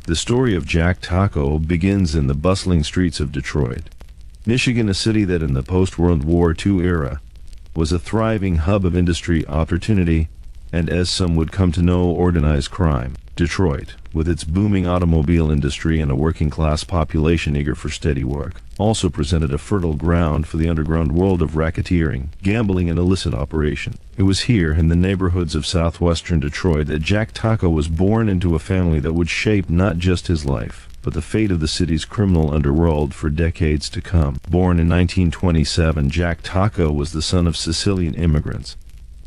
The story of Jack Tocco begins in the bustling streets of Detroit, Michigan, a city that in the post-World War II era was a thriving hub of industry, opportunity, and, as some would come to know, organized crime. Detroit, with its booming automobile industry and a working-class population eager for steady work, also presented a fertile ground for the underground world of racketeering, gambling, and illicit operation. It was here, in the neighborhoods of southwestern Detroit, that Jack Tocco was born into a family that would shape not just his life, but the fate of the city's criminal underworld for decades to come. Born in 1927, Jack Tocco was the son of Sicilian immigrants,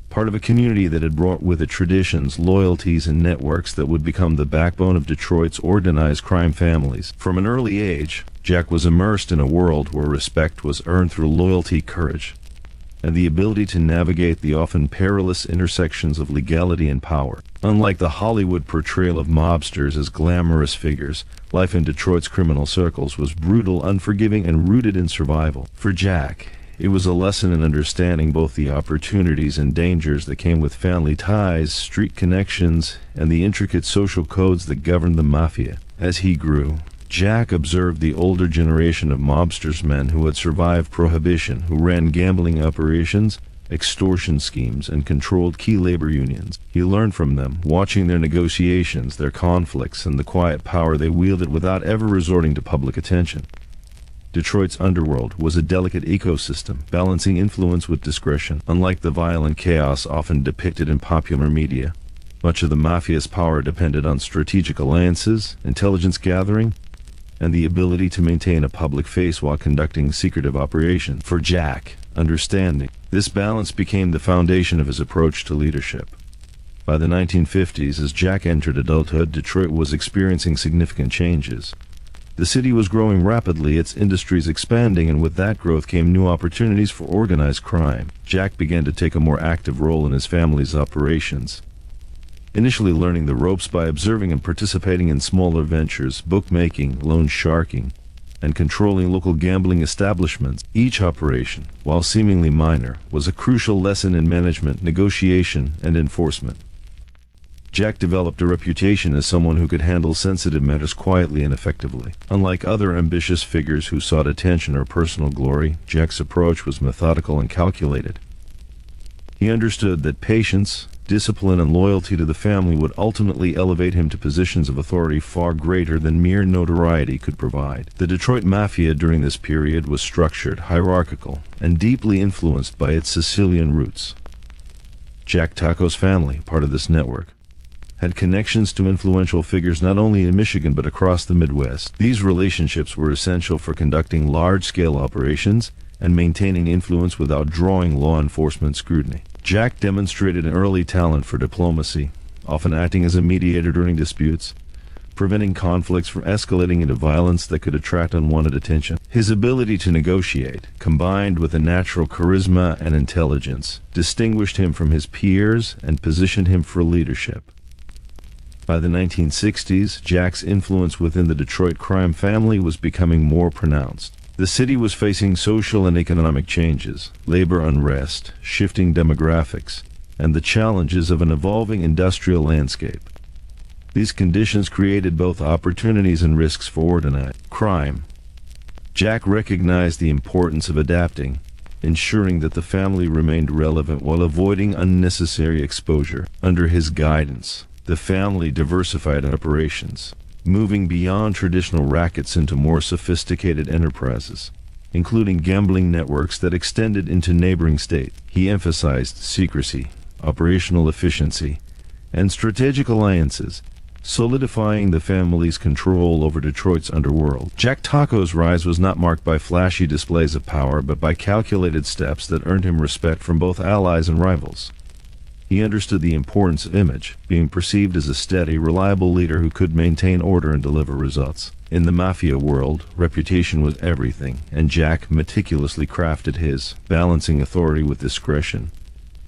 part of a community that had brought with it traditions, loyalties, and networks that would become the backbone of Detroit's organized crime families. From an early age, Jack was immersed in a world where respect was earned through loyalty, courage, and the ability to navigate the often perilous intersections of legality and power. Unlike the Hollywood portrayal of mobsters as glamorous figures, life in Detroit's criminal circles was brutal, unforgiving, and rooted in survival. For Jack, it was a lesson in understanding both the opportunities and dangers that came with family ties, street connections, and the intricate social codes that governed the Mafia. As he grew, Jack observed the older generation of mobsters, men who had survived prohibition, who ran gambling operations, extortion schemes, and controlled key labor unions. He learned from them, watching their negotiations, their conflicts, and the quiet power they wielded without ever resorting to public attention. Detroit's underworld was a delicate ecosystem, balancing influence with discretion. Unlike the violent chaos often depicted in popular media, much of the Mafia's power depended on strategic alliances, intelligence gathering, and the ability to maintain a public face while conducting secretive operations. For Jack, understanding this balance became the foundation of his approach to leadership. By the 1950s, as Jack entered adulthood, Detroit was experiencing significant changes. The city was growing rapidly, its industries expanding, and with that growth came new opportunities for organized crime. Jack began to take a more active role in his family's operations, initially learning the ropes by observing and participating in smaller ventures, bookmaking, loan sharking, and controlling local gambling establishments. Each operation, while seemingly minor, was a crucial lesson in management, negotiation, and enforcement. Jack developed a reputation as someone who could handle sensitive matters quietly and effectively. Unlike other ambitious figures who sought attention or personal glory, Jack's approach was methodical and calculated. He understood that patience, discipline, and loyalty to the family would ultimately elevate him to positions of authority far greater than mere notoriety could provide. The Detroit Mafia during this period was structured, hierarchical, and deeply influenced by its Sicilian roots. Jack Tocco's family, part of this network, had connections to influential figures not only in Michigan but across the Midwest. These relationships were essential for conducting large-scale operations and maintaining influence without drawing law enforcement scrutiny. Jack demonstrated an early talent for diplomacy, often acting as a mediator during disputes, preventing conflicts from escalating into violence that could attract unwanted attention. His ability to negotiate, combined with a natural charisma and intelligence, distinguished him from his peers and positioned him for leadership. By the 1960s, Jack's influence within the Detroit crime family was becoming more pronounced. The city was facing social and economic changes, labor unrest, shifting demographics, and the challenges of an evolving industrial landscape. These conditions created both opportunities and risks for organized crime. Jack recognized the importance of adapting, ensuring that the family remained relevant while avoiding unnecessary exposure. Under his guidance, the family diversified operations, moving beyond traditional rackets into more sophisticated enterprises, including gambling networks that extended into neighboring states. He emphasized secrecy, operational efficiency, and strategic alliances, solidifying the family's control over Detroit's underworld. Jack Tocco's rise was not marked by flashy displays of power, but by calculated steps that earned him respect from both allies and rivals. He understood the importance of image, being perceived as a steady, reliable leader who could maintain order and deliver results. In the Mafia world, reputation was everything, and Jack meticulously crafted his, balancing authority with discretion.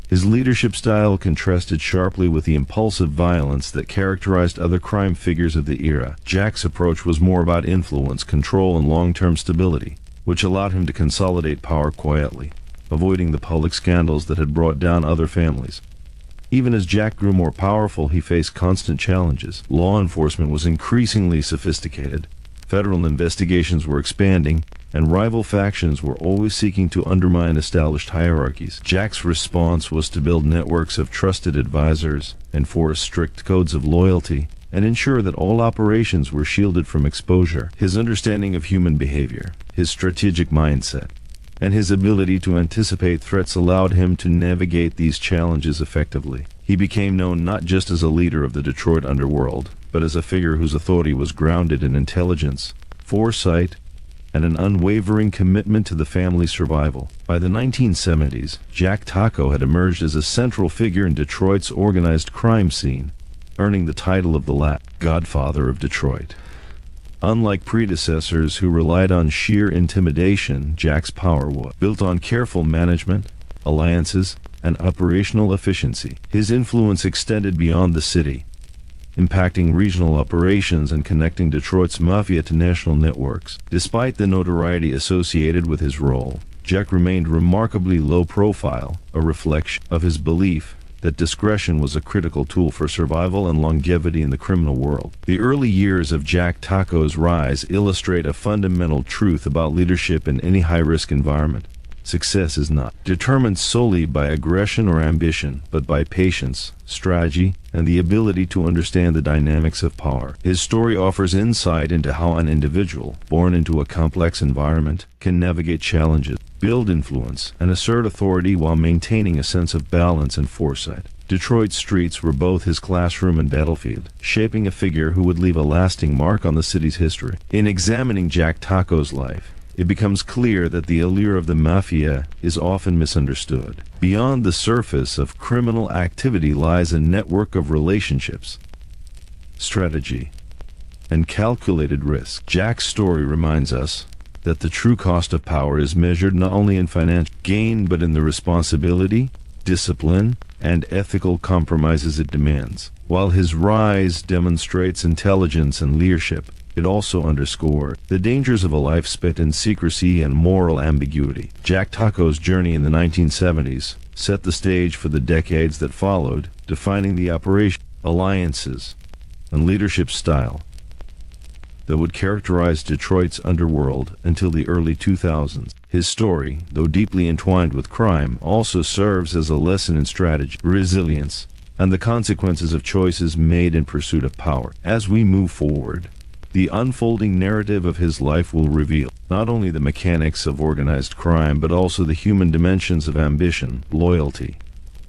His leadership style contrasted sharply with the impulsive violence that characterized other crime figures of the era. Jack's approach was more about influence, control, and long-term stability, which allowed him to consolidate power quietly, avoiding the public scandals that had brought down other families. Even as Jack grew more powerful, he faced constant challenges. Law enforcement was increasingly sophisticated. Federal investigations were expanding, and rival factions were always seeking to undermine established hierarchies. Jack's response was to build networks of trusted advisors, enforce strict codes of loyalty, and ensure that all operations were shielded from exposure. His understanding of human behavior, his strategic mindset, and his ability to anticipate threats allowed him to navigate these challenges effectively. He became known not just as a leader of the Detroit underworld, but as a figure whose authority was grounded in intelligence, foresight, and an unwavering commitment to the family's survival. By the 1970s, Jack Tocco had emerged as a central figure in Detroit's organized crime scene, earning the title of the Godfather of Detroit. Unlike predecessors who relied on sheer intimidation, Jack's power was built on careful management, alliances, and operational efficiency. His influence extended beyond the city, impacting regional operations and connecting Detroit's Mafia to national networks. Despite the notoriety associated with his role, Jack remained remarkably low profile, a reflection of his belief that discretion was a critical tool for survival and longevity in the criminal world. The early years of Jack Tocco's rise illustrate a fundamental truth about leadership in any high-risk environment. Success is not determined solely by aggression or ambition, but by patience, strategy, and the ability to understand the dynamics of power. His story offers insight into how an individual, born into a complex environment, can navigate challenges, build influence, and assert authority while maintaining a sense of balance and foresight. Detroit's streets were both his classroom and battlefield, shaping a figure who would leave a lasting mark on the city's history. In examining Jack Tocco's life, it becomes clear that the allure of the Mafia is often misunderstood. Beyond the surface of criminal activity lies a network of relationships, strategy, and calculated risk. Jack's story reminds us that the true cost of power is measured not only in financial gain but in the responsibility, discipline, and ethical compromises it demands. While his rise demonstrates intelligence and leadership, it also underscores the dangers of a life spent in secrecy and moral ambiguity. Jack Tocco's journey in the 1970s set the stage for the decades that followed, defining the operation, alliances, and leadership style that would characterize Detroit's underworld until the early 2000s. His story, though deeply entwined with crime, also serves as a lesson in strategy, resilience, and the consequences of choices made in pursuit of power. As we move forward, the unfolding narrative of his life will reveal not only the mechanics of organized crime, but also the human dimensions of ambition, loyalty,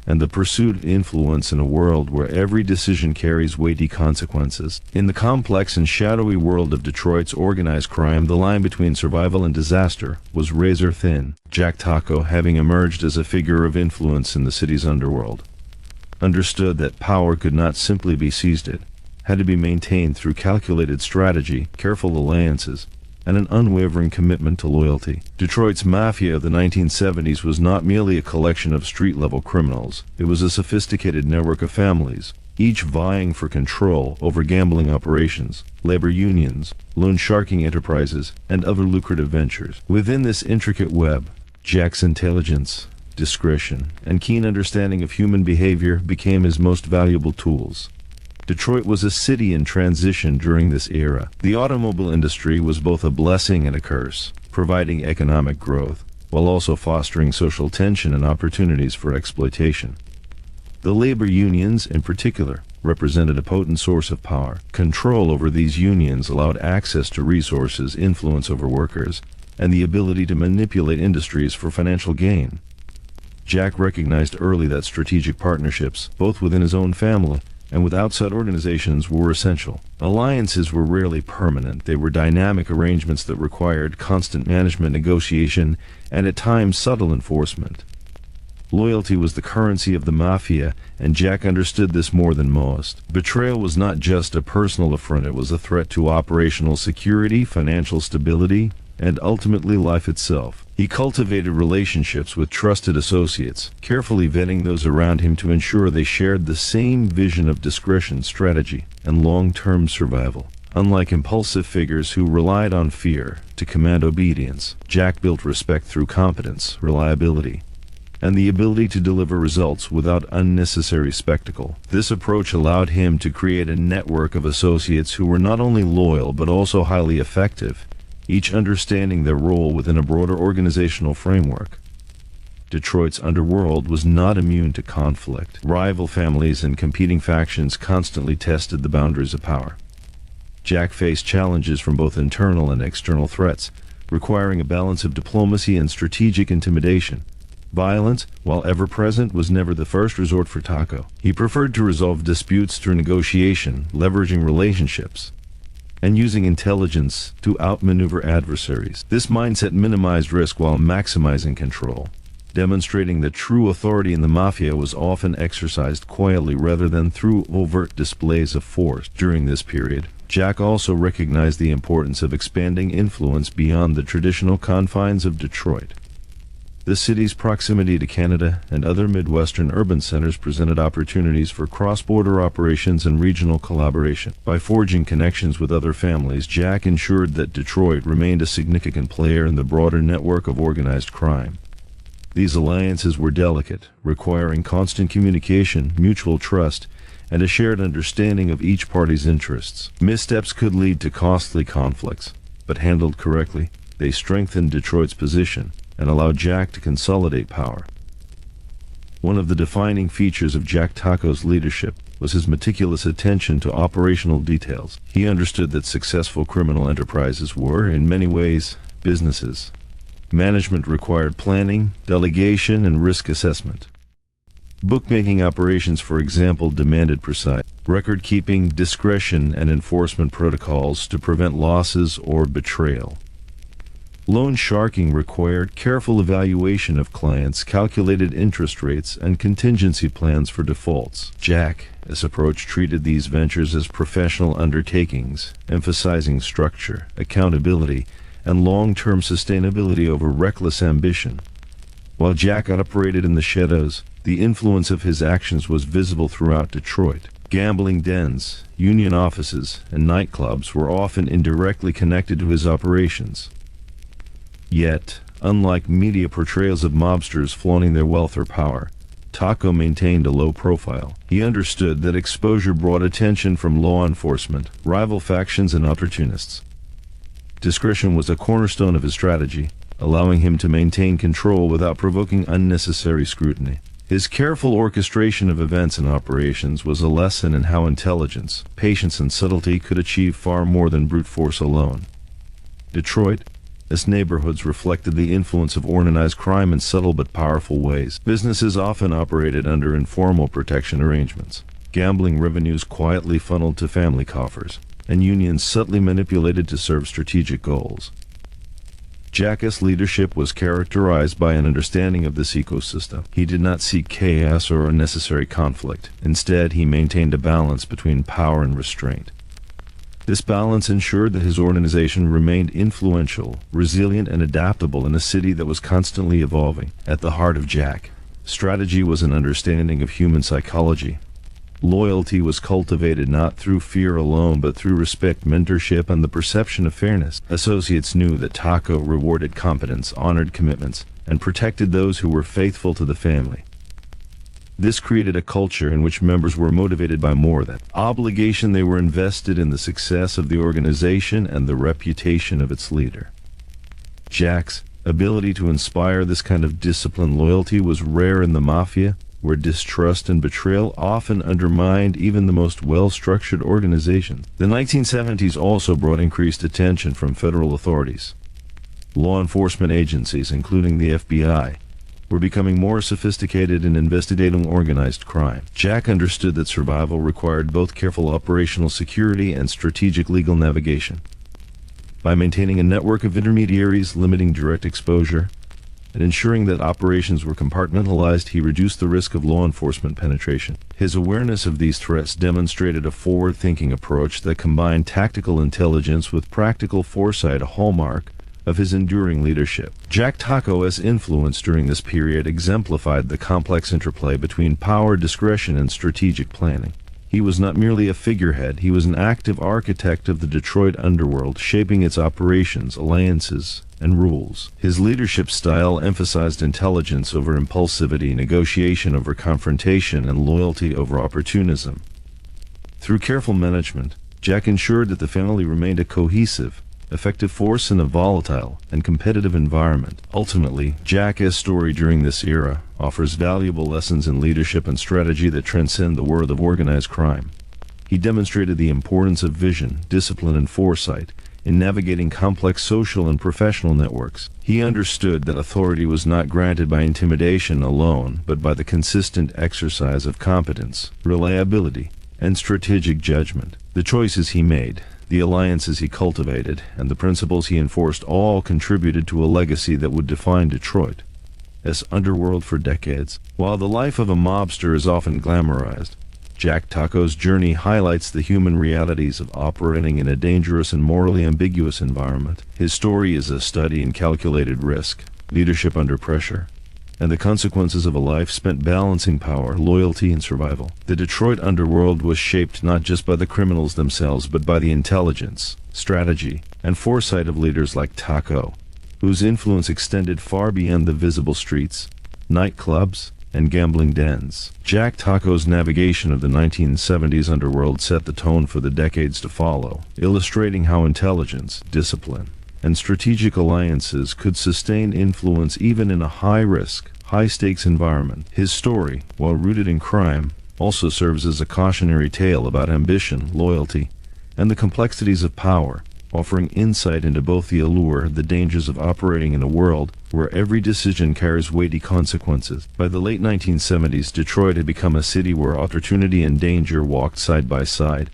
and the pursuit of influence in a world where every decision carries weighty consequences. In the complex and shadowy world of Detroit's organized crime, the line between survival and disaster was razor thin. Jack Tocco, having emerged as a figure of influence in the city's underworld, understood that power could not simply be seized. It had to be maintained through calculated strategy, careful alliances, and an unwavering commitment to loyalty. Detroit's Mafia of the 1970s was not merely a collection of street-level criminals. It was a sophisticated network of families, each vying for control over gambling operations, labor unions, loan sharking enterprises, and other lucrative ventures. Within this intricate web, Jack's intelligence, discretion, and keen understanding of human behavior became his most valuable tools. Detroit was a city in transition during this era. The automobile industry was both a blessing and a curse, providing economic growth, while also fostering social tension and opportunities for exploitation. The labor unions, in particular, represented a potent source of power. Control over these unions allowed access to resources, influence over workers, and the ability to manipulate industries for financial gain. Jack recognized early that strategic partnerships, both within his own family and with outside organizations, were essential. Alliances were rarely permanent. They were dynamic arrangements that required constant management, negotiation, and at times subtle enforcement. Loyalty was the currency of the Mafia, and Jack understood this more than most. Betrayal was not just a personal affront, it was a threat to operational security, financial stability, and ultimately life itself. He cultivated relationships with trusted associates, carefully vetting those around him to ensure they shared the same vision of discretion, strategy, and long-term survival. Unlike impulsive figures who relied on fear to command obedience, Jack built respect through competence, reliability, and the ability to deliver results without unnecessary spectacle. This approach allowed him to create a network of associates who were not only loyal but also highly effective, each understanding their role within a broader organizational framework. Detroit's underworld was not immune to conflict. Rival families and competing factions constantly tested the boundaries of power. Jack faced challenges from both internal and external threats, requiring a balance of diplomacy and strategic intimidation. Violence, while ever present, was never the first resort for Tocco. He preferred to resolve disputes through negotiation, leveraging relationships, and using intelligence to outmaneuver adversaries. This mindset minimized risk while maximizing control, demonstrating that true authority in the Mafia was often exercised quietly rather than through overt displays of force. During this period, Jack also recognized the importance of expanding influence beyond the traditional confines of Detroit. The city's proximity to Canada and other Midwestern urban centers presented opportunities for cross-border operations and regional collaboration. By forging connections with other families, Jack ensured that Detroit remained a significant player in the broader network of organized crime. These alliances were delicate, requiring constant communication, mutual trust, and a shared understanding of each party's interests. Missteps could lead to costly conflicts, but handled correctly, they strengthened Detroit's position and allowed Jack to consolidate power. One of the defining features of Jack Tocco's leadership was his meticulous attention to operational details. He understood that successful criminal enterprises were, in many ways, businesses. Management required planning, delegation, and risk assessment. Bookmaking operations, for example, demanded precise record-keeping, discretion, and enforcement protocols to prevent losses or betrayal. Loan sharking required careful evaluation of clients, calculated interest rates, and contingency plans for defaults. Jack's approach treated these ventures as professional undertakings, emphasizing structure, accountability, and long-term sustainability over reckless ambition. While Jack operated in the shadows, the influence of his actions was visible throughout Detroit. Gambling dens, union offices, and nightclubs were often indirectly connected to his operations. Yet, unlike media portrayals of mobsters flaunting their wealth or power, Tocco maintained a low profile. He understood that exposure brought attention from law enforcement, rival factions, and opportunists. Discretion was a cornerstone of his strategy, allowing him to maintain control without provoking unnecessary scrutiny. His careful orchestration of events and operations was a lesson in how intelligence, patience, and subtlety could achieve far more than brute force alone. Detroit, its neighborhoods reflected the influence of organized crime in subtle but powerful ways. Businesses often operated under informal protection arrangements. Gambling revenues quietly funneled to family coffers, and unions subtly manipulated to serve strategic goals. Jack's leadership was characterized by an understanding of this ecosystem. He did not seek chaos or unnecessary conflict. Instead, he maintained a balance between power and restraint. This balance ensured that his organization remained influential, resilient, and adaptable in a city that was constantly evolving. At the heart of Jack's strategy was an understanding of human psychology. Loyalty was cultivated not through fear alone, but through respect, mentorship, and the perception of fairness. Associates knew that Tocco rewarded competence, honored commitments, and protected those who were faithful to the family. This created a culture in which members were motivated by more than obligation. They were invested in the success of the organization and the reputation of its leader. Jack's ability to inspire this kind of disciplined loyalty was rare in the Mafia, where distrust and betrayal often undermined even the most well-structured organizations. The 1970s also brought increased attention from federal authorities. Law enforcement agencies, including the FBI, were becoming more sophisticated in investigating organized crime. Jack understood that survival required both careful operational security and strategic legal navigation. By maintaining a network of intermediaries, limiting direct exposure, and ensuring that operations were compartmentalized, he reduced the risk of law enforcement penetration. His awareness of these threats demonstrated a forward-thinking approach that combined tactical intelligence with practical foresight, a hallmark of his enduring leadership. Jack Tocco's influence during this period exemplified the complex interplay between power, discretion, and strategic planning. He was not merely a figurehead, he was an active architect of the Detroit underworld, shaping its operations, alliances, and rules. His leadership style emphasized intelligence over impulsivity, negotiation over confrontation, and loyalty over opportunism. Through careful management, Jack ensured that the family remained a cohesive, effective force in a volatile and competitive environment. Ultimately, Jack's story during this era offers valuable lessons in leadership and strategy that transcend the world of organized crime. He demonstrated the importance of vision, discipline, and foresight in navigating complex social and professional networks. He understood that authority was not granted by intimidation alone, but by the consistent exercise of competence, reliability, and strategic judgment. The choices he made, the alliances he cultivated, and the principles he enforced all contributed to a legacy that would define Detroit's underworld for decades. While the life of a mobster is often glamorized, Jack Tocco's journey highlights the human realities of operating in a dangerous and morally ambiguous environment. His story is a study in calculated risk, leadership under pressure, and the consequences of a life spent balancing power, loyalty, and survival. The Detroit underworld was shaped not just by the criminals themselves, but by the intelligence, strategy, and foresight of leaders like Tocco, whose influence extended far beyond the visible streets, nightclubs, and gambling dens. Jack Tocco's navigation of the 1970s underworld set the tone for the decades to follow, illustrating how intelligence, discipline, and strategic alliances could sustain influence even in a high-risk, high-stakes environment. His story, while rooted in crime, also serves as a cautionary tale about ambition, loyalty, and the complexities of power, offering insight into both the allure and the dangers of operating in a world where every decision carries weighty consequences. By the late 1970s, Detroit had become a city where opportunity and danger walked side by side,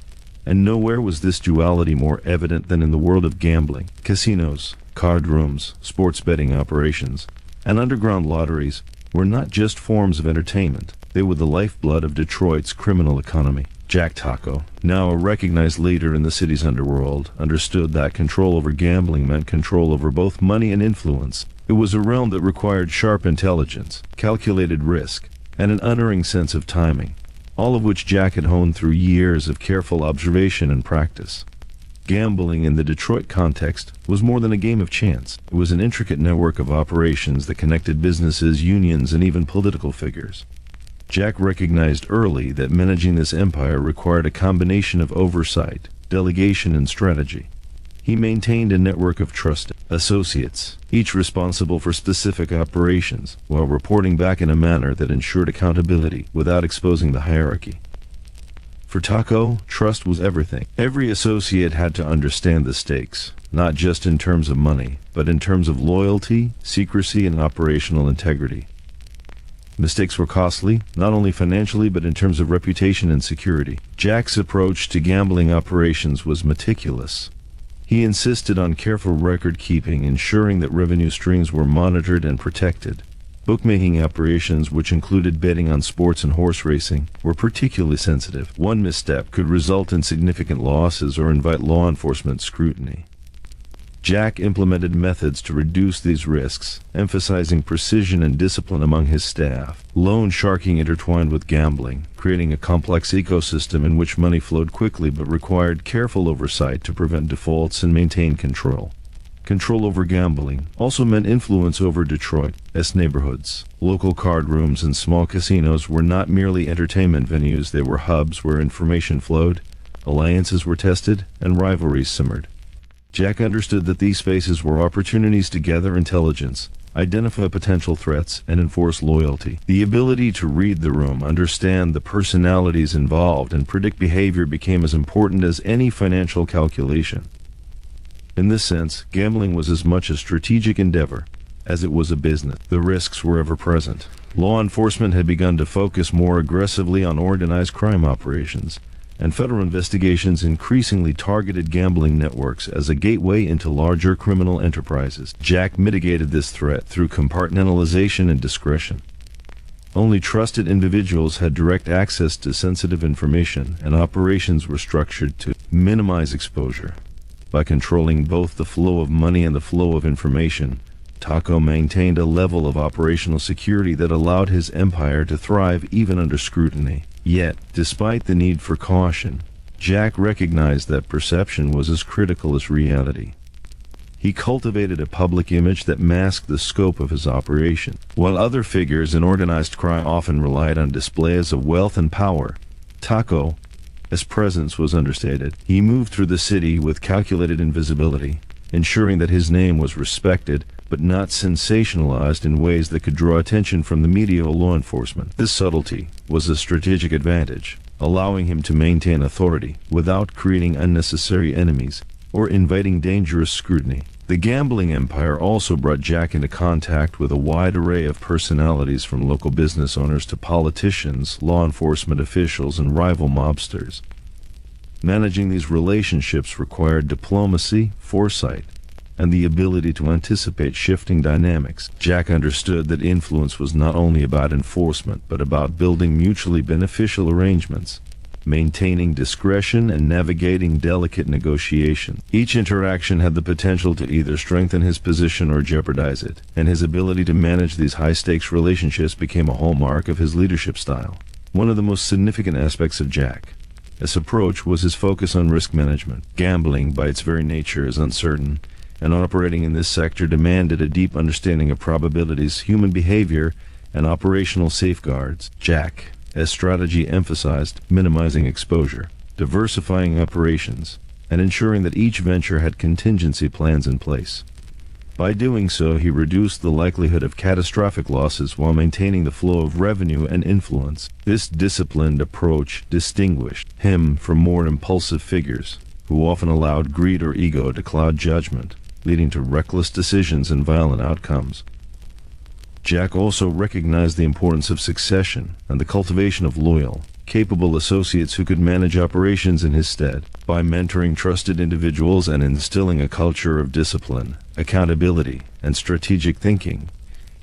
and nowhere was this duality more evident than in the world of gambling. Casinos, card rooms, sports betting operations, and underground lotteries were not just forms of entertainment, they were the lifeblood of Detroit's criminal economy. Jack Tocco, now a recognized leader in the city's underworld, understood that control over gambling meant control over both money and influence. It was a realm that required sharp intelligence, calculated risk, and an unerring sense of timing, all of which Jack had honed through years of careful observation and practice. Gambling in the Detroit context was more than a game of chance. It was an intricate network of operations that connected businesses, unions, and even political figures. Jack recognized early that managing this empire required a combination of oversight, delegation, and strategy. He maintained a network of trusted associates, each responsible for specific operations, while reporting back in a manner that ensured accountability without exposing the hierarchy. For Tocco, trust was everything. Every associate had to understand the stakes, not just in terms of money, but in terms of loyalty, secrecy, and operational integrity. Mistakes were costly, not only financially but in terms of reputation and security. Jack's approach to gambling operations was meticulous. He insisted on careful record-keeping, ensuring that revenue streams were monitored and protected. Bookmaking operations, which included betting on sports and horse racing, were particularly sensitive. One misstep could result in significant losses or invite law enforcement scrutiny. Jack implemented methods to reduce these risks, emphasizing precision and discipline among his staff. Loan sharking intertwined with gambling, creating a complex ecosystem in which money flowed quickly but required careful oversight to prevent defaults and maintain control. Control over gambling also meant influence over Detroit's neighborhoods. Local card rooms and small casinos were not merely entertainment venues, they were hubs where information flowed, alliances were tested, and rivalries simmered. Jack understood that these spaces were opportunities to gather intelligence, identify potential threats, and enforce loyalty. The ability to read the room, understand the personalities involved, and predict behavior became as important as any financial calculation. In this sense, gambling was as much a strategic endeavor as it was a business. The risks were ever present. Law enforcement had begun to focus more aggressively on organized crime operations, and federal investigations increasingly targeted gambling networks as a gateway into larger criminal enterprises. Jack mitigated this threat through compartmentalization and discretion. Only trusted individuals had direct access to sensitive information, and operations were structured to minimize exposure. By controlling both the flow of money and the flow of information, Tocco maintained a level of operational security that allowed his empire to thrive even under scrutiny. Yet, despite the need for caution, Jack recognized that perception was as critical as reality. He cultivated a public image that masked the scope of his operation. While other figures in organized crime often relied on displays of wealth and power, Tocco, his presence was understated. He moved through the city with calculated invisibility, ensuring that his name was respected but not sensationalized in ways that could draw attention from the media or law enforcement. This subtlety was a strategic advantage, allowing him to maintain authority without creating unnecessary enemies or inviting dangerous scrutiny. The gambling empire also brought Jack into contact with a wide array of personalities, from local business owners to politicians, law enforcement officials, and rival mobsters. Managing these relationships required diplomacy, foresight, and the ability to anticipate shifting dynamics. Jack understood that influence was not only about enforcement, but about building mutually beneficial arrangements, maintaining discretion, and navigating delicate negotiation. Each interaction had the potential to either strengthen his position or jeopardize it, and his ability to manage these high-stakes relationships became a hallmark of his leadership style. One of the most significant aspects of Jack's approach was his focus on risk management. Gambling, by its very nature, is uncertain, and operating in this sector demanded a deep understanding of probabilities, human behavior, and operational safeguards. Jack's strategy emphasized minimizing exposure, diversifying operations, and ensuring that each venture had contingency plans in place. By doing so, he reduced the likelihood of catastrophic losses while maintaining the flow of revenue and influence. This disciplined approach distinguished him from more impulsive figures, who often allowed greed or ego to cloud judgment, leading to reckless decisions and violent outcomes. Jack also recognized the importance of succession and the cultivation of loyal, capable associates who could manage operations in his stead. By mentoring trusted individuals and instilling a culture of discipline, accountability, and strategic thinking,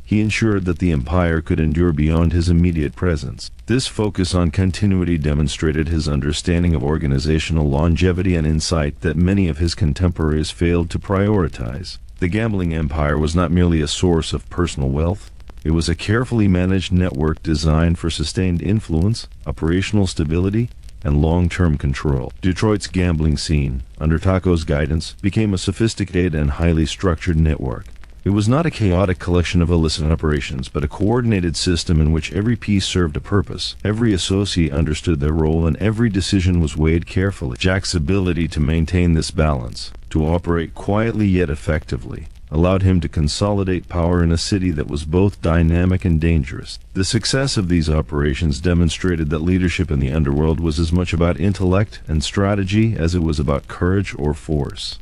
he ensured that the empire could endure beyond his immediate presence. This focus on continuity demonstrated his understanding of organizational longevity and insight that many of his contemporaries failed to prioritize. The gambling empire was not merely a source of personal wealth. It was a carefully managed network designed for sustained influence, operational stability, and long-term control. Detroit's gambling scene, under Tocco's guidance, became a sophisticated and highly structured network. It was not a chaotic collection of illicit operations, but a coordinated system in which every piece served a purpose. Every associate understood their role, and every decision was weighed carefully. Jack's ability to maintain this balance, to operate quietly yet effectively, allowed him to consolidate power in a city that was both dynamic and dangerous. The success of these operations demonstrated that leadership in the underworld was as much about intellect and strategy as it was about courage or force.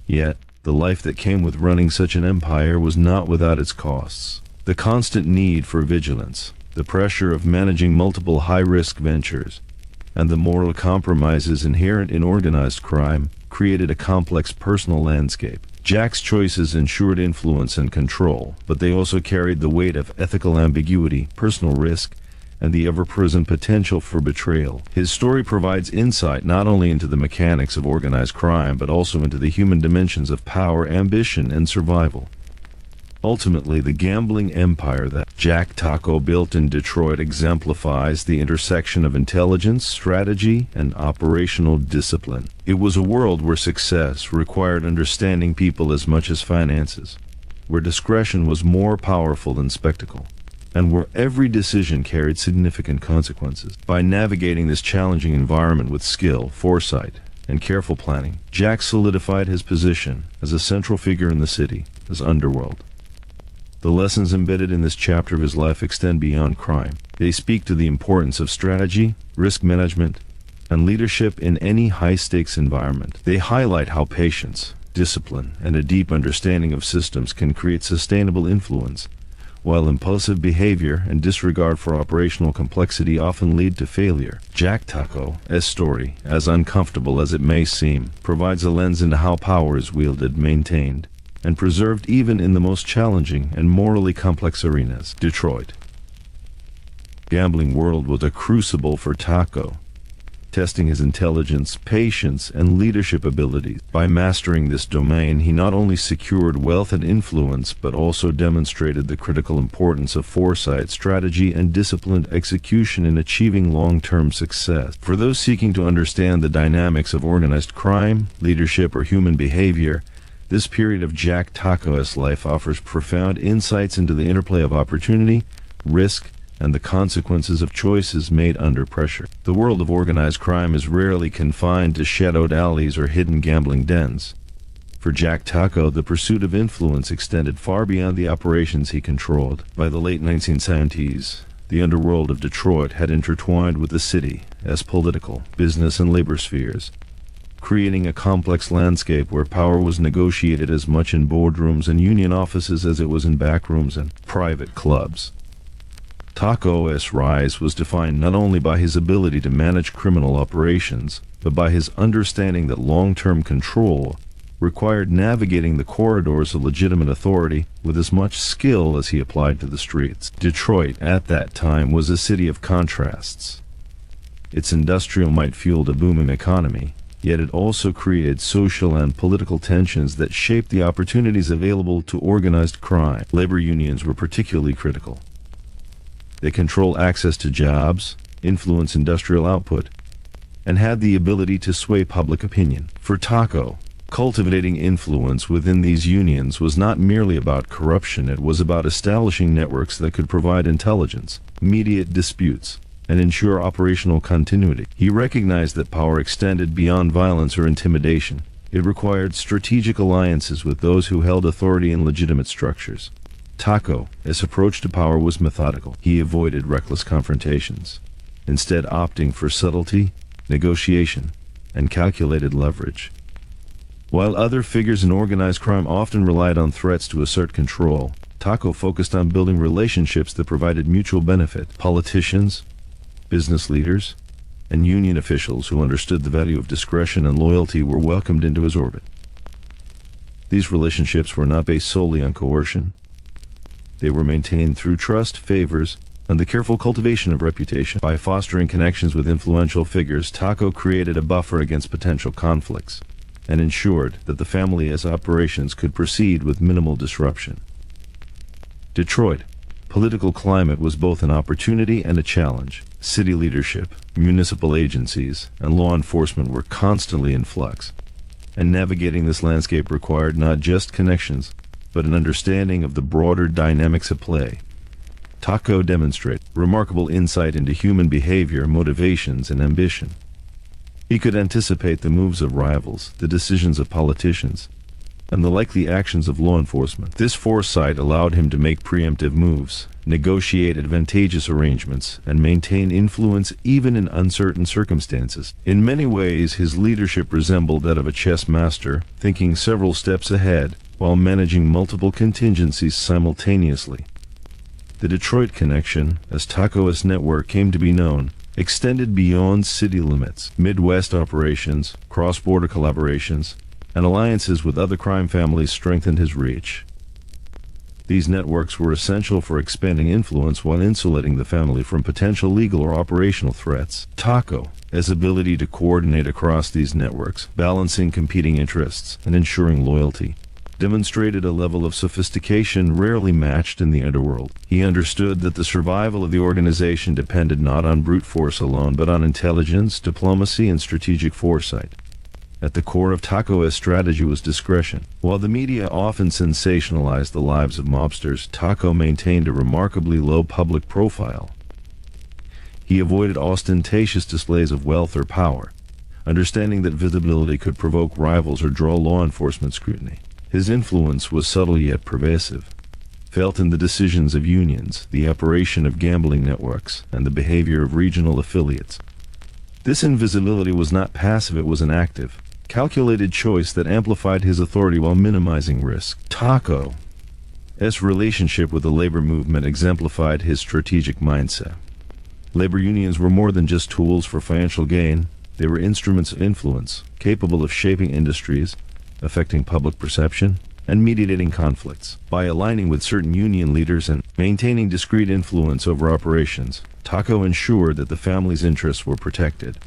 Yet, the life that came with running such an empire was not without its costs. The constant need for vigilance, the pressure of managing multiple high-risk ventures, and the moral compromises inherent in organized crime created a complex personal landscape. Jack's choices ensured influence and control, but they also carried the weight of ethical ambiguity, personal risk, and the ever-present potential for betrayal. His story provides insight not only into the mechanics of organized crime, but also into the human dimensions of power, ambition, and survival. Ultimately, the gambling empire that Jack Tocco built in Detroit exemplifies the intersection of intelligence, strategy, and operational discipline. It was a world where success required understanding people as much as finances, where discretion was more powerful than spectacle, and where every decision carried significant consequences. By navigating this challenging environment with skill, foresight, and careful planning, Jack solidified his position as a central figure in the city, as Underworld. The lessons embedded in this chapter of his life extend beyond crime. They speak to the importance of strategy, risk management, and leadership in any high-stakes environment. They highlight how patience, discipline, and a deep understanding of systems can create sustainable influence, while impulsive behavior and disregard for operational complexity often lead to failure. Jack Tocco's story, as uncomfortable as it may seem, provides a lens into how power is wielded, maintained, and preserved even in the most challenging and morally complex arenas. Detroit. Gambling world was a crucible for Tocco, testing his intelligence, patience, and leadership abilities. By mastering this domain, he not only secured wealth and influence, but also demonstrated the critical importance of foresight, strategy, and disciplined execution in achieving long-term success. For those seeking to understand the dynamics of organized crime, leadership, or human behavior, this period of Jack Tocco's life offers profound insights into the interplay of opportunity, risk, and the consequences of choices made under pressure. The world of organized crime is rarely confined to shadowed alleys or hidden gambling dens. For Jack Tocco, the pursuit of influence extended far beyond the operations he controlled. By the late 1970s, the underworld of Detroit had intertwined with the city as political, business, and labor spheres, creating a complex landscape where power was negotiated as much in boardrooms and union offices as it was in backrooms and private clubs. Tocco's rise was defined not only by his ability to manage criminal operations, but by his understanding that long-term control required navigating the corridors of legitimate authority with as much skill as he applied to the streets. Detroit, at that time, was a city of contrasts. Its industrial might fueled a booming economy, yet it also created social and political tensions that shaped the opportunities available to organized crime. Labor unions were particularly critical. They control access to jobs, influence industrial output, and had the ability to sway public opinion. For Tocco, cultivating influence within these unions was not merely about corruption, it was about establishing networks that could provide intelligence, mediate disputes, and ensure operational continuity. He recognized that power extended beyond violence or intimidation. It required strategic alliances with those who held authority in legitimate structures. Tocco's approach to power was methodical. He avoided reckless confrontations, instead opting for subtlety, negotiation, and calculated leverage. While other figures in organized crime often relied on threats to assert control, Tocco focused on building relationships that provided mutual benefit. Politicians, business leaders, and union officials who understood the value of discretion and loyalty were welcomed into his orbit. These relationships were not based solely on coercion. They were maintained through trust, favors, and the careful cultivation of reputation. By fostering connections with influential figures, Tocco created a buffer against potential conflicts and ensured that the family's operations could proceed with minimal disruption. Detroit, political climate was both an opportunity and a challenge. City leadership, municipal agencies, and law enforcement were constantly in flux, and navigating this landscape required not just connections, but an understanding of the broader dynamics at play. Tocco demonstrated remarkable insight into human behavior, motivations, and ambition. He could anticipate the moves of rivals, the decisions of politicians, and the likely actions of law enforcement. This foresight allowed him to make preemptive moves, negotiate advantageous arrangements, and maintain influence even in uncertain circumstances. In many ways, his leadership resembled that of a chess master, thinking several steps ahead while managing multiple contingencies simultaneously. The Detroit connection, as Tocco's network came to be known, extended beyond city limits. Midwest operations, cross-border collaborations, and alliances with other crime families strengthened his reach. These networks were essential for expanding influence while insulating the family from potential legal or operational threats. Tocco's ability to coordinate across these networks, balancing competing interests and ensuring loyalty, demonstrated a level of sophistication rarely matched in the underworld. He understood that the survival of the organization depended not on brute force alone, but on intelligence, diplomacy, and strategic foresight. At the core of Tocco's strategy was discretion. While the media often sensationalized the lives of mobsters, Tocco maintained a remarkably low public profile. He avoided ostentatious displays of wealth or power, understanding that visibility could provoke rivals or draw law enforcement scrutiny. His influence was subtle yet pervasive, felt in the decisions of unions, the operation of gambling networks, and the behavior of regional affiliates. This invisibility was not passive, it was an active, calculated choice that amplified his authority while minimizing risk. Tocco's relationship with the labor movement exemplified his strategic mindset. Labor unions were more than just tools for financial gain. They were instruments of influence, capable of shaping industries, affecting public perception, and mediating conflicts. By aligning with certain union leaders and maintaining discrete influence over operations, Tocco ensured that the family's interests were protected.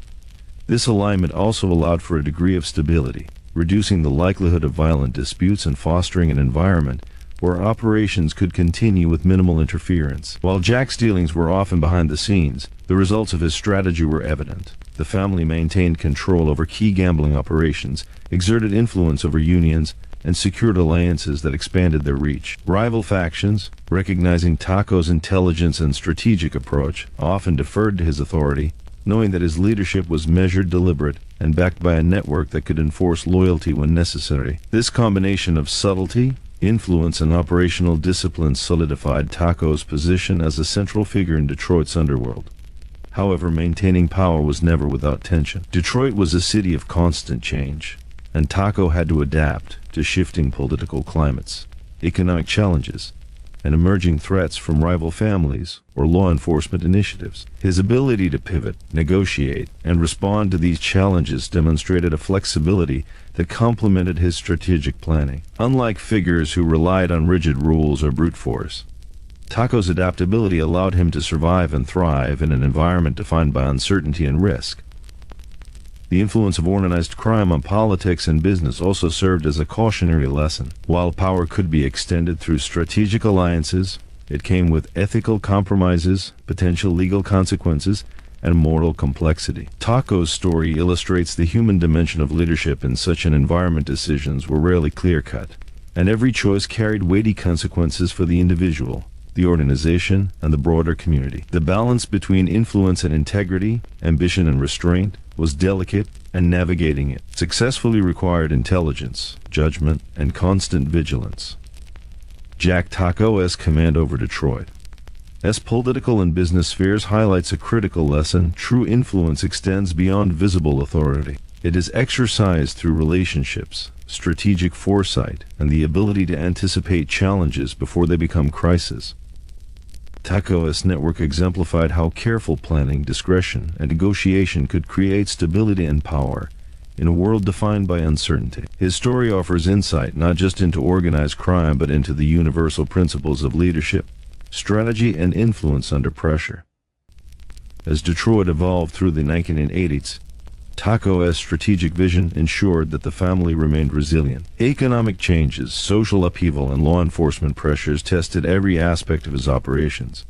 This alignment also allowed for a degree of stability, reducing the likelihood of violent disputes and fostering an environment where operations could continue with minimal interference. While Jack's dealings were often behind the scenes, the results of his strategy were evident. The family maintained control over key gambling operations, exerted influence over unions, and secured alliances that expanded their reach. Rival factions, recognizing Tocco's intelligence and strategic approach, often deferred to his authority, knowing that his leadership was measured, deliberate, and backed by a network that could enforce loyalty when necessary. This combination of subtlety, influence, and operational discipline solidified Tocco's position as a central figure in Detroit's underworld. However, maintaining power was never without tension. Detroit was a city of constant change, and Tocco had to adapt to shifting political climates, economic challenges, and emerging threats from rival families or law enforcement initiatives. His ability to pivot, negotiate, and respond to these challenges demonstrated a flexibility that complemented his strategic planning. Unlike figures who relied on rigid rules or brute force, Tocco's adaptability allowed him to survive and thrive in an environment defined by uncertainty and risk. The influence of organized crime on politics and business also served as a cautionary lesson. While power could be extended through strategic alliances, it came with ethical compromises, potential legal consequences, and moral complexity. Tocco's story illustrates the human dimension of leadership in such an environment. Decisions were rarely clear-cut, and every choice carried weighty consequences for the individual, the organization, and the broader community. The balance between influence and integrity, ambition and restraint, was delicate, and navigating it successfully required intelligence, judgment, and constant vigilance. Jack Tocco's command over Detroit's political and business spheres highlights a critical lesson. True influence extends beyond visible authority. It is exercised through relationships, strategic foresight, and the ability to anticipate challenges before they become crises. Tocco's network exemplified how careful planning, discretion, and negotiation could create stability and power in a world defined by uncertainty. His story offers insight not just into organized crime but into the universal principles of leadership, strategy, and influence under pressure. As Detroit evolved through the 1980s, Tocco's strategic vision ensured that the family remained resilient. Economic changes, social upheaval, and law enforcement pressures tested every aspect of his operations.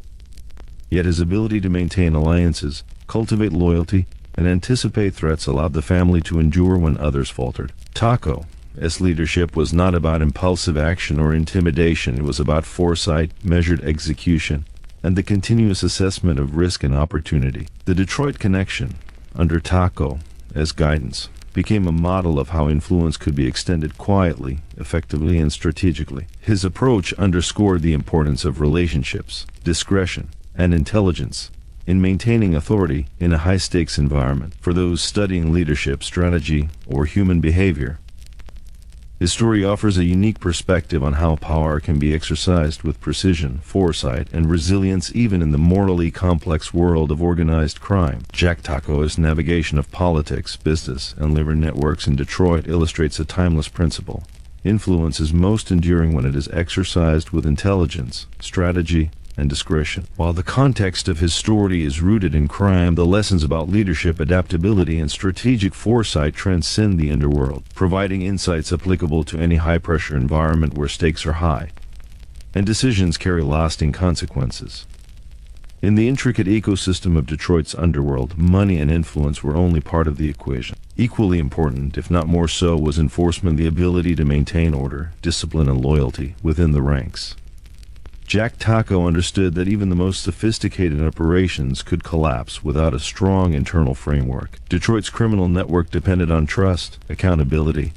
Yet his ability to maintain alliances, cultivate loyalty, and anticipate threats allowed the family to endure when others faltered. Tocco's leadership was not about impulsive action or intimidation. It was about foresight, measured execution, and the continuous assessment of risk and opportunity. The Detroit connection, under Tocco as guidance, became a model of how influence could be extended quietly, effectively, and strategically. His approach underscored the importance of relationships, discretion, and intelligence in maintaining authority in a high-stakes environment. For those studying leadership, strategy, or human behavior, his story offers a unique perspective on how power can be exercised with precision, foresight, and resilience even in the morally complex world of organized crime. Jack Tocco's navigation of politics, business, and labor networks in Detroit illustrates a timeless principle. Influence is most enduring when it is exercised with intelligence, strategy, and discretion. While the context of his story is rooted in crime, the lessons about leadership, adaptability, and strategic foresight transcend the underworld, providing insights applicable to any high-pressure environment where stakes are high and decisions carry lasting consequences. In the intricate ecosystem of Detroit's underworld, money and influence were only part of the equation. Equally important, if not more so, was enforcement, the ability to maintain order, discipline, and loyalty within the ranks. Jack Tocco understood that even the most sophisticated operations could collapse without a strong internal framework. Detroit's criminal network depended on trust, accountability,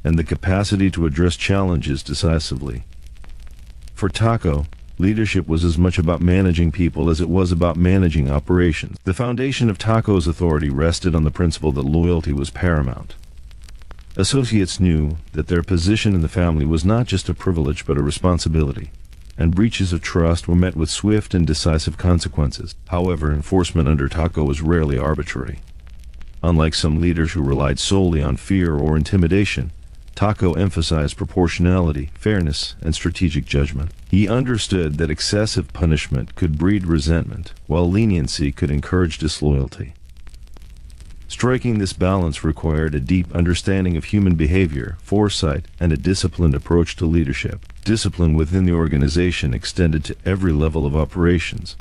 and the capacity to address challenges decisively. For Tocco, leadership was as much about managing people as it was about managing operations. The foundation of Tocco's authority rested on the principle that loyalty was paramount. Associates knew that their position in the family was not just a privilege but a responsibility, and breaches of trust were met with swift and decisive consequences. However, enforcement under Tocco was rarely arbitrary. Unlike some leaders who relied solely on fear or intimidation, Tocco emphasized proportionality, fairness, and strategic judgment. He understood that excessive punishment could breed resentment, while leniency could encourage disloyalty. Striking this balance required a deep understanding of human behavior, foresight, and a disciplined approach to leadership. Discipline within the organization extended to every level of operations,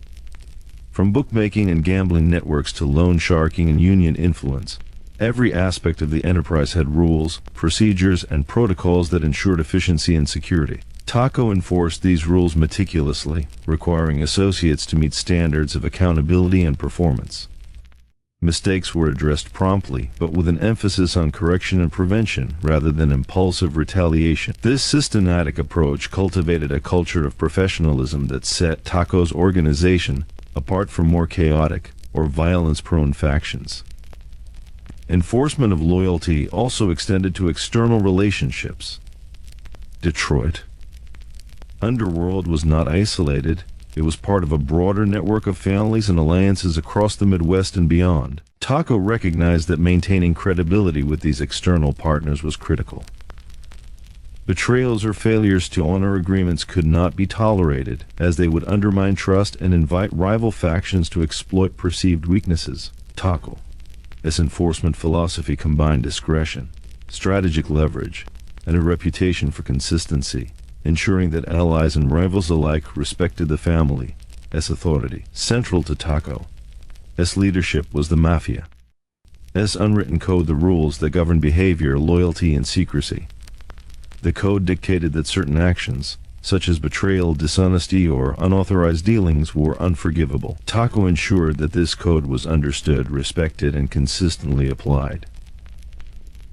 from bookmaking and gambling networks to loan sharking and union influence. Every aspect of the enterprise had rules, procedures, and protocols that ensured efficiency and security. Tocco enforced these rules meticulously, requiring associates to meet standards of accountability and performance. Mistakes were addressed promptly, but with an emphasis on correction and prevention rather than impulsive retaliation. This systematic approach cultivated a culture of professionalism that set Tocco's organization apart from more chaotic or violence-prone factions. Enforcement of loyalty also extended to external relationships. Detroit. Underworld was not isolated. It was part of a broader network of families and alliances across the Midwest and beyond. Tocco recognized that maintaining credibility with these external partners was critical. Betrayals or failures to honor agreements could not be tolerated, as they would undermine trust and invite rival factions to exploit perceived weaknesses. Tocco. This enforcement philosophy combined discretion, strategic leverage, and a reputation for consistency, ensuring that allies and rivals alike respected the family as authority. Central to Tocco's leadership was the Mafia. Unwritten code, the rules that governed behavior, loyalty, and secrecy. The code dictated that certain actions, such as betrayal, dishonesty, or unauthorized dealings, were unforgivable. Tocco ensured that this code was understood, respected, and consistently applied.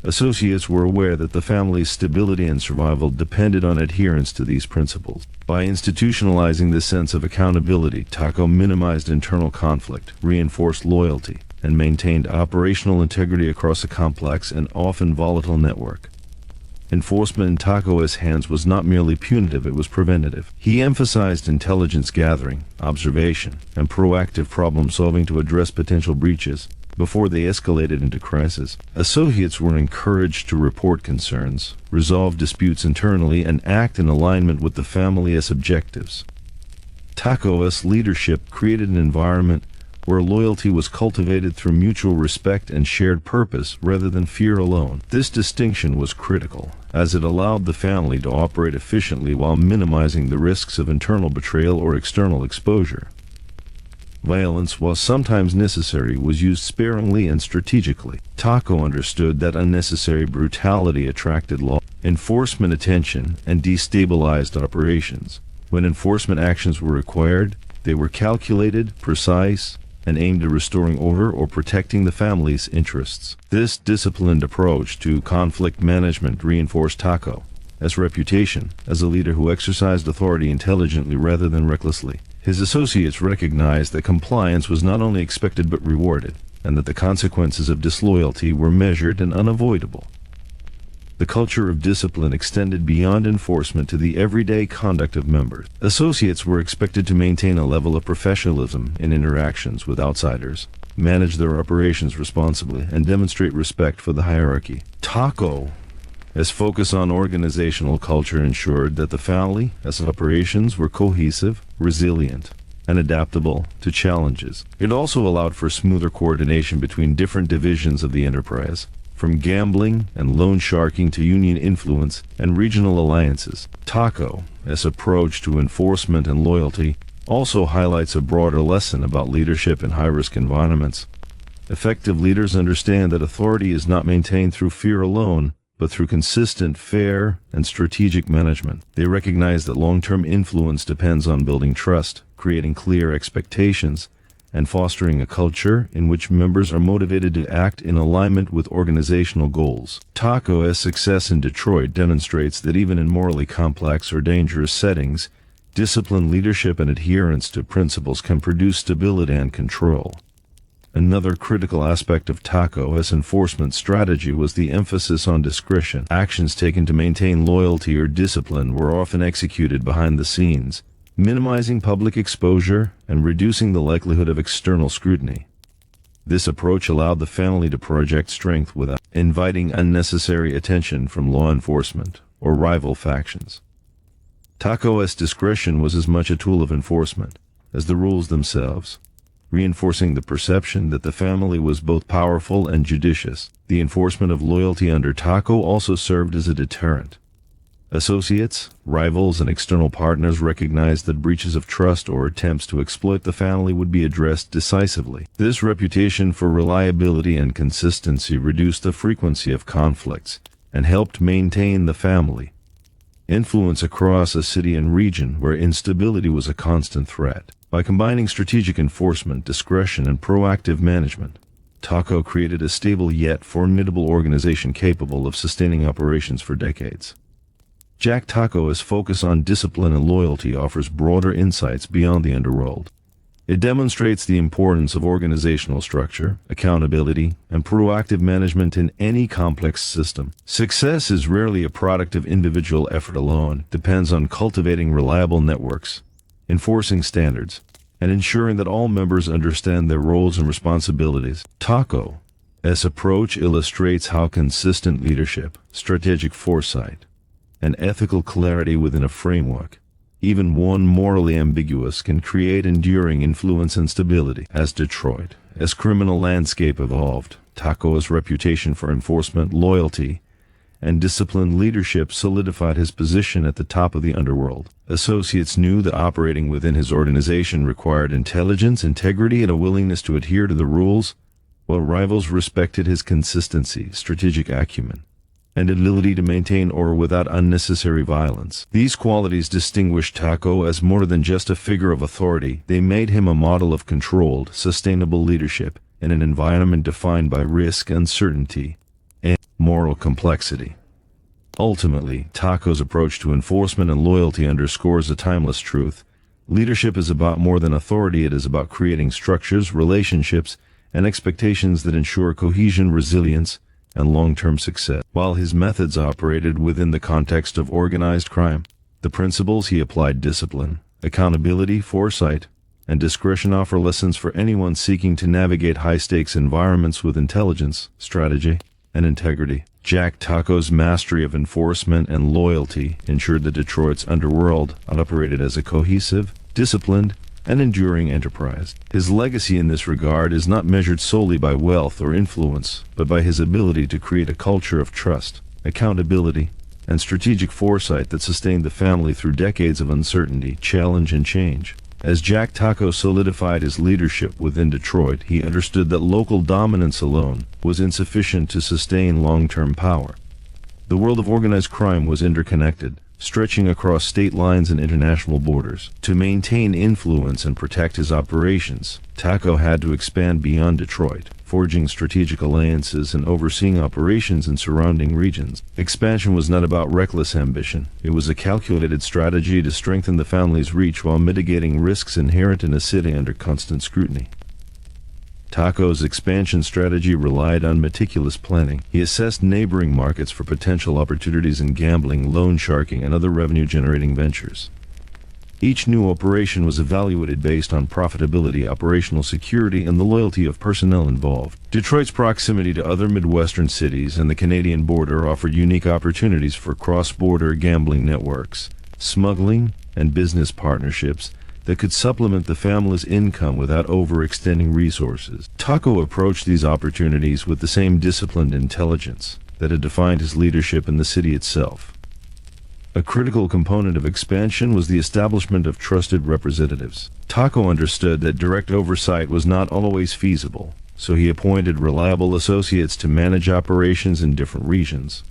Associates were aware that the family's stability and survival depended on adherence to these principles. By institutionalizing this sense of accountability, Tocco minimized internal conflict, reinforced loyalty, and maintained operational integrity across a complex and often volatile network. Enforcement in Tocco's hands was not merely punitive, it was preventative. He emphasized intelligence gathering, observation, and proactive problem solving to address potential breaches before they escalated into crisis. Associates were encouraged to report concerns, resolve disputes internally, and act in alignment with the family's objectives. Tocco's leadership created an environment where loyalty was cultivated through mutual respect and shared purpose rather than fear alone. This distinction was critical, as it allowed the family to operate efficiently while minimizing the risks of internal betrayal or external exposure. Violence, while sometimes necessary, was used sparingly and strategically. Tocco understood that unnecessary brutality attracted law enforcement attention and destabilized operations. When enforcement actions were required, they were calculated, precise, and aimed at restoring order or protecting the family's interests. This disciplined approach to conflict management reinforced Tocco's reputation as a leader who exercised authority intelligently rather than recklessly. His associates recognized that compliance was not only expected but rewarded, and that the consequences of disloyalty were measured and unavoidable. The culture of discipline extended beyond enforcement to the everyday conduct of members. Associates were expected to maintain a level of professionalism in interactions with outsiders, manage their operations responsibly, and demonstrate respect for the hierarchy. Tocco's focus on organizational culture ensured that the family's operations were cohesive, resilient, and adaptable to challenges. It also allowed for smoother coordination between different divisions of the enterprise, from gambling and loan sharking to union influence and regional alliances. Tocco's approach to enforcement and loyalty also highlights a broader lesson about leadership in high-risk environments. Effective leaders understand that authority is not maintained through fear alone, but through consistent, fair, and strategic management. They recognize that long-term influence depends on building trust, creating clear expectations, and fostering a culture in which members are motivated to act in alignment with organizational goals. Tocco's success in Detroit demonstrates that even in morally complex or dangerous settings, disciplined leadership and adherence to principles can produce stability and control. Another critical aspect of Tocco's enforcement strategy was the emphasis on discretion. Actions taken to maintain loyalty or discipline were often executed behind the scenes, minimizing public exposure and reducing the likelihood of external scrutiny. This approach allowed the family to project strength without inviting unnecessary attention from law enforcement or rival factions. Tocco's discretion was as much a tool of enforcement as the rules themselves. reinforcing the perception that the family was both powerful and judicious. The enforcement of loyalty under Tocco also served as a deterrent. Associates, rivals, and external partners recognized that breaches of trust or attempts to exploit the family would be addressed decisively. This reputation for reliability and consistency reduced the frequency of conflicts and helped maintain the family influence across a city and region where instability was a constant threat. By combining strategic enforcement, discretion, and proactive management, Tocco created a stable yet formidable organization capable of sustaining operations for decades. Jack Tocco's focus on discipline and loyalty offers broader insights beyond the underworld. It demonstrates the importance of organizational structure, accountability, and proactive management in any complex system. Success is rarely a product of individual effort alone. It depends on cultivating reliable networks, enforcing standards, and ensuring that all members understand their roles and responsibilities. Tocco's approach illustrates how consistent leadership, strategic foresight, and ethical clarity within a framework, even one morally ambiguous, can create enduring influence and stability. As criminal landscape evolved, Tocco's reputation for enforcement, loyalty, and disciplined leadership solidified his position at the top of the underworld. Associates knew that operating within his organization required intelligence, integrity, and a willingness to adhere to the rules, while rivals respected his consistency, strategic acumen, and ability to maintain order without unnecessary violence. These qualities distinguished Tocco as more than just a figure of authority. They made him a model of controlled, sustainable leadership in an environment defined by risk, uncertainty, and moral complexity. Ultimately, Tocco's approach to enforcement and loyalty underscores a timeless truth. Leadership is about more than authority. It is about creating structures, relationships, and expectations that ensure cohesion, resilience, and long-term success. While his methods operated within the context of organized crime, the principles he applied, discipline, accountability, foresight, and discretion, offer lessons for anyone seeking to navigate high-stakes environments with intelligence, strategy, and integrity. Jack Tocco's mastery of enforcement and loyalty ensured that Detroit's underworld operated as a cohesive, disciplined, and enduring enterprise. His legacy in this regard is not measured solely by wealth or influence, but by his ability to create a culture of trust, accountability, and strategic foresight that sustained the family through decades of uncertainty, challenge, and change. As Jack Tocco solidified his leadership within Detroit, he understood that local dominance alone was insufficient to sustain long-term power. The world of organized crime was interconnected, stretching across state lines and international borders. To maintain influence and protect his operations, Tocco had to expand beyond Detroit, forging strategic alliances and overseeing operations in surrounding regions. Expansion was not about reckless ambition. It was a calculated strategy to strengthen the family's reach while mitigating risks inherent in a city under constant scrutiny. Tocco's expansion strategy relied on meticulous planning. He assessed neighboring markets for potential opportunities in gambling, loan sharking, and other revenue-generating ventures. Each new operation was evaluated based on profitability, operational security, and the loyalty of personnel involved. Detroit's proximity to other Midwestern cities and the Canadian border offered unique opportunities for cross-border gambling networks, smuggling, and business partnerships that could supplement the family's income without overextending resources. Tocco approached these opportunities with the same disciplined intelligence that had defined his leadership in the city itself. A critical component of expansion was the establishment of trusted representatives. Tocco understood that direct oversight was not always feasible, so he appointed reliable associates to manage operations in different regions.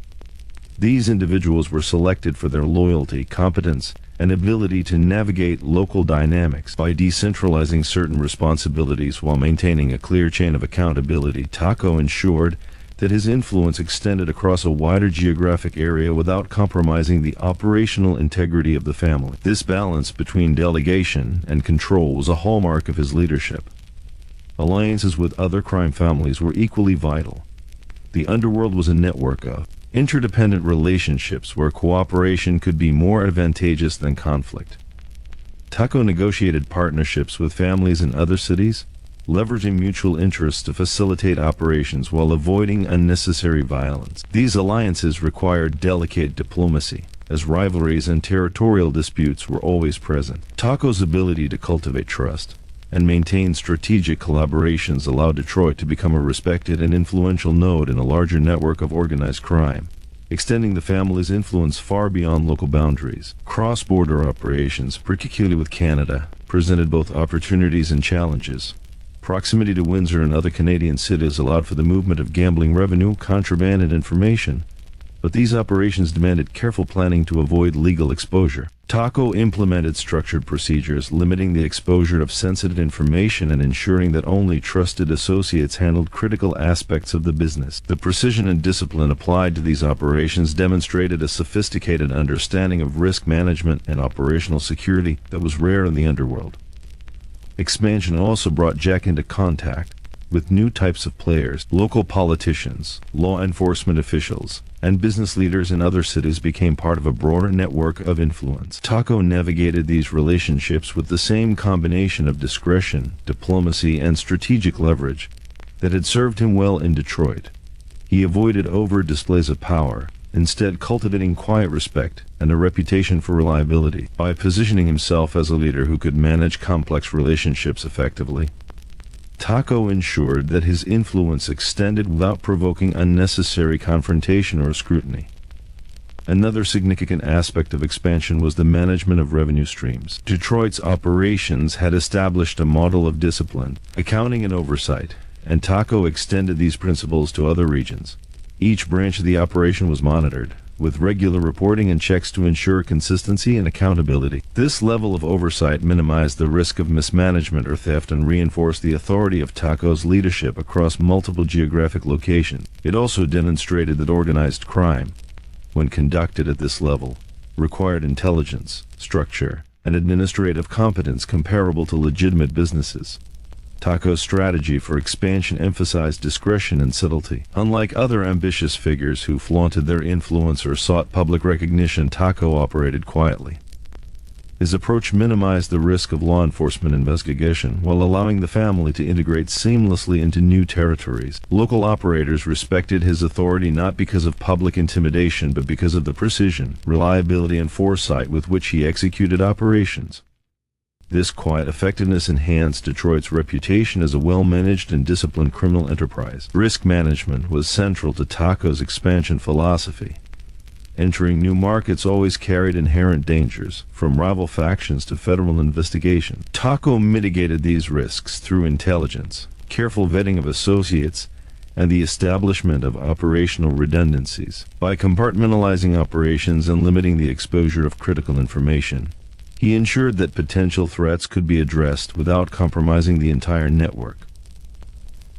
These individuals were selected for their loyalty, competence, and ability to navigate local dynamics. By decentralizing certain responsibilities while maintaining a clear chain of accountability, Tocco ensured that his influence extended across a wider geographic area without compromising the operational integrity of the family. This balance between delegation and control was a hallmark of his leadership. Alliances with other crime families were equally vital. The underworld was a network of interdependent relationships where cooperation could be more advantageous than conflict. Tocco negotiated partnerships with families in other cities, leveraging mutual interests to facilitate operations while avoiding unnecessary violence. These alliances required delicate diplomacy, as rivalries and territorial disputes were always present. Tocco's ability to cultivate trust, and maintained strategic collaborations allowed Detroit to become a respected and influential node in a larger network of organized crime, extending the family's influence far beyond local boundaries. Cross-border operations, particularly with Canada, presented both opportunities and challenges. Proximity to Windsor and other Canadian cities allowed for the movement of gambling revenue, contraband, and information, but these operations demanded careful planning to avoid legal exposure. Tocco implemented structured procedures, limiting the exposure of sensitive information and ensuring that only trusted associates handled critical aspects of the business. The precision and discipline applied to these operations demonstrated a sophisticated understanding of risk management and operational security that was rare in the underworld. Expansion also brought Jack into contact with new types of players. Local politicians, law enforcement officials, and business leaders in other cities became part of a broader network of influence. Tocco navigated these relationships with the same combination of discretion, diplomacy, and strategic leverage that had served him well in Detroit. He avoided overt displays of power, instead cultivating quiet respect and a reputation for reliability. By positioning himself as a leader who could manage complex relationships effectively, Tocco ensured that his influence extended without provoking unnecessary confrontation or scrutiny. Another significant aspect of expansion was the management of revenue streams. Detroit's operations had established a model of discipline, accounting, and oversight, and Tocco extended these principles to other regions. Each branch of the operation was monitored, with regular reporting and checks to ensure consistency and accountability. This level of oversight minimized the risk of mismanagement or theft and reinforced the authority of Tocco's leadership across multiple geographic locations. It also demonstrated that organized crime, when conducted at this level, required intelligence, structure, and administrative competence comparable to legitimate businesses. Tocco's strategy for expansion emphasized discretion and subtlety. Unlike other ambitious figures who flaunted their influence or sought public recognition, Tocco operated quietly. His approach minimized the risk of law enforcement investigation while allowing the family to integrate seamlessly into new territories. Local operators respected his authority not because of public intimidation but because of the precision, reliability, and foresight with which he executed operations. This quiet effectiveness enhanced Detroit's reputation as a well-managed and disciplined criminal enterprise. Risk management was central to Tocco's expansion philosophy. Entering new markets always carried inherent dangers, from rival factions to federal investigation. Tocco mitigated these risks through intelligence, careful vetting of associates, and the establishment of operational redundancies. By compartmentalizing operations and limiting the exposure of critical information, he ensured that potential threats could be addressed without compromising the entire network.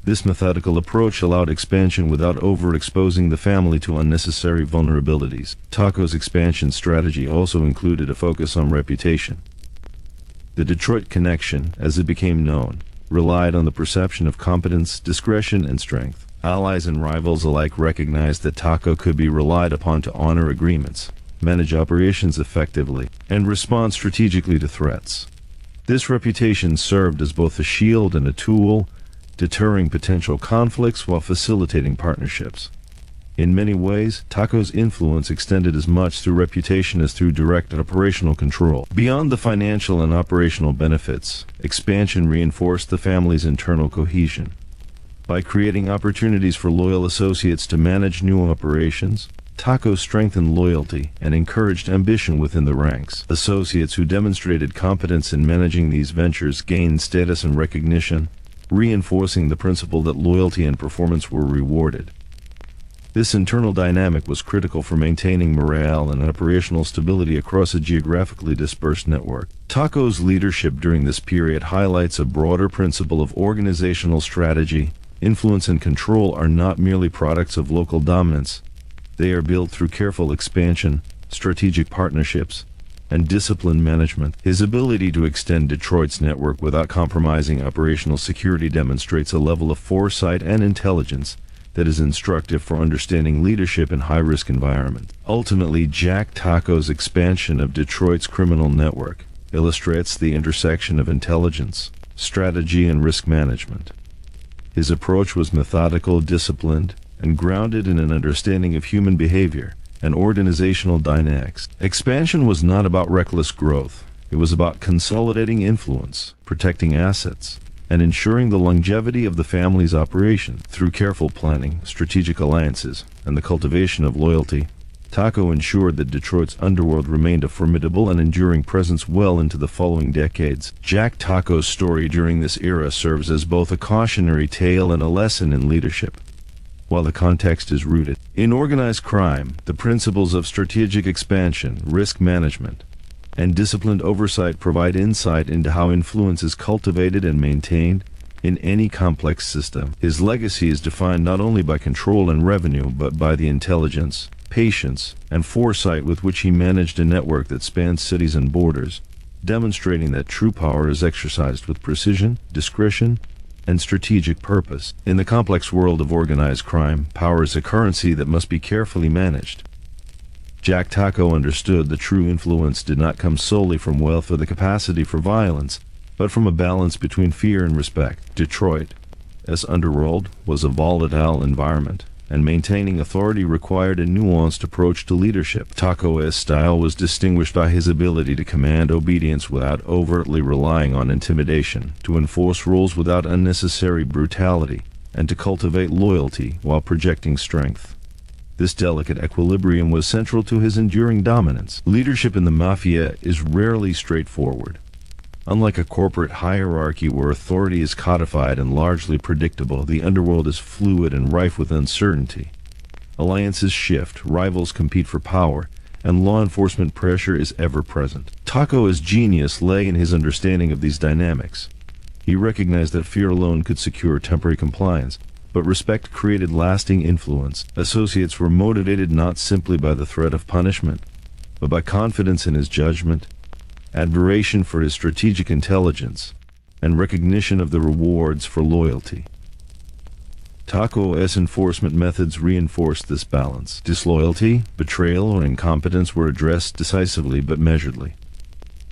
This methodical approach allowed expansion without overexposing the family to unnecessary vulnerabilities. Tocco's expansion strategy also included a focus on reputation. The Detroit connection, as it became known, relied on the perception of competence, discretion, and strength. Allies and rivals alike recognized that Tocco could be relied upon to honor agreements, manage operations effectively, and respond strategically to threats. This reputation served as both a shield and a tool, deterring potential conflicts while facilitating partnerships. In many ways, Tocco's influence extended as much through reputation as through direct operational control. Beyond the financial and operational benefits, expansion reinforced the family's internal cohesion. By creating opportunities for loyal associates to manage new operations, Tocco strengthened loyalty and encouraged ambition within the ranks. Associates who demonstrated competence in managing these ventures gained status and recognition, reinforcing the principle that loyalty and performance were rewarded. This internal dynamic was critical for maintaining morale and operational stability across a geographically dispersed network. Tocco's leadership during this period highlights a broader principle of organizational strategy. Influence and control are not merely products of local dominance. They are built through careful expansion, strategic partnerships, and disciplined management. His ability to extend Detroit's network without compromising operational security demonstrates a level of foresight and intelligence that is instructive for understanding leadership in high-risk environments. Ultimately, Jack Tocco's expansion of Detroit's criminal network illustrates the intersection of intelligence, strategy, and risk management. His approach was methodical, disciplined, and grounded in an understanding of human behavior and organizational dynamics. Expansion was not about reckless growth. It was about consolidating influence, protecting assets, and ensuring the longevity of the family's operation through careful planning, strategic alliances, and the cultivation of loyalty. Tocco ensured that Detroit's underworld remained a formidable and enduring presence well into the following decades. Jack Tocco's story during this era serves as both a cautionary tale and a lesson in leadership. While the context is rooted in organized crime, the principles of strategic expansion, risk management, and disciplined oversight provide insight into how influence is cultivated and maintained in any complex system. His legacy is defined not only by control and revenue, but by the intelligence, patience, and foresight with which he managed a network that spans cities and borders, demonstrating that true power is exercised with precision, discretion, and strategic purpose. In the complex world of organized crime, power is a currency that must be carefully managed. Jack Tocco understood that true influence did not come solely from wealth or the capacity for violence, but from a balance between fear and respect. Detroit, as Underworld, was a volatile environment, and maintaining authority required a nuanced approach to leadership. Tocco's style was distinguished by his ability to command obedience without overtly relying on intimidation, to enforce rules without unnecessary brutality, and to cultivate loyalty while projecting strength. This delicate equilibrium was central to his enduring dominance. Leadership in the Mafia is rarely straightforward. Unlike a corporate hierarchy where authority is codified and largely predictable, the underworld is fluid and rife with uncertainty. Alliances shift, rivals compete for power, and law enforcement pressure is ever present. Tocco's genius lay in his understanding of these dynamics. He recognized that fear alone could secure temporary compliance, but respect created lasting influence. Associates were motivated not simply by the threat of punishment, but by confidence in his judgment, admiration for his strategic intelligence, and recognition of the rewards for loyalty. Tocco's enforcement methods reinforced this balance. Disloyalty, betrayal, or incompetence were addressed decisively but measuredly.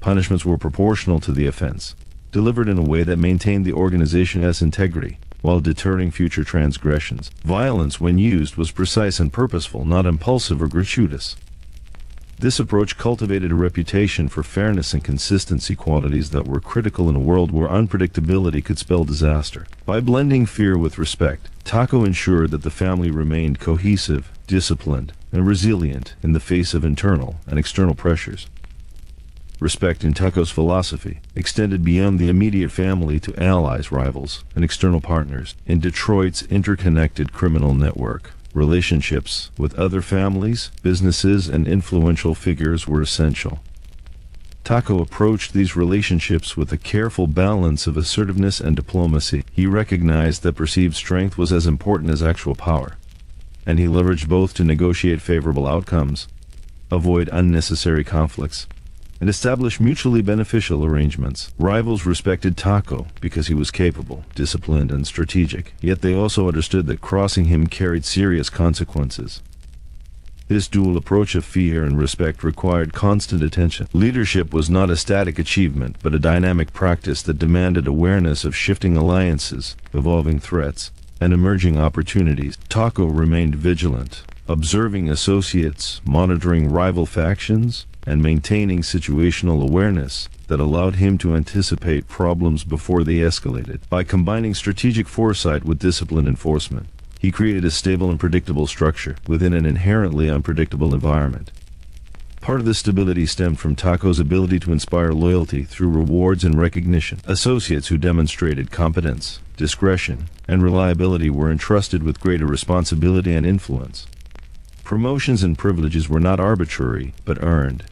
Punishments were proportional to the offense, delivered in a way that maintained the organization's integrity, while deterring future transgressions. Violence, when used, was precise and purposeful, not impulsive or gratuitous. This approach cultivated a reputation for fairness and consistency, qualities that were critical in a world where unpredictability could spell disaster. By blending fear with respect, Tocco ensured that the family remained cohesive, disciplined, and resilient in the face of internal and external pressures. Respect in Tocco's philosophy extended beyond the immediate family to allies, rivals, and external partners. In Detroit's interconnected criminal network, relationships with other families, businesses, and influential figures were essential. Tocco approached these relationships with a careful balance of assertiveness and diplomacy. He recognized that perceived strength was as important as actual power, and he leveraged both to negotiate favorable outcomes, avoid unnecessary conflicts, and establish mutually beneficial arrangements. Rivals respected Tocco because he was capable, disciplined, and strategic, yet they also understood that crossing him carried serious consequences. This dual approach of fear and respect required constant attention. Leadership was not a static achievement, but a dynamic practice that demanded awareness of shifting alliances, evolving threats, and emerging opportunities. Tocco remained vigilant, observing associates, monitoring rival factions, and maintaining situational awareness that allowed him to anticipate problems before they escalated. By combining strategic foresight with disciplined enforcement, he created a stable and predictable structure within an inherently unpredictable environment. Part of this stability stemmed from Tocco's ability to inspire loyalty through rewards and recognition. Associates who demonstrated competence, discretion, and reliability were entrusted with greater responsibility and influence. Promotions and privileges were not arbitrary, but earned,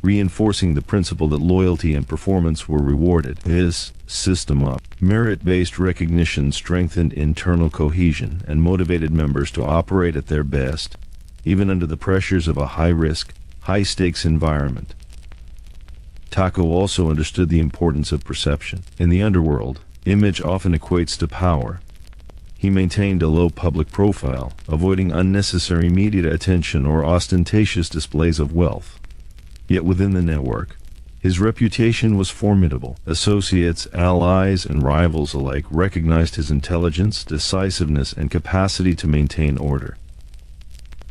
reinforcing the principle that loyalty and performance were rewarded. His system of merit-based recognition strengthened internal cohesion and motivated members to operate at their best, even under the pressures of a high-risk, high-stakes environment. Tocco also understood the importance of perception. In the underworld, image often equates to power. He maintained a low public profile, avoiding unnecessary media attention or ostentatious displays of wealth. Yet within the network, his reputation was formidable. Associates, allies, and rivals alike recognized his intelligence, decisiveness, and capacity to maintain order.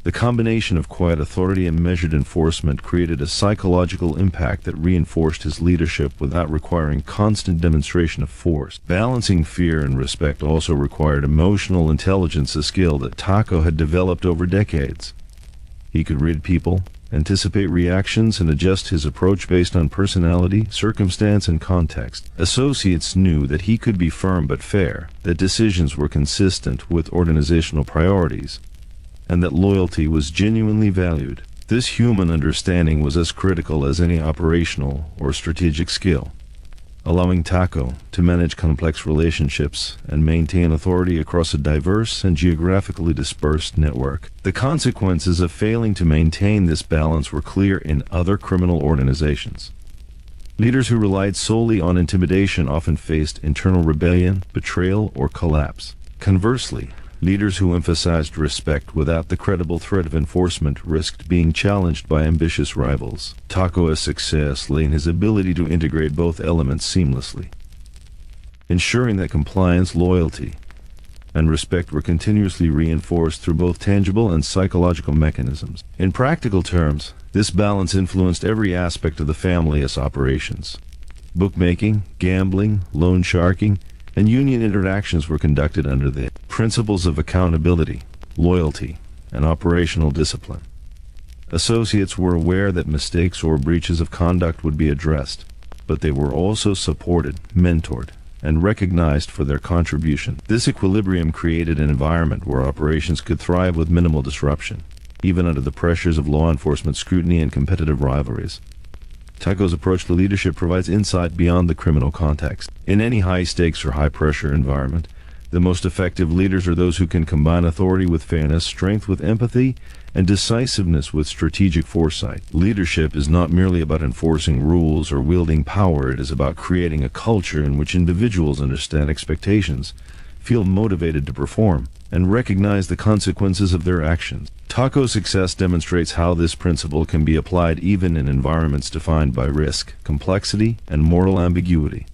The combination of quiet authority and measured enforcement created a psychological impact that reinforced his leadership without requiring constant demonstration of force. Balancing fear and respect also required emotional intelligence, a skill that Tocco had developed over decades. He could read people, anticipate reactions, and adjust his approach based on personality, circumstance, and context. Associates knew that he could be firm but fair, that decisions were consistent with organizational priorities, and that loyalty was genuinely valued. This human understanding was as critical as any operational or strategic skill, allowing Tocco to manage complex relationships and maintain authority across a diverse and geographically dispersed network. The consequences of failing to maintain this balance were clear in other criminal organizations. Leaders who relied solely on intimidation often faced internal rebellion, betrayal, or collapse. Conversely, leaders who emphasized respect without the credible threat of enforcement risked being challenged by ambitious rivals. Tocco's success lay in his ability to integrate both elements seamlessly, ensuring that compliance, loyalty, and respect were continuously reinforced through both tangible and psychological mechanisms. In practical terms, this balance influenced every aspect of the family's operations. Bookmaking, gambling, loan sharking, and union interactions were conducted under the principles of accountability, loyalty, and operational discipline. Associates were aware that mistakes or breaches of conduct would be addressed, but they were also supported, mentored, and recognized for their contribution. This equilibrium created an environment where operations could thrive with minimal disruption, even under the pressures of law enforcement scrutiny and competitive rivalries. Tocco's approach to leadership provides insight beyond the criminal context. In any high-stakes or high-pressure environment, the most effective leaders are those who can combine authority with fairness, strength with empathy, and decisiveness with strategic foresight. Leadership is not merely about enforcing rules or wielding power. It is about creating a culture in which individuals understand expectations, feel motivated to perform, and recognize the consequences of their actions. Tocco's success demonstrates how this principle can be applied even in environments defined by risk, complexity, and moral ambiguity.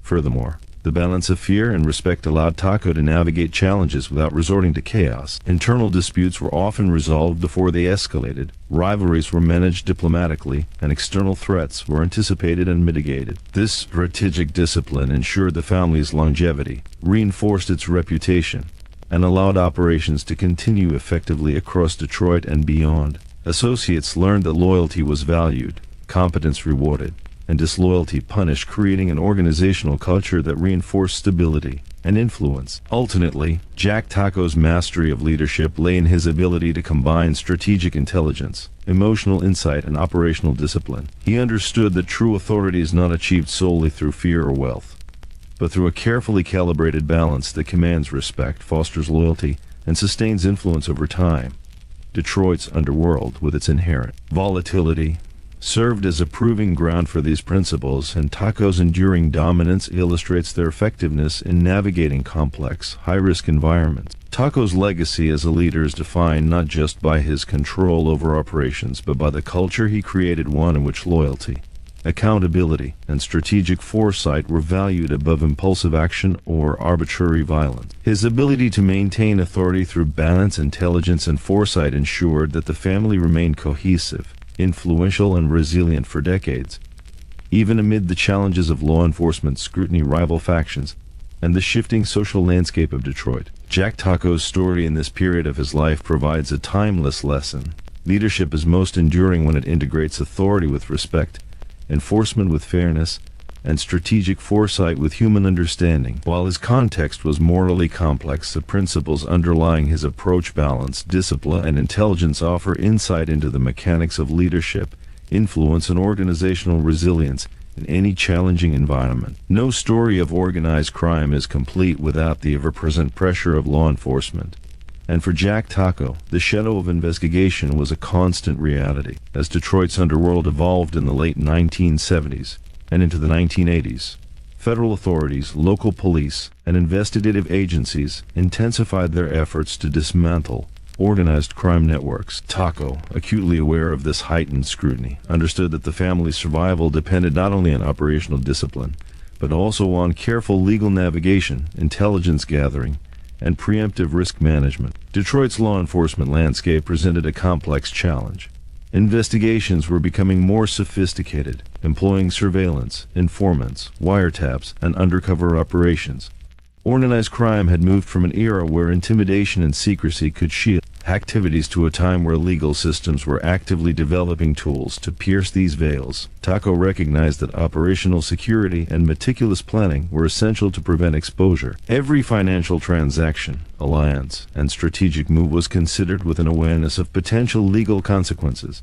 Furthermore, the balance of fear and respect allowed Tocco to navigate challenges without resorting to chaos. Internal disputes were often resolved before they escalated, rivalries were managed diplomatically, and external threats were anticipated and mitigated. This strategic discipline ensured the family's longevity, reinforced its reputation, and allowed operations to continue effectively across Detroit and beyond. Associates learned that loyalty was valued, competence rewarded, and disloyalty punished, creating an organizational culture that reinforced stability and influence. Ultimately, Jack Tocco's mastery of leadership lay in his ability to combine strategic intelligence, emotional insight, and operational discipline. He understood that true authority is not achieved solely through fear or wealth, but through a carefully calibrated balance that commands respect, fosters loyalty, and sustains influence over time. Detroit's Underworld, with its inherent volatility, served as a proving ground for these principles, and Tocco's enduring dominance illustrates their effectiveness in navigating complex, high-risk environments. Tocco's legacy as a leader is defined not just by his control over operations, but by the culture he created, one in which loyalty, accountability, and strategic foresight were valued above impulsive action or arbitrary violence. His ability to maintain authority through balance, intelligence, and foresight ensured that the family remained cohesive, influential, and resilient for decades, even amid the challenges of law enforcement scrutiny, rival factions, and the shifting social landscape of Detroit. Jack Tocco's story in this period of his life provides a timeless lesson. Leadership is most enduring when it integrates authority with respect, enforcement with fairness, and strategic foresight with human understanding. While his context was morally complex, the principles underlying his approach, balance, discipline, and intelligence offer insight into the mechanics of leadership, influence, and organizational resilience in any challenging environment. No story of organized crime is complete without the ever-present pressure of law enforcement. And for Jack Tocco, the shadow of investigation was a constant reality. As Detroit's underworld evolved in the late 1970s and into the 1980s, federal authorities, local police, and investigative agencies intensified their efforts to dismantle organized crime networks. Tocco, acutely aware of this heightened scrutiny, understood that the family's survival depended not only on operational discipline, but also on careful legal navigation, intelligence gathering, and preemptive risk management. Detroit's law enforcement landscape presented a complex challenge. Investigations were becoming more sophisticated, employing surveillance, informants, wiretaps, and undercover operations. Organized crime had moved from an era where intimidation and secrecy could shield activities to a time where legal systems were actively developing tools to pierce these veils. Tocco recognized that operational security and meticulous planning were essential to prevent exposure. Every financial transaction, alliance, and strategic move was considered with an awareness of potential legal consequences.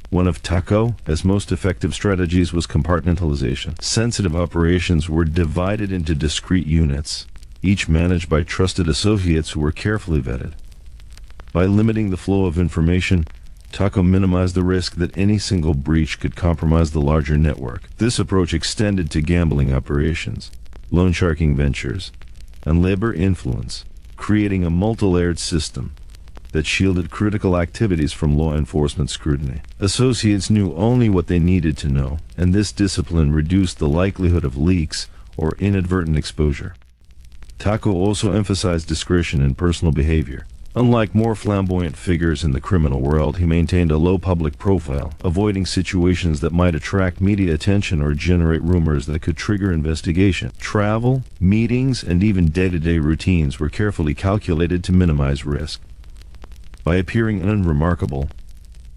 One of Tocco's most effective strategies was compartmentalization. Sensitive operations were divided into discrete units, each managed by trusted associates who were carefully vetted. By limiting the flow of information, Tocco minimized the risk that any single breach could compromise the larger network. This approach extended to gambling operations, loan sharking ventures, and labor influence, creating a multi-layered system that shielded critical activities from law enforcement scrutiny. Associates knew only what they needed to know, and this discipline reduced the likelihood of leaks or inadvertent exposure. Tocco also emphasized discretion in personal behavior. Unlike more flamboyant figures in the criminal world, he maintained a low public profile, avoiding situations that might attract media attention or generate rumors that could trigger investigation. Travel, meetings, and even day-to-day routines were carefully calculated to minimize risk. By appearing unremarkable,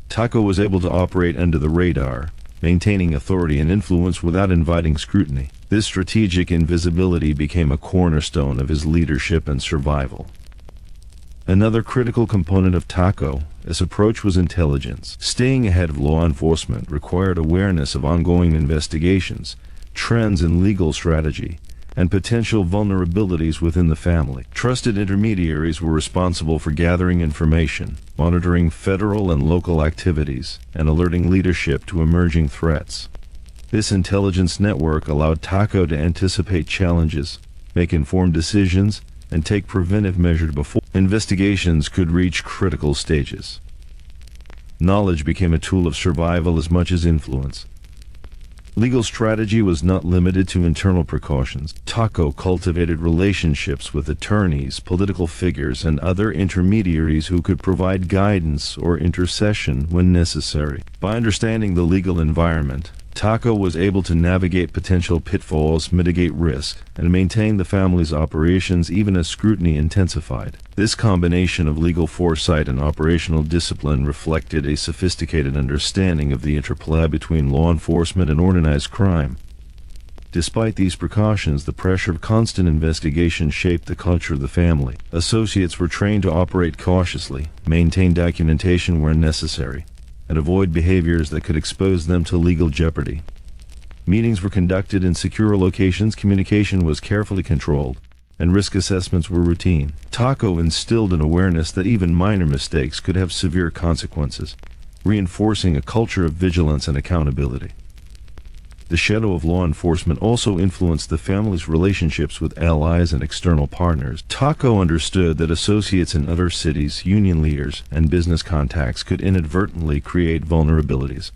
Tocco was able to operate under the radar, maintaining authority and influence without inviting scrutiny. This strategic invisibility became a cornerstone of his leadership and survival. Another critical component of Tocco's approach was intelligence. Staying ahead of law enforcement required awareness of ongoing investigations, trends in legal strategy, and potential vulnerabilities within the family. Trusted intermediaries were responsible for gathering information, monitoring federal and local activities, and alerting leadership to emerging threats. This intelligence network allowed Tocco to anticipate challenges, make informed decisions, and take preventive measures before investigations could reach critical stages. Knowledge became a tool of survival as much as influence. Legal strategy was not limited to internal precautions. Tocco cultivated relationships with attorneys, political figures, and other intermediaries who could provide guidance or intercession when necessary. By understanding the legal environment, Tocco was able to navigate potential pitfalls, mitigate risk, and maintain the family's operations even as scrutiny intensified. This combination of legal foresight and operational discipline reflected a sophisticated understanding of the interplay between law enforcement and organized crime. Despite these precautions, the pressure of constant investigation shaped the culture of the family. Associates were trained to operate cautiously, maintain documentation where necessary, and avoid behaviors that could expose them to legal jeopardy. Meetings were conducted in secure locations, communication was carefully controlled, and risk assessments were routine. Tocco instilled an awareness that even minor mistakes could have severe consequences, reinforcing a culture of vigilance and accountability. The shadow of law enforcement also influenced the family's relationships with allies and external partners. Tocco understood that associates in other cities, union leaders, and business contacts could inadvertently create vulnerabilities.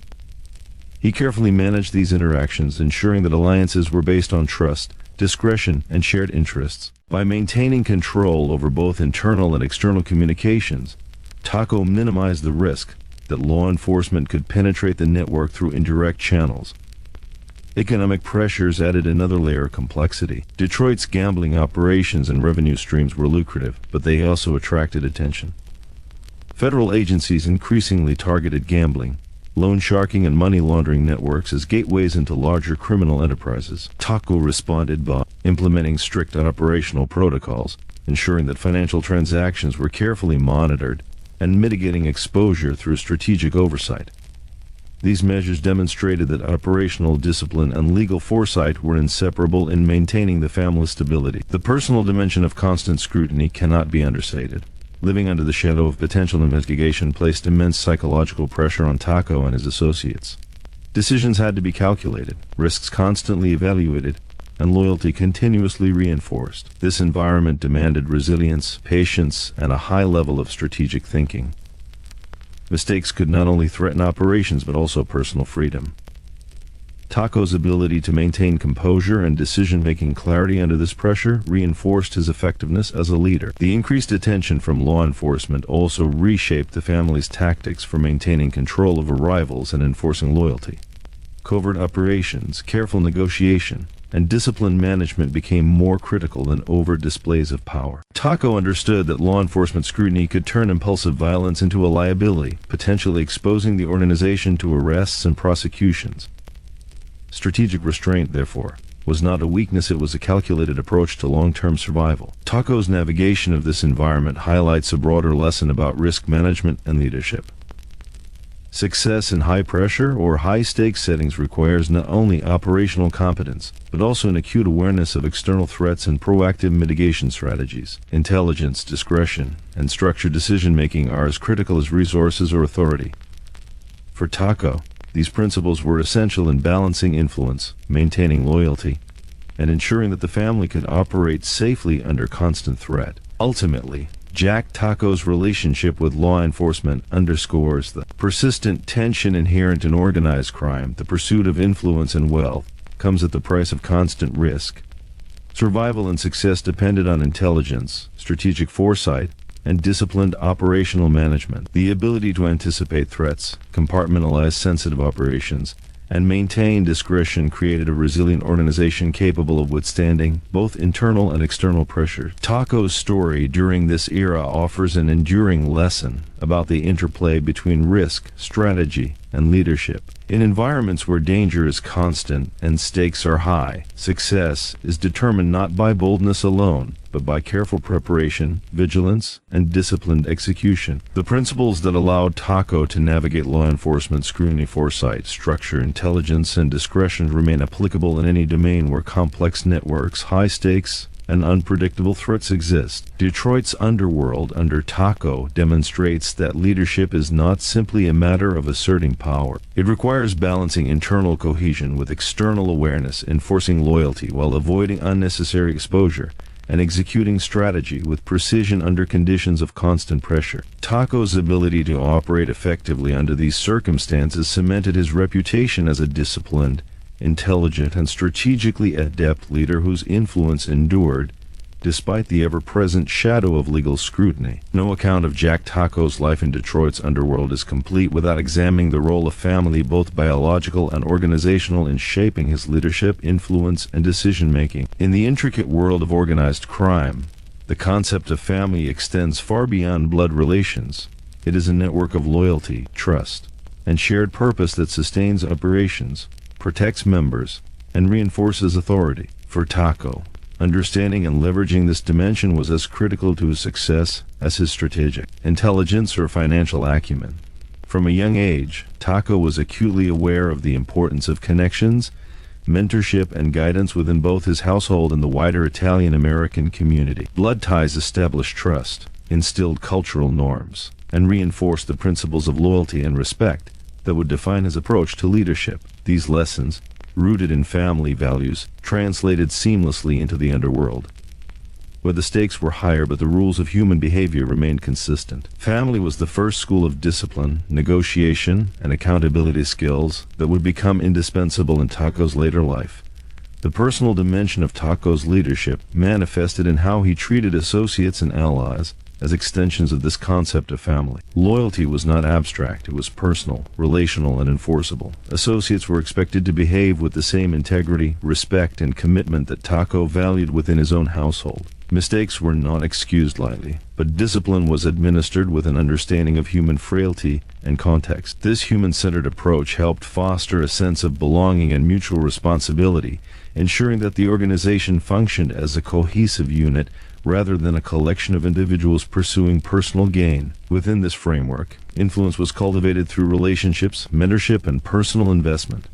He carefully managed these interactions, ensuring that alliances were based on trust, discretion, and shared interests. By maintaining control over both internal and external communications, Tocco minimized the risk that law enforcement could penetrate the network through indirect channels. Economic pressures added another layer of complexity. Detroit's gambling operations and revenue streams were lucrative, but they also attracted attention. Federal agencies increasingly targeted gambling, loan sharking, and money laundering networks as gateways into larger criminal enterprises. Tocco responded by implementing strict operational protocols, ensuring that financial transactions were carefully monitored, and mitigating exposure through strategic oversight. These measures demonstrated that operational discipline and legal foresight were inseparable in maintaining the family's stability. The personal dimension of constant scrutiny cannot be understated. Living under the shadow of potential investigation placed immense psychological pressure on Tocco and his associates. Decisions had to be calculated, risks constantly evaluated, and loyalty continuously reinforced. This environment demanded resilience, patience, and a high level of strategic thinking. Mistakes could not only threaten operations but also personal freedom. Tocco's ability to maintain composure and decision-making clarity under this pressure reinforced his effectiveness as a leader. The increased attention from law enforcement also reshaped the family's tactics for maintaining control over rivals and enforcing loyalty. Covert operations, careful negotiation, and disciplined management became more critical than overt displays of power. Tocco understood that law enforcement scrutiny could turn impulsive violence into a liability, potentially exposing the organization to arrests and prosecutions. Strategic restraint, therefore, was not a weakness, it was a calculated approach to long-term survival. Tocco's navigation of this environment highlights a broader lesson about risk management and leadership. Success in high-pressure or high-stakes settings requires not only operational competence, but also an acute awareness of external threats and proactive mitigation strategies. Intelligence, discretion, and structured decision-making are as critical as resources or authority. For Tocco, these principles were essential in balancing influence, maintaining loyalty, and ensuring that the family could operate safely under constant threat. Ultimately, Jack Tocco's relationship with law enforcement underscores the persistent tension inherent in organized crime. The pursuit of influence and wealth comes at the price of constant risk. Survival and success depended on intelligence, strategic foresight, and disciplined operational management. The ability to anticipate threats, compartmentalize sensitive operations, and maintain discretion created a resilient organization capable of withstanding both internal and external pressure. Tocco's story during this era offers an enduring lesson about the interplay between risk, strategy, and leadership. In environments where danger is constant and stakes are high, success is determined not by boldness alone, but by careful preparation, vigilance, and disciplined execution. The principles that allowed Tocco to navigate law enforcement scrutiny, foresight, structure, intelligence, and discretion remain applicable in any domain where complex networks, high stakes, and unpredictable threats exist. Detroit's Underworld under Tocco demonstrates that leadership is not simply a matter of asserting power. It requires balancing internal cohesion with external awareness, enforcing loyalty while avoiding unnecessary exposure, and executing strategy with precision under conditions of constant pressure. Tocco's ability to operate effectively under these circumstances cemented his reputation as a disciplined, intelligent, and strategically adept leader whose influence endured despite the ever-present shadow of legal scrutiny. No account of Jack Tocco's life in Detroit's underworld is complete without examining the role of family, both biological and organizational, in shaping his leadership, influence, and decision-making. In the intricate world of organized crime, the concept of family extends far beyond blood relations. It is a network of loyalty, trust, and shared purpose that sustains operations, protects members, and reinforces authority. For Tocco, understanding and leveraging this dimension was as critical to his success as his strategic intelligence or financial acumen. From a young age, Tocco was acutely aware of the importance of connections, mentorship, and guidance within both his household and the wider Italian-American community. Blood ties established trust, instilled cultural norms, and reinforced the principles of loyalty and respect that would define his approach to leadership. These lessons, rooted in family values, translated seamlessly into the underworld, where the stakes were higher but the rules of human behavior remained consistent. Family was the first school of discipline, negotiation, and accountability skills that would become indispensable in Tocco's later life. The personal dimension of Tocco's leadership manifested in how he treated associates and allies as extensions of this concept of family. Loyalty was not abstract, it was personal, relational, and enforceable. Associates were expected to behave with the same integrity, respect, and commitment that Tocco valued within his own household. Mistakes were not excused lightly, but discipline was administered with an understanding of human frailty and context. This human-centered approach helped foster a sense of belonging and mutual responsibility, ensuring that the organization functioned as a cohesive unit rather than a collection of individuals pursuing personal gain. Within this framework, influence was cultivated through relationships, mentorship, and personal investment.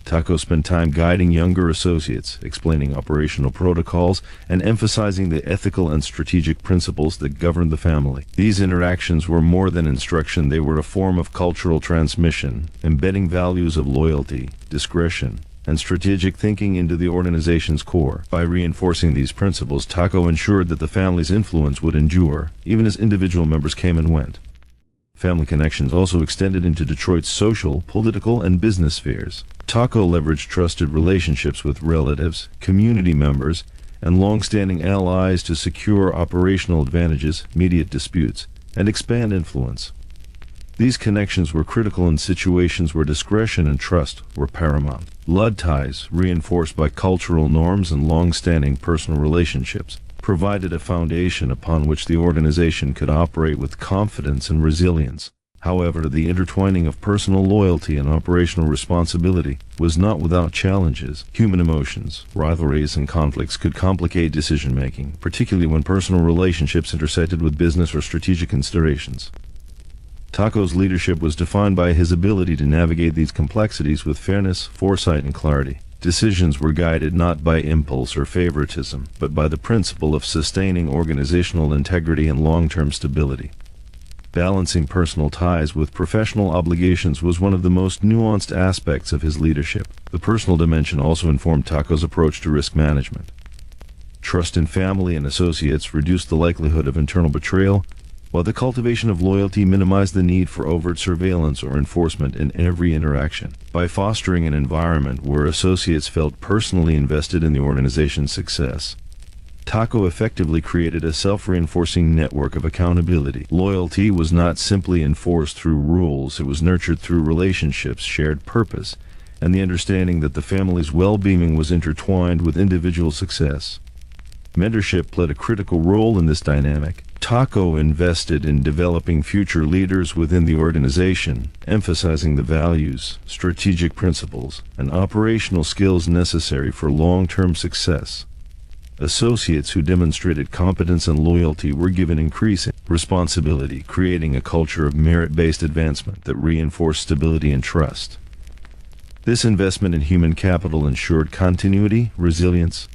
Tocco spent time guiding younger associates, explaining operational protocols, and emphasizing the ethical and strategic principles that governed the family. These interactions were more than instruction, they were a form of cultural transmission, embedding values of loyalty, discretion, and strategic thinking into the organization's core. By reinforcing these principles, Tocco ensured that the family's influence would endure, even as individual members came and went. Family connections also extended into Detroit's social, political, and business spheres. Tocco leveraged trusted relationships with relatives, community members, and long-standing allies to secure operational advantages, mediate disputes, and expand influence. These connections were critical in situations where discretion and trust were paramount. Blood ties, reinforced by cultural norms and long-standing personal relationships, provided a foundation upon which the organization could operate with confidence and resilience. However, the intertwining of personal loyalty and operational responsibility was not without challenges. Human emotions, rivalries, and conflicts could complicate decision-making, particularly when personal relationships intersected with business or strategic considerations. Tocco's leadership was defined by his ability to navigate these complexities with fairness, foresight, and clarity. Decisions were guided not by impulse or favoritism, but by the principle of sustaining organizational integrity and long-term stability. Balancing personal ties with professional obligations was one of the most nuanced aspects of his leadership. The personal dimension also informed Tocco's approach to risk management. Trust in family and associates reduced the likelihood of internal betrayal, while the cultivation of loyalty minimized the need for overt surveillance or enforcement in every interaction. By fostering an environment where associates felt personally invested in the organization's success, Tocco effectively created a self-reinforcing network of accountability. Loyalty was not simply enforced through rules, it was nurtured through relationships, shared purpose, and the understanding that the family's well-being was intertwined with individual success. Mentorship played a critical role in this dynamic. Tocco invested in developing future leaders within the organization, emphasizing the values, strategic principles, and operational skills necessary for long-term success. Associates who demonstrated competence and loyalty were given increasing responsibility, creating a culture of merit-based advancement that reinforced stability and trust. This investment in human capital ensured continuity, resilience,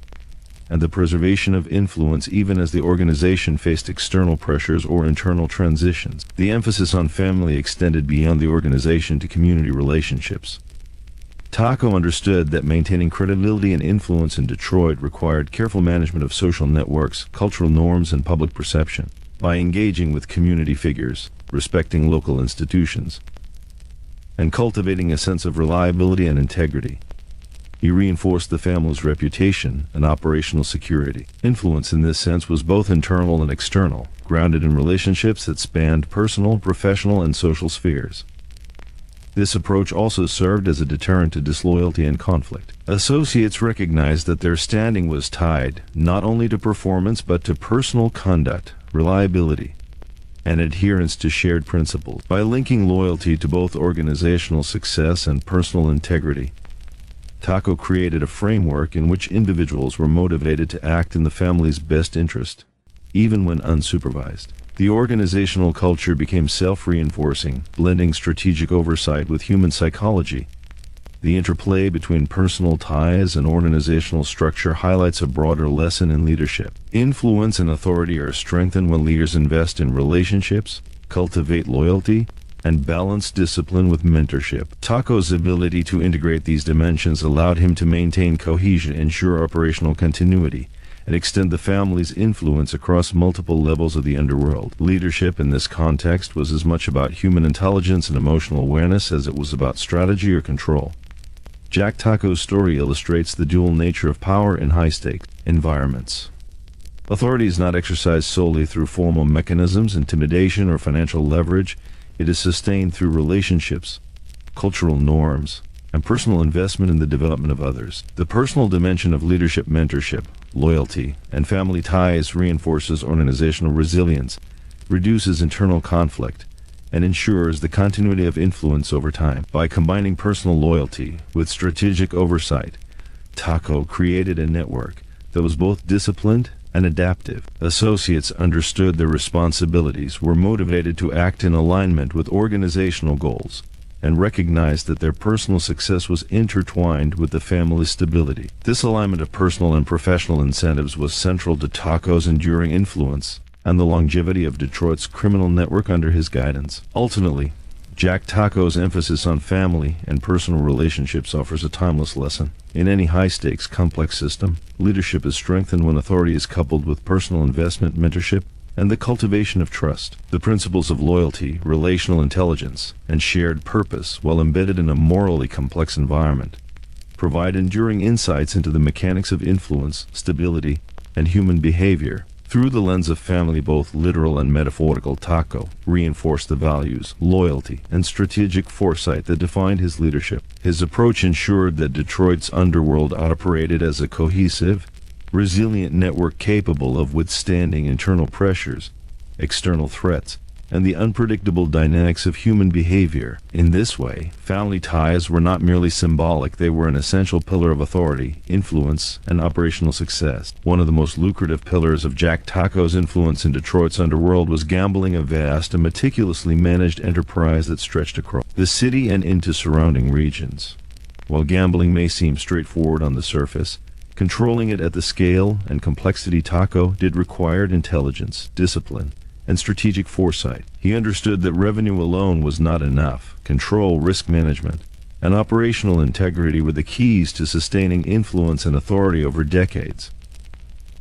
and the preservation of influence even as the organization faced external pressures or internal transitions. The emphasis on family extended beyond the organization to community relationships. Tocco understood that maintaining credibility and influence in Detroit required careful management of social networks, cultural norms, and public perception. By engaging with community figures, respecting local institutions, and cultivating a sense of reliability and integrity, he reinforced the family's reputation and operational security. Influence in this sense was both internal and external, grounded in relationships that spanned personal, professional, and social spheres. This approach also served as a deterrent to disloyalty and conflict. Associates recognized that their standing was tied not only to performance but to personal conduct, reliability, and adherence to shared principles. By linking loyalty to both organizational success and personal integrity, Tocco created a framework in which individuals were motivated to act in the family's best interest, even when unsupervised. The organizational culture became self-reinforcing, blending strategic oversight with human psychology. The interplay between personal ties and organizational structure highlights a broader lesson in leadership. Influence and authority are strengthened when leaders invest in relationships, cultivate loyalty, and balance discipline with mentorship. Tocco's ability to integrate these dimensions allowed him to maintain cohesion, ensure operational continuity, and extend the family's influence across multiple levels of the underworld. Leadership in this context was as much about human intelligence and emotional awareness as it was about strategy or control. Jack Tocco's story illustrates the dual nature of power in high-stakes environments. Authority is not exercised solely through formal mechanisms, intimidation, or financial leverage. It is sustained through relationships, cultural norms, and personal investment in the development of others. The personal dimension of leadership, mentorship, loyalty, and family ties reinforces organizational resilience, reduces internal conflict, and ensures the continuity of influence over time. By combining personal loyalty with strategic oversight, Tocco created a network that was both disciplined and adaptive. Associates understood their responsibilities, were motivated to act in alignment with organizational goals, and recognized that their personal success was intertwined with the family's stability. This alignment of personal and professional incentives was central to Tocco's enduring influence and the longevity of Detroit's criminal network under his guidance. Ultimately, Jack Tocco's emphasis on family and personal relationships offers a timeless lesson. In any high-stakes, complex system, leadership is strengthened when authority is coupled with personal investment, mentorship, and the cultivation of trust. The principles of loyalty, relational intelligence, and shared purpose, while embedded in a morally complex environment, provide enduring insights into the mechanics of influence, stability, and human behavior. Through the lens of family, both literal and metaphorical, Tocco reinforced the values, loyalty, and strategic foresight that defined his leadership. His approach ensured that Detroit's underworld operated as a cohesive, resilient network capable of withstanding internal pressures, external threats, and the unpredictable dynamics of human behavior. In this way, family ties were not merely symbolic, they were an essential pillar of authority, influence, and operational success. One of the most lucrative pillars of Jack Tocco's influence in Detroit's underworld was gambling, a vast and meticulously managed enterprise that stretched across the city and into surrounding regions. While gambling may seem straightforward on the surface, controlling it at the scale and complexity Tocco did required intelligence, discipline, and strategic foresight. He understood that revenue alone was not enough. Control, risk management, and operational integrity were the keys to sustaining influence and authority over decades.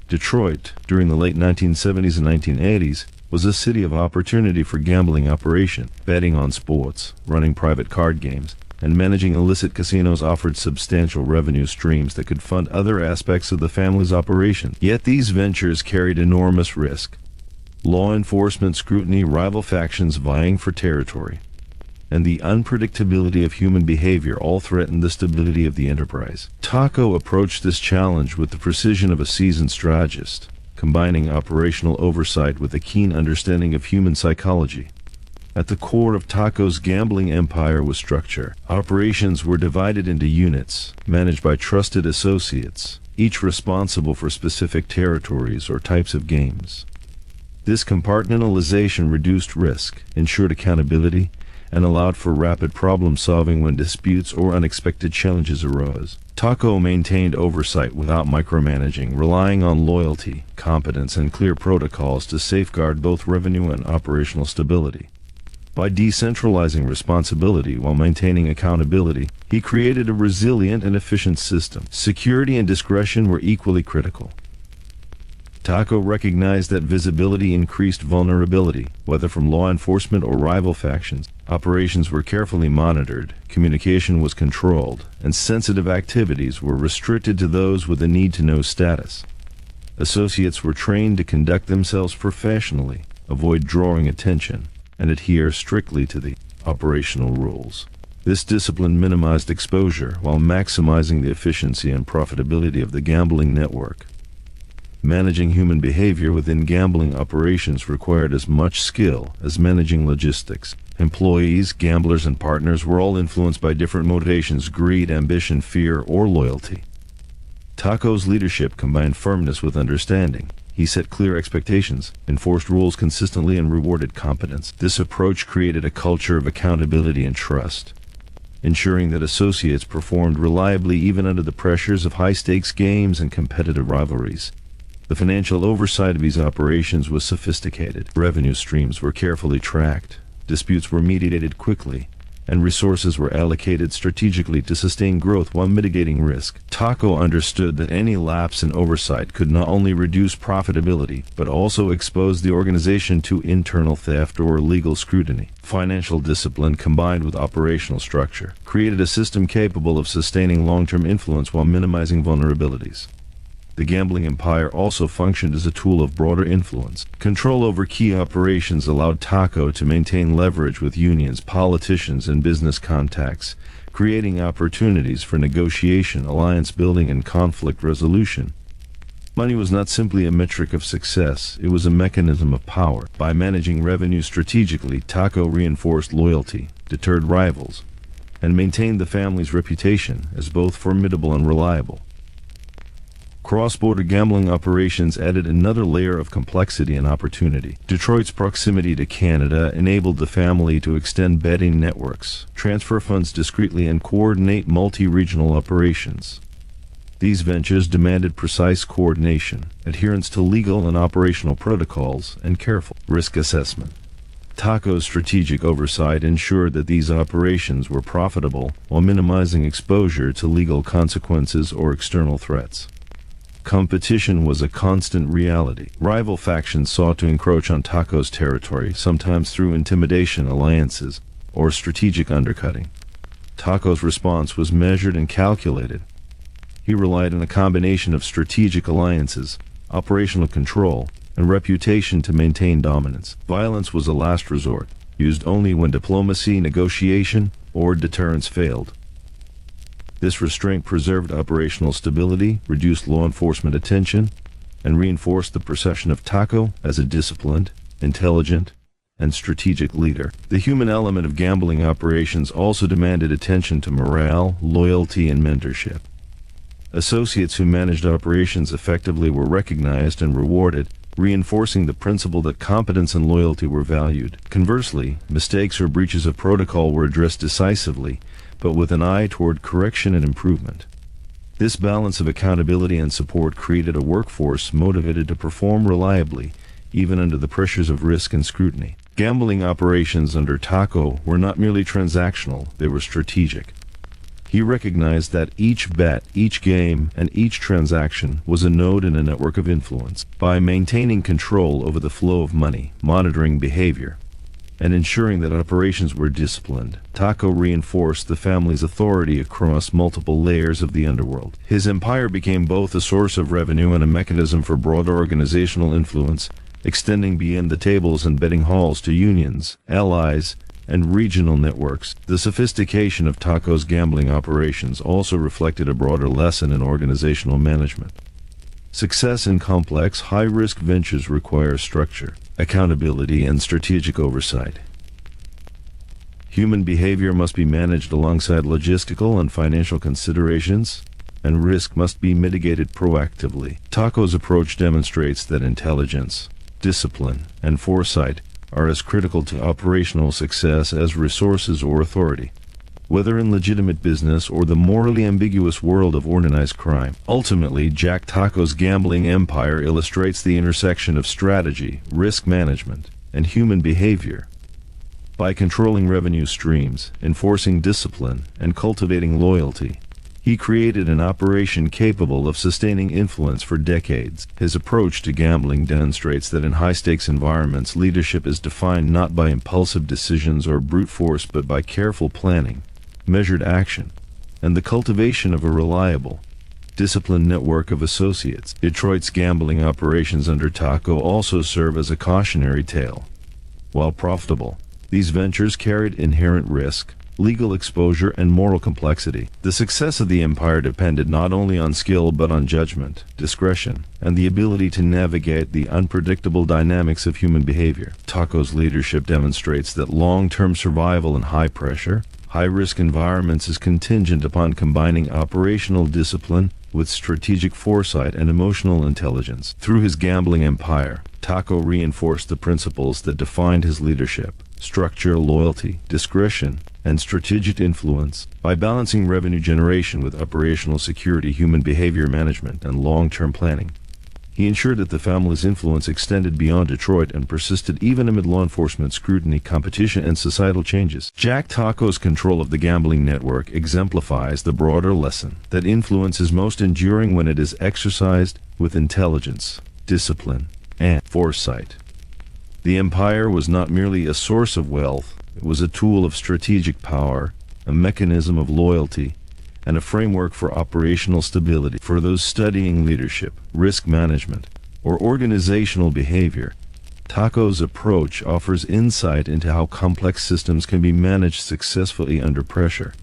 Detroit, during the late 1970s and 1980s, was a city of opportunity for gambling operation. Betting on sports, running private card games, and managing illicit casinos offered substantial revenue streams that could fund other aspects of the family's operation. Yet these ventures carried enormous risk. Law enforcement scrutiny, rival factions vying for territory, and the unpredictability of human behavior all threatened the stability of the enterprise. Tocco approached this challenge with the precision of a seasoned strategist, combining operational oversight with a keen understanding of human psychology. At the core of Tocco's gambling empire was structure. Operations were divided into units, managed by trusted associates, each responsible for specific territories or types of games. This compartmentalization reduced risk, ensured accountability, and allowed for rapid problem-solving when disputes or unexpected challenges arose. Tocco maintained oversight without micromanaging, relying on loyalty, competence, and clear protocols to safeguard both revenue and operational stability. By decentralizing responsibility while maintaining accountability, he created a resilient and efficient system. Security and discretion were equally critical. Tocco recognized that visibility increased vulnerability, whether from law enforcement or rival factions. Operations were carefully monitored, communication was controlled, and sensitive activities were restricted to those with a need-to-know status. Associates were trained to conduct themselves professionally, avoid drawing attention, and adhere strictly to the operational rules. This discipline minimized exposure while maximizing the efficiency and profitability of the gambling network. Managing human behavior within gambling operations required as much skill as managing logistics. Employees, gamblers, and partners were all influenced by different motivations: greed, ambition, fear, or loyalty. Tocco's leadership combined firmness with understanding. He set clear expectations, enforced rules consistently, and rewarded competence. This approach created a culture of accountability and trust, ensuring that associates performed reliably even under the pressures of high-stakes games and competitive rivalries. The financial oversight of these operations was sophisticated. Revenue streams were carefully tracked, disputes were mediated quickly, and resources were allocated strategically to sustain growth while mitigating risk. Tocco understood that any lapse in oversight could not only reduce profitability, but also expose the organization to internal theft or legal scrutiny. Financial discipline combined with operational structure created a system capable of sustaining long-term influence while minimizing vulnerabilities. The gambling empire also functioned as a tool of broader influence. Control over key operations allowed Tocco to maintain leverage with unions, politicians, and business contacts, creating opportunities for negotiation, alliance building, and conflict resolution. Money was not simply a metric of success, it was a mechanism of power. By managing revenue strategically, Tocco reinforced loyalty, deterred rivals, and maintained the family's reputation as both formidable and reliable. Cross-border gambling operations added another layer of complexity and opportunity. Detroit's proximity to Canada enabled the family to extend betting networks, transfer funds discreetly, and coordinate multi-regional operations. These ventures demanded precise coordination, adherence to legal and operational protocols, and careful risk assessment. Tocco's strategic oversight ensured that these operations were profitable while minimizing exposure to legal consequences or external threats. Competition was a constant reality. Rival factions sought to encroach on Tocco's territory, sometimes through intimidation, alliances, or strategic undercutting. Tocco's response was measured and calculated. He relied on a combination of strategic alliances, operational control, and reputation to maintain dominance. Violence was a last resort, used only when diplomacy, negotiation, or deterrence failed. This restraint preserved operational stability, reduced law enforcement attention, and reinforced the perception of Tocco as a disciplined, intelligent, and strategic leader. The human element of gambling operations also demanded attention to morale, loyalty, and mentorship. Associates who managed operations effectively were recognized and rewarded, reinforcing the principle that competence and loyalty were valued. Conversely, mistakes or breaches of protocol were addressed decisively, but with an eye toward correction and improvement. This balance of accountability and support created a workforce motivated to perform reliably, even under the pressures of risk and scrutiny. Gambling operations under Tocco were not merely transactional, they were strategic. He recognized that each bet, each game, and each transaction was a node in a network of influence. By maintaining control over the flow of money, monitoring behavior, and ensuring that operations were disciplined, Tocco reinforced the family's authority across multiple layers of the underworld. His empire became both a source of revenue and a mechanism for broader organizational influence, extending beyond the tables and betting halls to unions, allies, and regional networks. The sophistication of Tocco's gambling operations also reflected a broader lesson in organizational management. Success in complex, high-risk ventures requires structure, accountability, and strategic oversight. Human behavior must be managed alongside logistical and financial considerations, and risk must be mitigated proactively. Tocco's approach demonstrates that intelligence, discipline, and foresight are as critical to operational success as resources or authority, whether in legitimate business or the morally ambiguous world of organized crime. Ultimately, Jack Tocco's gambling empire illustrates the intersection of strategy, risk management, and human behavior. By controlling revenue streams, enforcing discipline, and cultivating loyalty, he created an operation capable of sustaining influence for decades. His approach to gambling demonstrates that in high-stakes environments, leadership is defined not by impulsive decisions or brute force but by careful planning, measured action, and the cultivation of a reliable, disciplined network of associates. Detroit's gambling operations under Tocco also serve as a cautionary tale. While profitable, these ventures carried inherent risk, legal exposure, and moral complexity. The success of the empire depended not only on skill but on judgment, discretion, and the ability to navigate the unpredictable dynamics of human behavior. Tocco's leadership demonstrates that long-term survival in high-pressure, high-risk environments is contingent upon combining operational discipline with strategic foresight and emotional intelligence. Through his gambling empire, Tocco reinforced the principles that defined his leadership: structure, loyalty, discretion, and strategic influence. By balancing revenue generation with operational security, human behavior management, and long-term planning, he ensured that the family's influence extended beyond Detroit and persisted even amid law enforcement scrutiny, competition, and societal changes. Jack Tocco's control of the gambling network exemplifies the broader lesson that influence is most enduring when it is exercised with intelligence, discipline, and foresight. The empire was not merely a source of wealth, it was a tool of strategic power, a mechanism of loyalty, and a framework for operational stability. For those studying leadership, risk management, or organizational behavior, Tocco's approach offers insight into how complex systems can be managed successfully under pressure,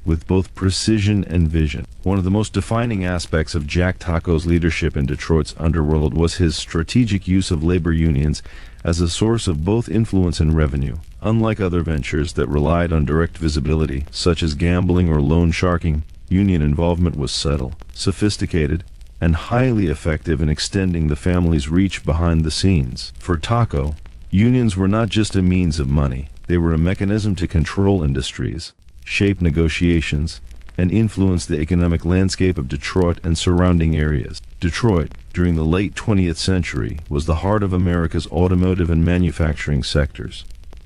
with both precision and vision. One of the most defining aspects of Jack Tocco's leadership in Detroit's underworld was his strategic use of labor unions as a source of both influence and revenue. Unlike other ventures that relied on direct visibility, such as gambling or loan sharking, union involvement was subtle, sophisticated, and highly effective in extending the family's reach behind the scenes. For Tocco, unions were not just a means of money, they were a mechanism to control industries, shape negotiations, and influence the economic landscape of Detroit and surrounding areas. Detroit, during the late 20th century, was the heart of America's automotive and manufacturing sectors.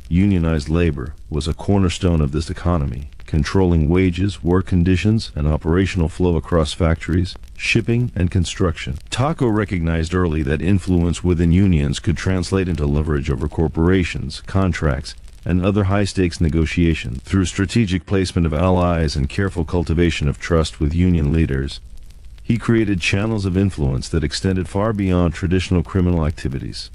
Unionized labor was a cornerstone of this economy, controlling wages, work conditions, and operational flow across factories, shipping, and construction. Tocco recognized early that influence within unions could translate into leverage over corporations, contracts, and other high-stakes negotiations. Through strategic placement of allies and careful cultivation of trust with union leaders, he created channels of influence that extended far beyond traditional criminal activities.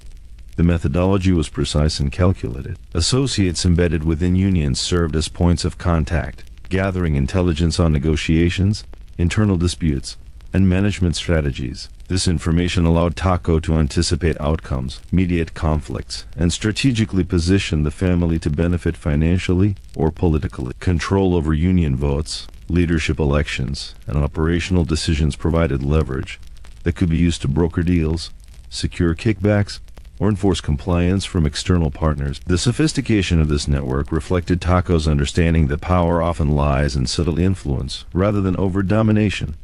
The methodology was precise and calculated. Associates embedded within unions served as points of contact, gathering intelligence on negotiations, internal disputes, and management strategies. This information allowed Tocco to anticipate outcomes, mediate conflicts, and strategically position the family to benefit financially or politically. Control over union votes, leadership elections, and operational decisions provided leverage that could be used to broker deals, secure kickbacks, or enforce compliance from external partners. The sophistication of this network reflected Tocco's understanding that power often lies in subtle influence rather than overt domination.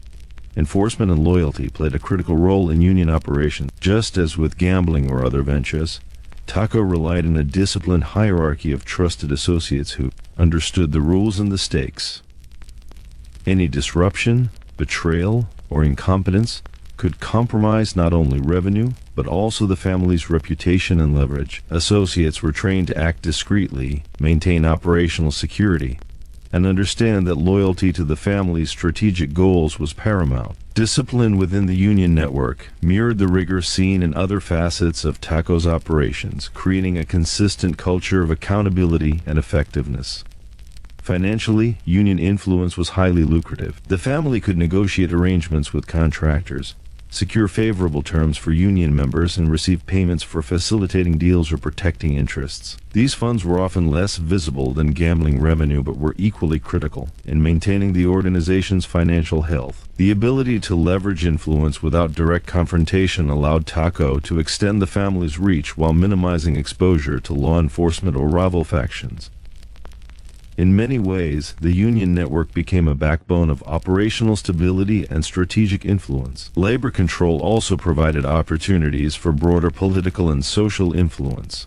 Enforcement and loyalty played a critical role in union operations. Just as with gambling or other ventures, Tocco relied on a disciplined hierarchy of trusted associates who understood the rules and the stakes. Any disruption, betrayal, or incompetence could compromise not only revenue, but also the family's reputation and leverage. Associates were trained to act discreetly, maintain operational security, and understand that loyalty to the family's strategic goals was paramount. Discipline within the union network mirrored the rigor seen in other facets of Tocco's operations, creating a consistent culture of accountability and effectiveness. Financially, union influence was highly lucrative. The family could negotiate arrangements with contractors, secure favorable terms for union members, and receive payments for facilitating deals or protecting interests. These funds were often less visible than gambling revenue, but were equally critical in maintaining the organization's financial health. The ability to leverage influence without direct confrontation allowed Tocco to extend the family's reach while minimizing exposure to law enforcement or rival factions. In many ways, the union network became a backbone of operational stability and strategic influence. Labor control also provided opportunities for broader political and social influence.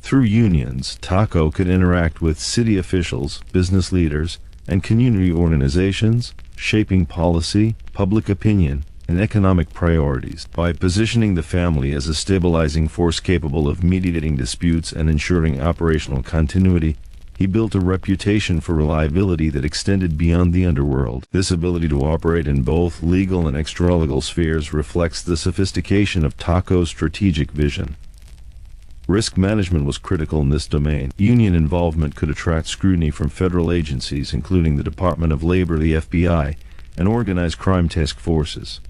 Through unions, Tocco could interact with city officials, business leaders, and community organizations, shaping policy, public opinion, and economic priorities. By positioning the family as a stabilizing force capable of mediating disputes and ensuring operational continuity, he built a reputation for reliability that extended beyond the underworld. This ability to operate in both legal and extralegal spheres reflects the sophistication of Tocco's strategic vision. Risk management was critical in this domain. Union involvement could attract scrutiny from federal agencies, including the Department of Labor, the FBI, and organized crime task forces.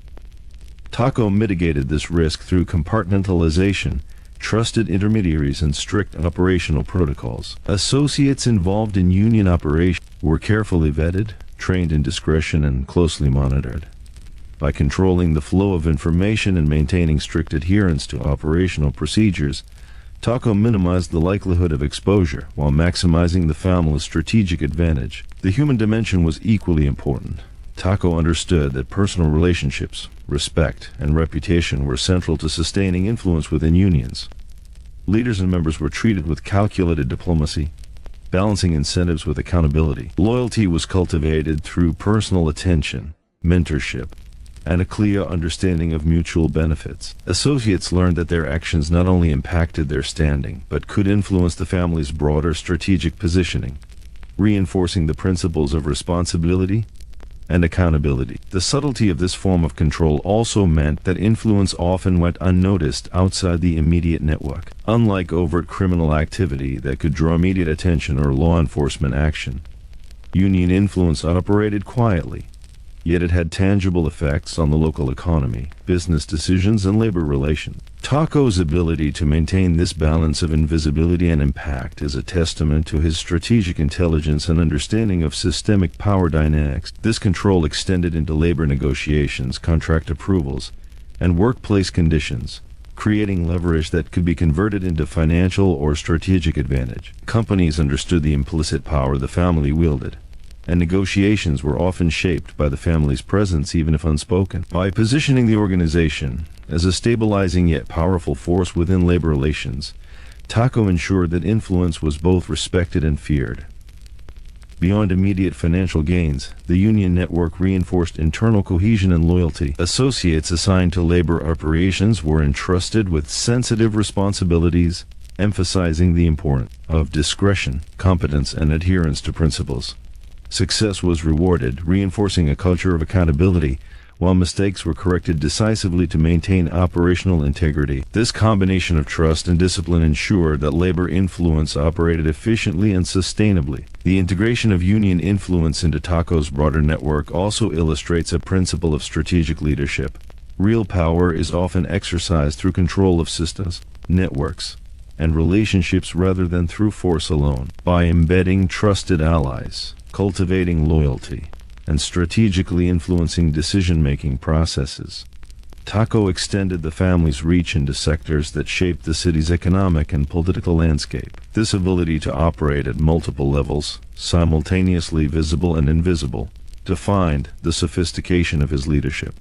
Tocco mitigated this risk through compartmentalization, trusted intermediaries, and strict operational protocols. Associates involved in union operations were carefully vetted, trained in discretion, and closely monitored. By controlling the flow of information and maintaining strict adherence to operational procedures, Tocco minimized the likelihood of exposure while maximizing the family's strategic advantage. The human dimension was equally important. Tocco understood that personal relationships, respect, and reputation were central to sustaining influence within unions. Leaders and members were treated with calculated diplomacy, balancing incentives with accountability. Loyalty was cultivated through personal attention, mentorship, and a clear understanding of mutual benefits. Associates learned that their actions not only impacted their standing, but could influence the family's broader strategic positioning, reinforcing the principles of responsibility and accountability. The subtlety of this form of control also meant that influence often went unnoticed outside the immediate network. Unlike overt criminal activity that could draw immediate attention or law enforcement action, union influence operated quietly, yet it had tangible effects on the local economy, business decisions, and labor relations. Tocco's ability to maintain this balance of invisibility and impact is a testament to his strategic intelligence and understanding of systemic power dynamics. This control extended into labor negotiations, contract approvals, and workplace conditions, creating leverage that could be converted into financial or strategic advantage. Companies understood the implicit power the family wielded, and negotiations were often shaped by the family's presence, even if unspoken. By positioning the organization as a stabilizing yet powerful force within labor relations, Tocco ensured that influence was both respected and feared. Beyond immediate financial gains, the union network reinforced internal cohesion and loyalty. Associates assigned to labor operations were entrusted with sensitive responsibilities, emphasizing the importance of discretion, competence, and adherence to principles. Success was rewarded, reinforcing a culture of accountability, while mistakes were corrected decisively to maintain operational integrity. This combination of trust and discipline ensured that labor influence operated efficiently and sustainably. The integration of union influence into Tocco's broader network also illustrates a principle of strategic leadership. Real power is often exercised through control of systems, networks, and relationships rather than through force alone. By embedding trusted allies, cultivating loyalty, and strategically influencing decision-making processes, Tocco extended the family's reach into sectors that shaped the city's economic and political landscape. This ability to operate at multiple levels, simultaneously visible and invisible, defined the sophistication of his leadership.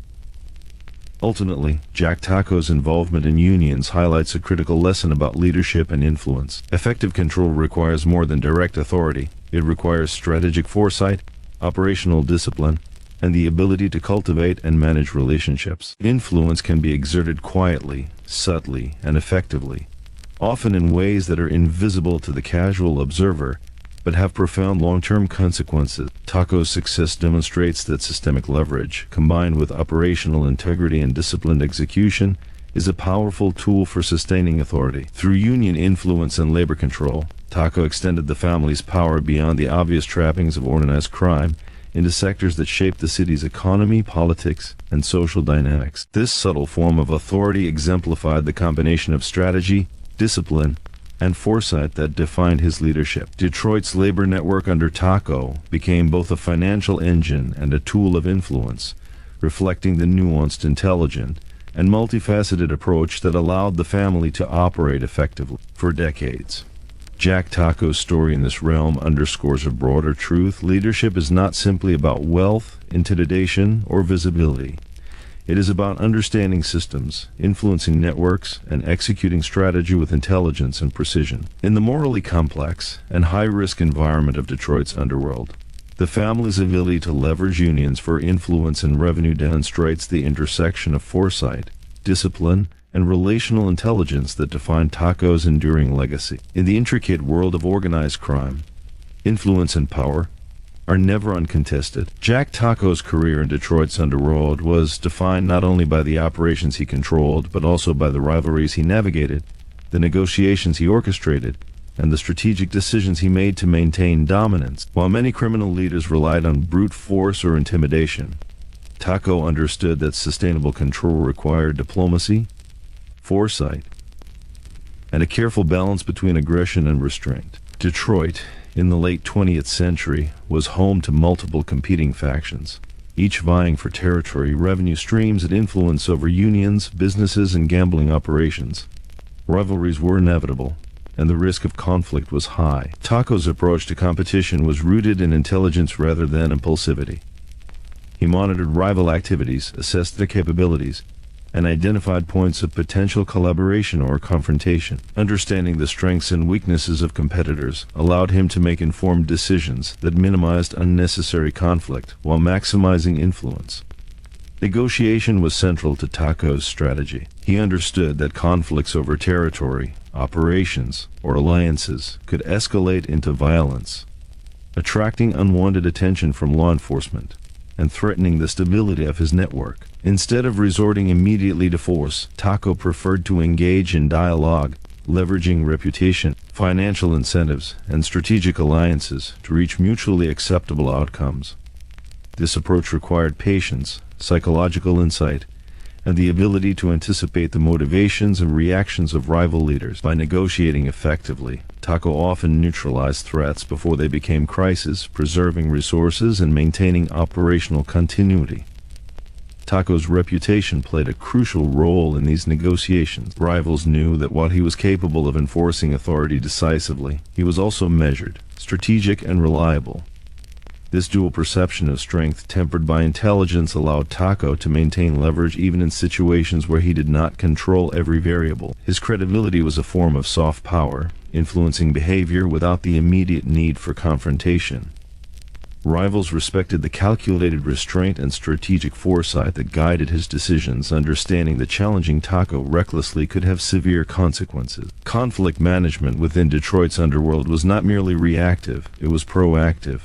Ultimately, Jack Tocco's involvement in unions highlights a critical lesson about leadership and influence. Effective control requires more than direct authority. It requires strategic foresight, operational discipline, and the ability to cultivate and manage relationships. Influence can be exerted quietly, subtly, and effectively, often in ways that are invisible to the casual observer, but have profound long-term consequences. Tocco's success demonstrates that systemic leverage, combined with operational integrity and disciplined execution, is a powerful tool for sustaining authority. Through union influence and labor control, Tocco extended the family's power beyond the obvious trappings of organized crime into sectors that shaped the city's economy, politics, and social dynamics. This subtle form of authority exemplified the combination of strategy, discipline, and foresight that defined his leadership. Detroit's labor network under Tocco became both a financial engine and a tool of influence, reflecting the nuanced, intelligent, and multifaceted approach that allowed the family to operate effectively for decades. Jack Tocco's story in this realm underscores a broader truth. Leadership is not simply about wealth, intimidation, or visibility. It is about understanding systems, influencing networks, and executing strategy with intelligence and precision. In the morally complex and high-risk environment of Detroit's underworld, the family's ability to leverage unions for influence and revenue demonstrates the intersection of foresight, discipline, and relational intelligence that define Tocco's enduring legacy. In the intricate world of organized crime, influence and power are never uncontested. Jack Tocco's career in Detroit's underworld was defined not only by the operations he controlled, but also by the rivalries he navigated, the negotiations he orchestrated, and the strategic decisions he made to maintain dominance. While many criminal leaders relied on brute force or intimidation, Tocco understood that sustainable control required diplomacy, foresight, and a careful balance between aggression and restraint. Detroit, in the late 20th century, was home to multiple competing factions, each vying for territory, revenue streams, and influence over unions, businesses, and gambling operations. Rivalries were inevitable, and the risk of conflict was high. Tocco's approach to competition was rooted in intelligence rather than impulsivity. He monitored rival activities, assessed their capabilities, and identified points of potential collaboration or confrontation. Understanding the strengths and weaknesses of competitors allowed him to make informed decisions that minimized unnecessary conflict while maximizing influence. Negotiation was central to Tocco's strategy. He understood that conflicts over territory, operations, or alliances could escalate into violence, attracting unwanted attention from law enforcement and threatening the stability of his network. Instead of resorting immediately to force, Tocco preferred to engage in dialogue, leveraging reputation, financial incentives, and strategic alliances to reach mutually acceptable outcomes. This approach required patience, psychological insight, and the ability to anticipate the motivations and reactions of rival leaders. By negotiating effectively, Tocco often neutralized threats before they became crises, preserving resources and maintaining operational continuity. Tocco's reputation played a crucial role in these negotiations. Rivals knew that while he was capable of enforcing authority decisively, he was also measured, strategic, and reliable. This dual perception of strength, tempered by intelligence, allowed Tocco to maintain leverage even in situations where he did not control every variable. His credibility was a form of soft power, influencing behavior without the immediate need for confrontation. Rivals respected the calculated restraint and strategic foresight that guided his decisions, understanding that challenging Tocco recklessly could have severe consequences. Conflict management within Detroit's underworld was not merely reactive, it was proactive.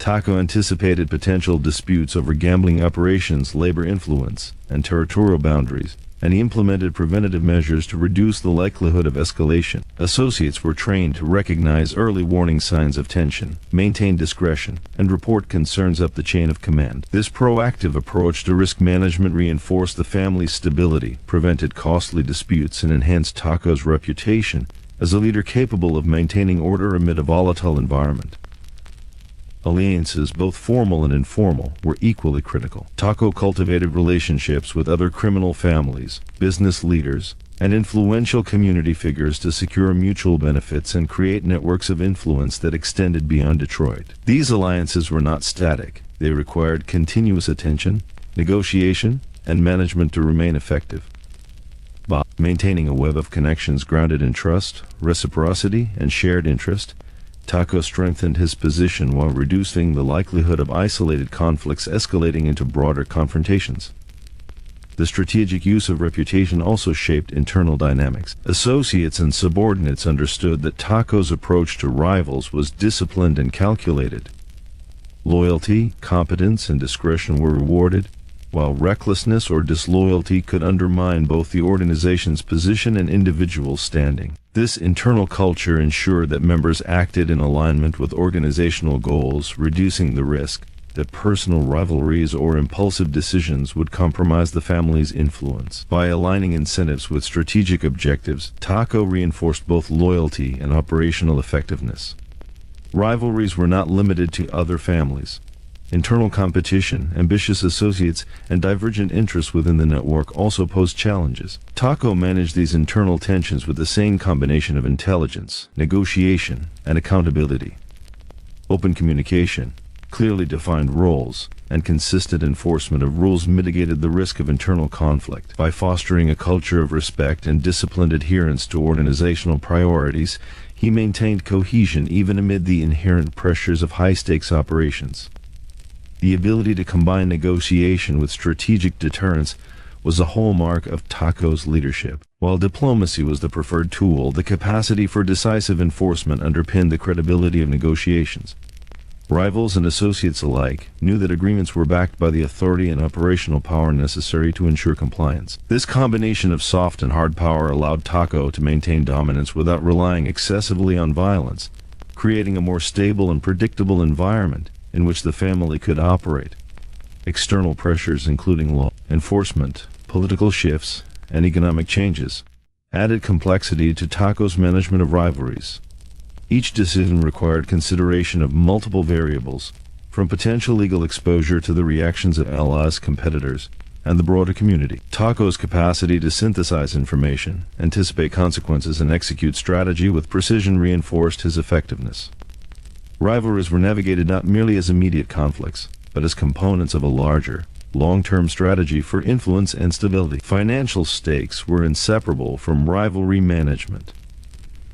Tocco anticipated potential disputes over gambling operations, labor influence, and territorial boundaries, and he implemented preventative measures to reduce the likelihood of escalation. Associates were trained to recognize early warning signs of tension, maintain discretion, and report concerns up the chain of command. This proactive approach to risk management reinforced the family's stability, prevented costly disputes, and enhanced Tocco's reputation as a leader capable of maintaining order amid a volatile environment. Alliances, both formal and informal, were equally critical. Tocco cultivated relationships with other criminal families, business leaders, and influential community figures to secure mutual benefits and create networks of influence that extended beyond Detroit. These alliances were not static. They required continuous attention, negotiation, and management to remain effective. By maintaining a web of connections grounded in trust, reciprocity, and shared interest, Tocco strengthened his position while reducing the likelihood of isolated conflicts escalating into broader confrontations. The strategic use of reputation also shaped internal dynamics. Associates and subordinates understood that Tocco's approach to rivals was disciplined and calculated. Loyalty, competence, and discretion were rewarded, while recklessness or disloyalty could undermine both the organization's position and individual standing. This internal culture ensured that members acted in alignment with organizational goals, reducing the risk that personal rivalries or impulsive decisions would compromise the family's influence. By aligning incentives with strategic objectives, Tocco reinforced both loyalty and operational effectiveness. Rivalries were not limited to other families. Internal competition, ambitious associates, and divergent interests within the network also posed challenges. Tocco managed these internal tensions with the same combination of intelligence, negotiation, and accountability. Open communication, clearly defined roles, and consistent enforcement of rules mitigated the risk of internal conflict. By fostering a culture of respect and disciplined adherence to organizational priorities, he maintained cohesion even amid the inherent pressures of high-stakes operations. The ability to combine negotiation with strategic deterrence was a hallmark of Tocco's leadership. While diplomacy was the preferred tool, the capacity for decisive enforcement underpinned the credibility of negotiations. Rivals and associates alike knew that agreements were backed by the authority and operational power necessary to ensure compliance. This combination of soft and hard power allowed Tocco to maintain dominance without relying excessively on violence, creating a more stable and predictable environment in which the family could operate. External pressures, including law enforcement, political shifts, and economic changes, added complexity to Tocco's management of rivalries. Each decision required consideration of multiple variables, from potential legal exposure to the reactions of allies, competitors, and the broader community. Tocco's capacity to synthesize information, anticipate consequences, and execute strategy with precision reinforced his effectiveness. Rivalries were navigated not merely as immediate conflicts, but as components of a larger, long-term strategy for influence and stability. Financial stakes were inseparable from rivalry management.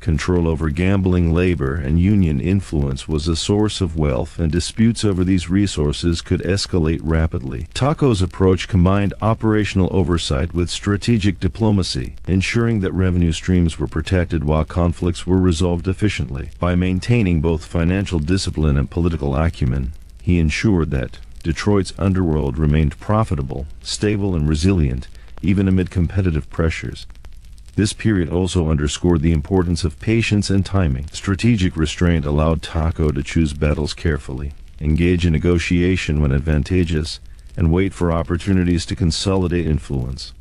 Control over gambling, labor, and union influence was a source of wealth, and disputes over these resources could escalate rapidly. Tocco's approach combined operational oversight with strategic diplomacy, ensuring that revenue streams were protected while conflicts were resolved efficiently. By maintaining both financial discipline and political acumen, he ensured that Detroit's underworld remained profitable, stable, and resilient, even amid competitive pressures. This period also underscored the importance of patience and timing. Strategic restraint allowed Tocco to choose battles carefully, engage in negotiation when advantageous, and wait for opportunities to consolidate influence.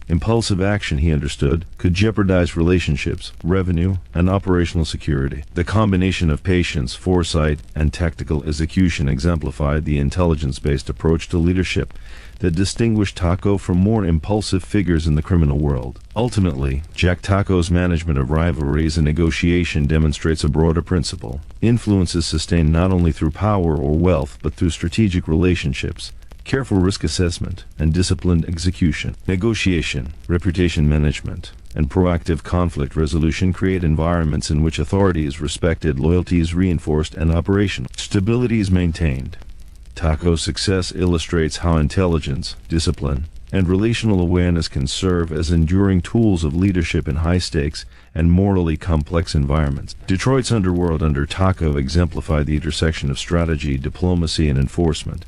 Impulsive action, he understood, could jeopardize relationships, revenue, and operational security. The combination of patience, foresight, and tactical execution exemplified the intelligence-based approach to leadership that distinguished Tocco from more impulsive figures in the criminal world. Ultimately, Jack Tocco's management of rivalries and negotiation demonstrates a broader principle. Influence is sustained not only through power or wealth, but through strategic relationships, careful risk assessment, and disciplined execution. Negotiation, reputation management, and proactive conflict resolution create environments in which authority is respected, loyalty is reinforced, and operational stability is maintained. Tocco's success illustrates how intelligence, discipline, and relational awareness can serve as enduring tools of leadership in high-stakes and morally complex environments. Detroit's underworld under Tocco exemplified the intersection of strategy, diplomacy, and enforcement.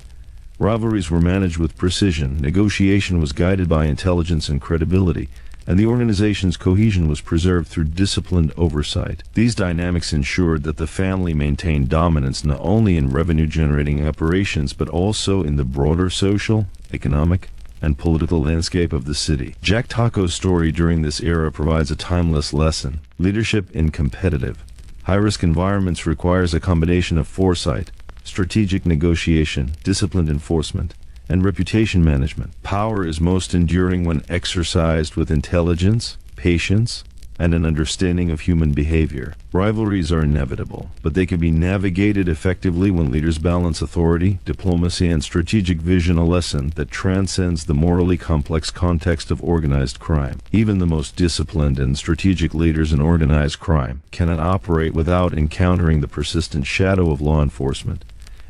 Rivalries were managed with precision, negotiation was guided by intelligence and credibility, and the organization's cohesion was preserved through disciplined oversight. These dynamics ensured that the family maintained dominance not only in revenue-generating operations but also in the broader social, economic, and political landscape of the city. Jack Tocco's story during this era provides a timeless lesson. Leadership in competitive, high-risk environments requires a combination of foresight, strategic negotiation, disciplined enforcement, and reputation management. Power is most enduring when exercised with intelligence, patience, and an understanding of human behavior. Rivalries are inevitable, but they can be navigated effectively when leaders balance authority, diplomacy, and strategic vision, a lesson that transcends the morally complex context of organized crime. Even the most disciplined and strategic leaders in organized crime cannot operate without encountering the persistent shadow of law enforcement.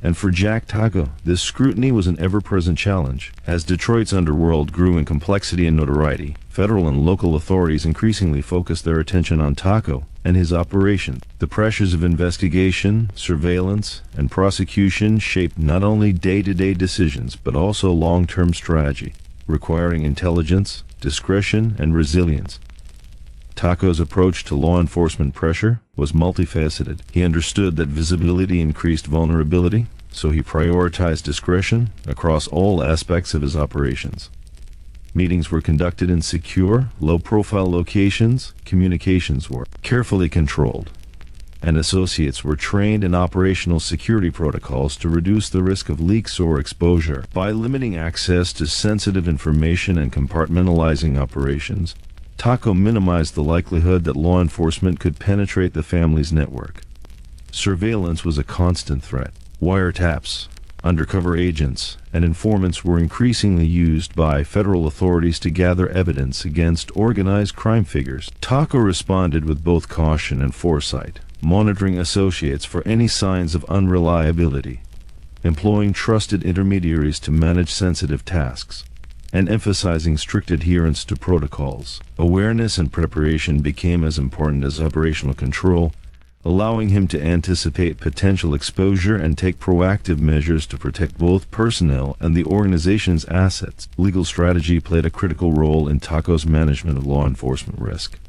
And for Jack Tocco, this scrutiny was an ever-present challenge. As Detroit's underworld grew in complexity and notoriety, federal and local authorities increasingly focused their attention on Tocco and his operation. The pressures of investigation, surveillance, and prosecution shaped not only day-to-day decisions but also long-term strategy, requiring intelligence, discretion, and resilience. Tocco's approach to law enforcement pressure was multifaceted. He understood that visibility increased vulnerability, so he prioritized discretion across all aspects of his operations. Meetings were conducted in secure, low-profile locations, communications were carefully controlled, and associates were trained in operational security protocols to reduce the risk of leaks or exposure. By limiting access to sensitive information and compartmentalizing operations, Tocco minimized the likelihood that law enforcement could penetrate the family's network. Surveillance was a constant threat. Wiretaps, undercover agents, and informants were increasingly used by federal authorities to gather evidence against organized crime figures. Tocco responded with both caution and foresight, monitoring associates for any signs of unreliability, employing trusted intermediaries to manage sensitive tasks, and emphasizing strict adherence to protocols. Awareness and preparation became as important as operational control, allowing him to anticipate potential exposure and take proactive measures to protect both personnel and the organization's assets. Legal strategy played a critical role in Tocco's management of law enforcement risk.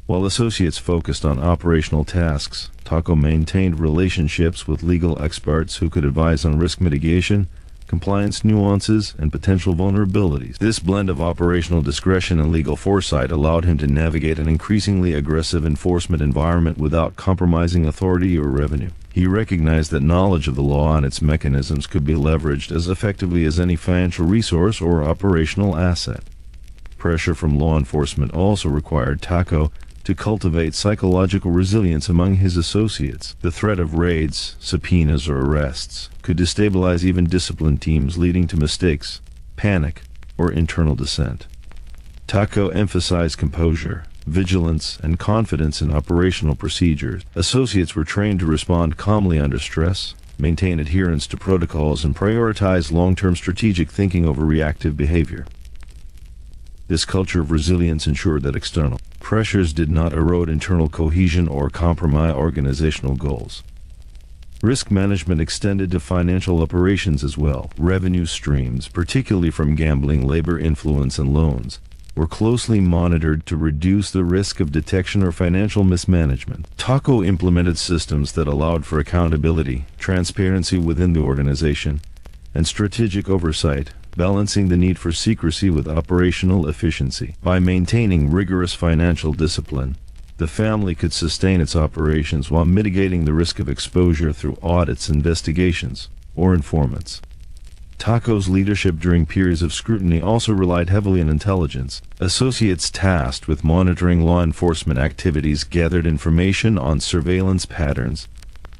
While associates focused on operational tasks, Tocco maintained relationships with legal experts who could advise on risk mitigation, compliance nuances, and potential vulnerabilities. This blend of operational discretion and legal foresight allowed him to navigate an increasingly aggressive enforcement environment without compromising authority or revenue. He recognized that knowledge of the law and its mechanisms could be leveraged as effectively as any financial resource or operational asset. Pressure from law enforcement also required Tocco to cultivate psychological resilience among his associates. The threat of raids, subpoenas, or arrests could destabilize even disciplined teams, leading to mistakes, panic, or internal dissent. Tocco emphasized composure, vigilance, and confidence in operational procedures. Associates were trained to respond calmly under stress, maintain adherence to protocols, and prioritize long-term strategic thinking over reactive behavior. This culture of resilience ensured that external pressures did not erode internal cohesion or compromise organizational goals. Risk management extended to financial operations as well. Revenue streams, particularly from gambling, labor influence, and loans, were closely monitored to reduce the risk of detection or financial mismanagement. Tocco implemented systems that allowed for accountability, transparency within the organization, and strategic oversight, balancing the need for secrecy with operational efficiency. By maintaining rigorous financial discipline, the family could sustain its operations while mitigating the risk of exposure through audits, investigations, or informants. Tocco's leadership during periods of scrutiny also relied heavily on intelligence. Associates tasked with monitoring law enforcement activities gathered information on surveillance patterns,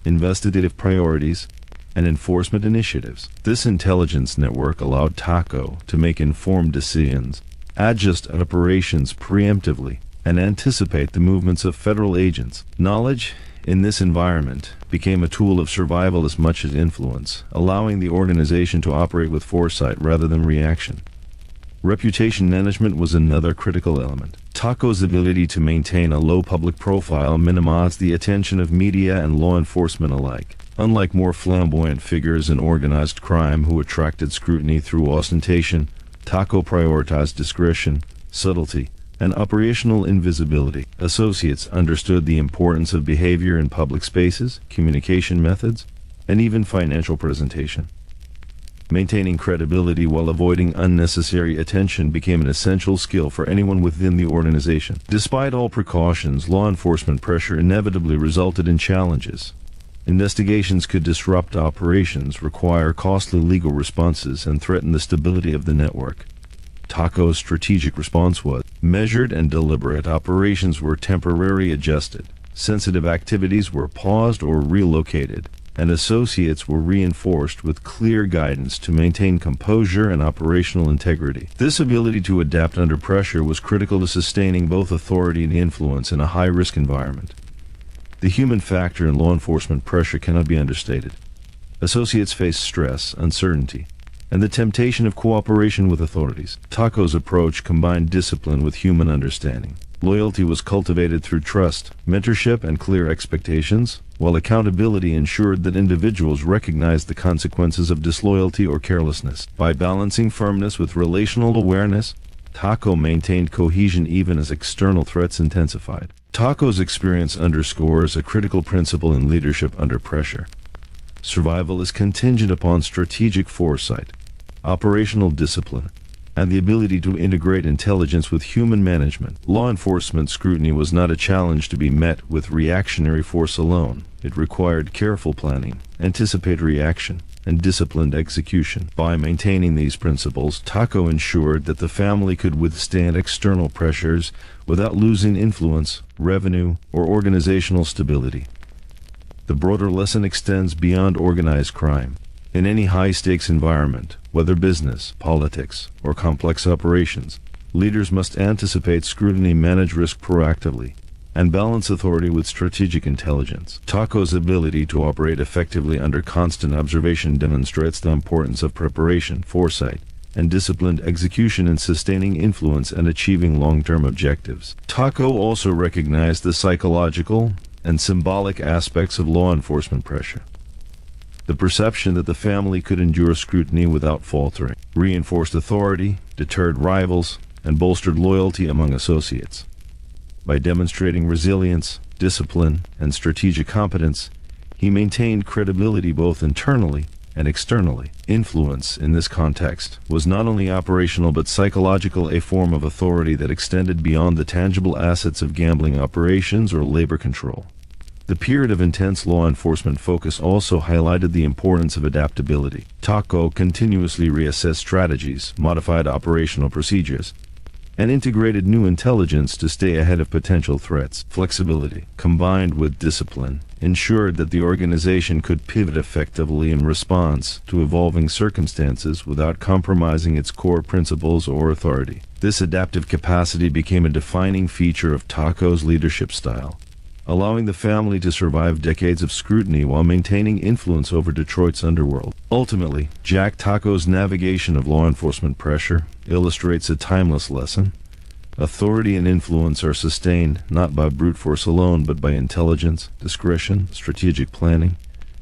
investigative priorities, and enforcement initiatives. This intelligence network allowed Tocco to make informed decisions, adjust operations preemptively, and anticipate the movements of federal agents. Knowledge in this environment became a tool of survival as much as influence, allowing the organization to operate with foresight rather than reaction. Reputation management was another critical element. Tocco's ability to maintain a low public profile minimized the attention of media and law enforcement alike. Unlike more flamboyant figures in organized crime who attracted scrutiny through ostentation, Tocco prioritized discretion, subtlety, and operational invisibility. Associates understood the importance of behavior in public spaces, communication methods, and even financial presentation. Maintaining credibility while avoiding unnecessary attention became an essential skill for anyone within the organization. Despite all precautions, law enforcement pressure inevitably resulted in challenges. Investigations could disrupt operations, require costly legal responses, and threaten the stability of the network. Tocco's strategic response was measured and deliberate. Operations were temporarily adjusted, sensitive activities were paused or relocated, and associates were reinforced with clear guidance to maintain composure and operational integrity. This ability to adapt under pressure was critical to sustaining both authority and influence in a high-risk environment. The human factor in law enforcement pressure cannot be understated. Associates face stress, uncertainty, and the temptation of cooperation with authorities. Tocco's approach combined discipline with human understanding. Loyalty was cultivated through trust, mentorship, and clear expectations, while accountability ensured that individuals recognized the consequences of disloyalty or carelessness. By balancing firmness with relational awareness, Tocco maintained cohesion even as external threats intensified. Tocco's experience underscores a critical principle in leadership under pressure. Survival is contingent upon strategic foresight, operational discipline, and the ability to integrate intelligence with human management. Law enforcement scrutiny was not a challenge to be met with reactionary force alone. It required careful planning, anticipatory action, and disciplined execution. By maintaining these principles, Tocco ensured that the family could withstand external pressures without losing influence, revenue, or organizational stability. The broader lesson extends beyond organized crime. In any high-stakes environment, whether business, politics, or complex operations, leaders must anticipate scrutiny, manage risk proactively, and balance authority with strategic intelligence. Tocco's ability to operate effectively under constant observation demonstrates the importance of preparation, foresight, and disciplined execution in sustaining influence and achieving long-term objectives. Tocco also recognized the psychological and symbolic aspects of law enforcement pressure. The perception that the family could endure scrutiny without faltering reinforced authority, deterred rivals, and bolstered loyalty among associates. By demonstrating resilience, discipline, and strategic competence, he maintained credibility both internally and externally. Influence, in this context, was not only operational but psychological, a form of authority that extended beyond the tangible assets of gambling operations or labor control. The period of intense law enforcement focus also highlighted the importance of adaptability. Tocco continuously reassessed strategies, modified operational procedures, and integrated new intelligence to stay ahead of potential threats. Flexibility, combined with discipline, ensured that the organization could pivot effectively in response to evolving circumstances without compromising its core principles or authority. This adaptive capacity became a defining feature of Tocco's leadership style, allowing the family to survive decades of scrutiny while maintaining influence over Detroit's underworld. Ultimately, Jack Tocco's navigation of law enforcement pressure illustrates a timeless lesson. Authority and influence are sustained not by brute force alone, but by intelligence, discretion, strategic planning,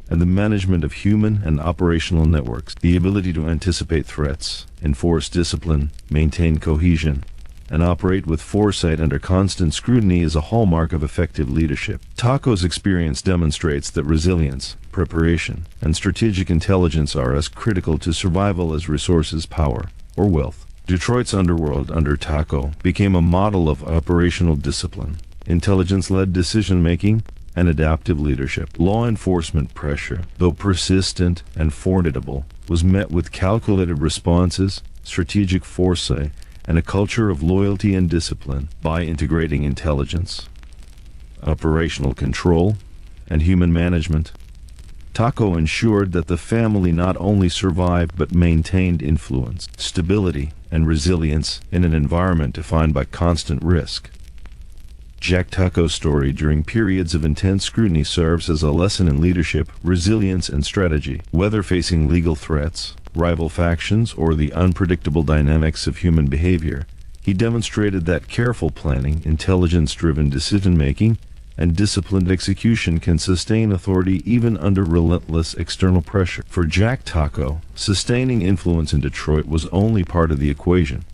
and the management of human and operational networks. The ability to anticipate threats, enforce discipline, maintain cohesion, and operate with foresight under constant scrutiny is a hallmark of effective leadership. Tocco's experience demonstrates that resilience, preparation, and strategic intelligence are as critical to survival as resources, power, or wealth. Detroit's underworld under Tocco became a model of operational discipline, intelligence-led decision-making, and adaptive leadership. Law enforcement pressure, though persistent and formidable, was met with calculated responses, strategic foresight, and a culture of loyalty and discipline. By integrating intelligence, operational control, and human management, Tocco ensured that the family not only survived but maintained influence, stability, and resilience in an environment defined by constant risk. Jack Tocco's story during periods of intense scrutiny serves as a lesson in leadership, resilience, and strategy. Whether facing legal threats, rival factions, or the unpredictable dynamics of human behavior, he demonstrated that careful planning, intelligence-driven decision-making, and disciplined execution can sustain authority even under relentless external pressure. For Jack Tocco, sustaining influence in Detroit was only part of the equation.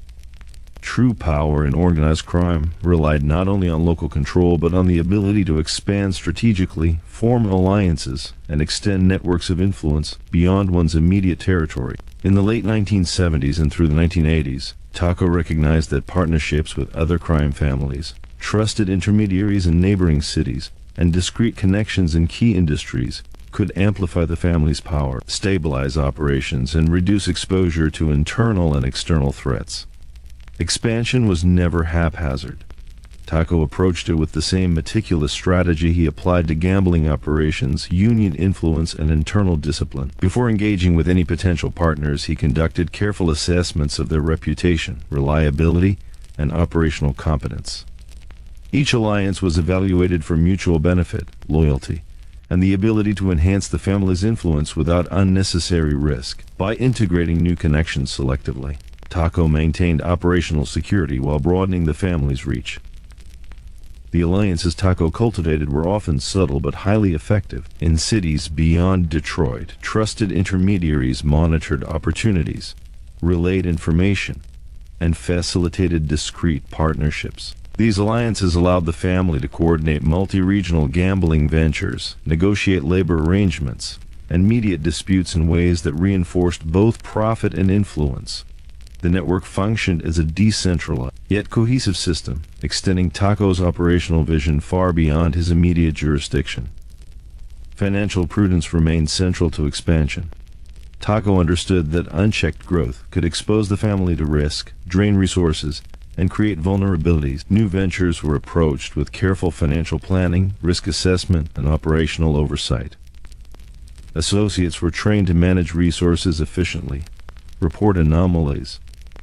True power in organized crime relied not only on local control but on the ability to expand strategically, form alliances, and extend networks of influence beyond one's immediate territory. In the late 1970s and through the 1980s, Tocco recognized that partnerships with other crime families, trusted intermediaries in neighboring cities, and discrete connections in key industries could amplify the family's power, stabilize operations, and reduce exposure to internal and external threats. Expansion was never haphazard. Tocco approached it with the same meticulous strategy he applied to gambling operations, union influence, and internal discipline. Before engaging with any potential partners, he conducted careful assessments of their reputation, reliability, and operational competence. Each alliance was evaluated for mutual benefit, loyalty, and the ability to enhance the family's influence without unnecessary risk. By integrating new connections selectively, Tocco maintained operational security while broadening the family's reach. The alliances Tocco cultivated were often subtle but highly effective. In cities beyond Detroit, trusted intermediaries monitored opportunities, relayed information, and facilitated discreet partnerships. These alliances allowed the family to coordinate multi-regional gambling ventures, negotiate labor arrangements, and mediate disputes in ways that reinforced both profit and influence. The network functioned as a decentralized, yet cohesive system, extending Tocco's operational vision far beyond his immediate jurisdiction. Financial prudence remained central to expansion. Tocco understood that unchecked growth could expose the family to risk, drain resources, and create vulnerabilities. New ventures were approached with careful financial planning, risk assessment, and operational oversight. Associates were trained to manage resources efficiently, report anomalies,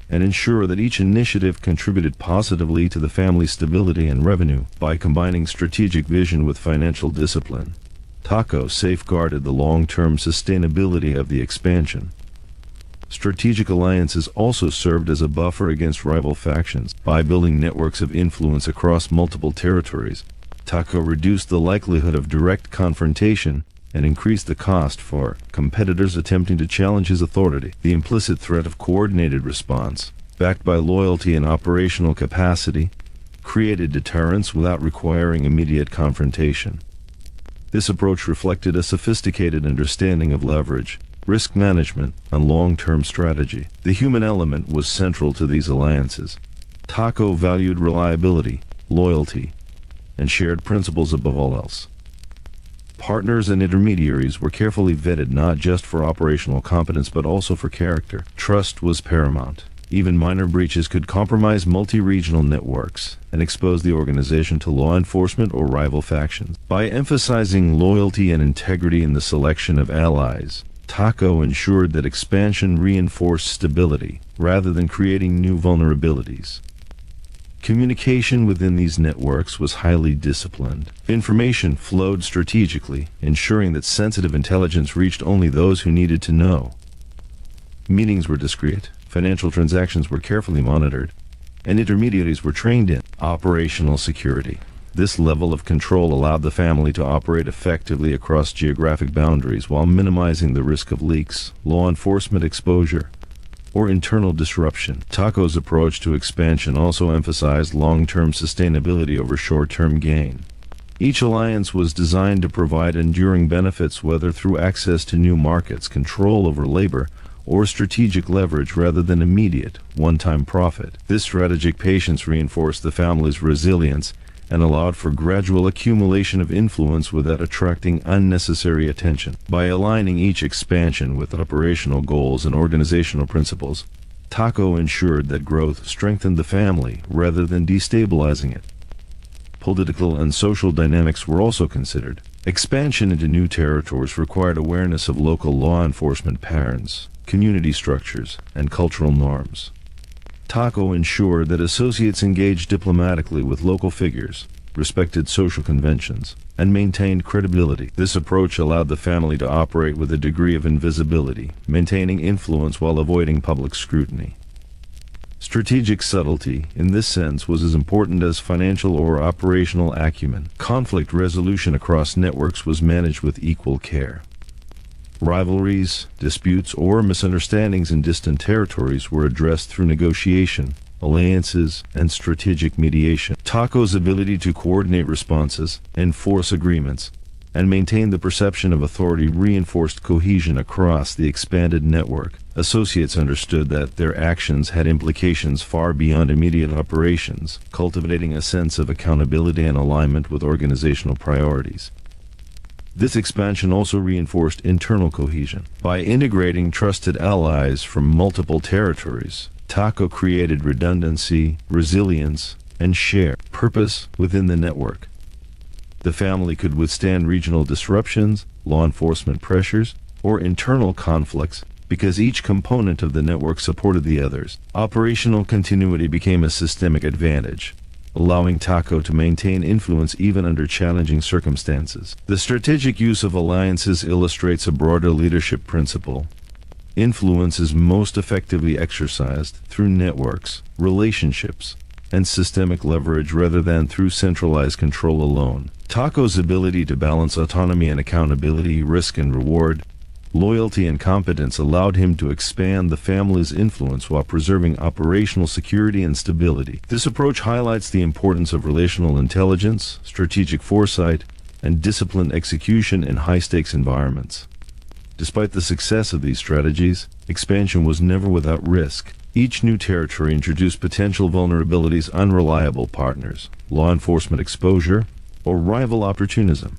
and ensure that each initiative contributed positively to the family's stability and revenue. By combining strategic vision with financial discipline, Tocco safeguarded the long-term sustainability of the expansion. Strategic alliances also served as a buffer against rival factions. By building networks of influence across multiple territories, Tocco reduced the likelihood of direct confrontation and increased the cost for competitors attempting to challenge his authority. The implicit threat of coordinated response, backed by loyalty and operational capacity, created deterrence without requiring immediate confrontation. This approach reflected a sophisticated understanding of leverage, risk management, and long-term strategy. The human element was central to these alliances. Tocco valued reliability, loyalty, and shared principles above all else. Partners and intermediaries were carefully vetted not just for operational competence but also for character. Trust was paramount. Even minor breaches could compromise multi-regional networks and expose the organization to law enforcement or rival factions. By emphasizing loyalty and integrity in the selection of allies, Tocco ensured that expansion reinforced stability rather than creating new vulnerabilities. Communication within these networks was highly disciplined. Information flowed strategically, ensuring that sensitive intelligence reached only those who needed to know. Meetings were discreet, financial transactions were carefully monitored, and intermediaries were trained in operational security. This level of control allowed the family to operate effectively across geographic boundaries while minimizing the risk of leaks, law enforcement exposure, or internal disruption. Tocco's approach to expansion also emphasized long-term sustainability over short-term gain. Each alliance was designed to provide enduring benefits, whether through access to new markets, control over labor, or strategic leverage rather than immediate, one-time profit. This strategic patience reinforced the family's resilience and allowed for gradual accumulation of influence without attracting unnecessary attention. By aligning each expansion with operational goals and organizational principles, Tocco ensured that growth strengthened the family rather than destabilizing it. Political and social dynamics were also considered. Expansion into new territories required awareness of local law enforcement patterns, community structures, and cultural norms. Tocco ensured that associates engaged diplomatically with local figures, respected social conventions, and maintained credibility. This approach allowed the family to operate with a degree of invisibility, maintaining influence while avoiding public scrutiny. Strategic subtlety, in this sense, was as important as financial or operational acumen. Conflict resolution across networks was managed with equal care. Rivalries, disputes, or misunderstandings in distant territories were addressed through negotiation, alliances, and strategic mediation. Tocco's ability to coordinate responses, enforce agreements, and maintain the perception of authority reinforced cohesion across the expanded network. Associates understood that their actions had implications far beyond immediate operations, cultivating a sense of accountability and alignment with organizational priorities. This expansion also reinforced internal cohesion. By integrating trusted allies from multiple territories, Tocco created redundancy, resilience, and shared purpose within the network. The family could withstand regional disruptions, law enforcement pressures, or internal conflicts because each component of the network supported the others. Operational continuity became a systemic advantage, allowing Tocco to maintain influence even under challenging circumstances. The strategic use of alliances illustrates a broader leadership principle. Influence is most effectively exercised through networks, relationships, and systemic leverage rather than through centralized control alone. Tocco's ability to balance autonomy and accountability, risk and reward, loyalty and competence allowed him to expand the family's influence while preserving operational security and stability. This approach highlights the importance of relational intelligence, strategic foresight, and disciplined execution in high-stakes environments. Despite the success of these strategies, expansion was never without risk. Each new territory introduced potential vulnerabilities, unreliable partners, law enforcement exposure, or rival opportunism.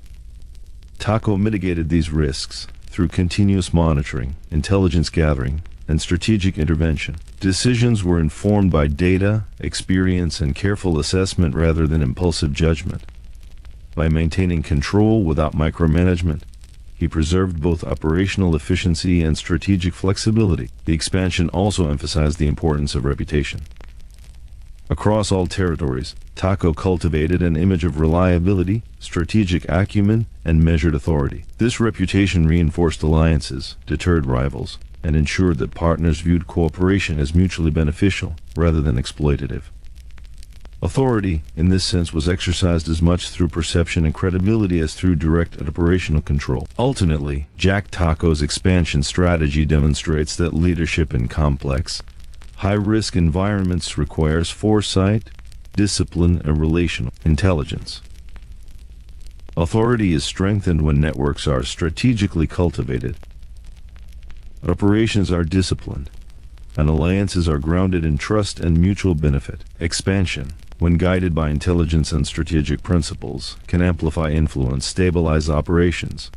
Tocco mitigated these risks through continuous monitoring, intelligence gathering, and strategic intervention. Decisions were informed by data, experience, and careful assessment rather than impulsive judgment. By maintaining control without micromanagement, he preserved both operational efficiency and strategic flexibility. The expansion also emphasized the importance of reputation. Across all territories, Tocco cultivated an image of reliability, strategic acumen, and measured authority. This reputation reinforced alliances, deterred rivals, and ensured that partners viewed cooperation as mutually beneficial rather than exploitative. Authority, in this sense, was exercised as much through perception and credibility as through direct operational control. Ultimately, Jack Tocco's expansion strategy demonstrates that leadership in complex, high-risk environments requires foresight, discipline, and relational intelligence. Authority is strengthened when networks are strategically cultivated, operations are disciplined, and alliances are grounded in trust and mutual benefit. Expansion, when guided by intelligence and strategic principles, can amplify influence, stabilize operations,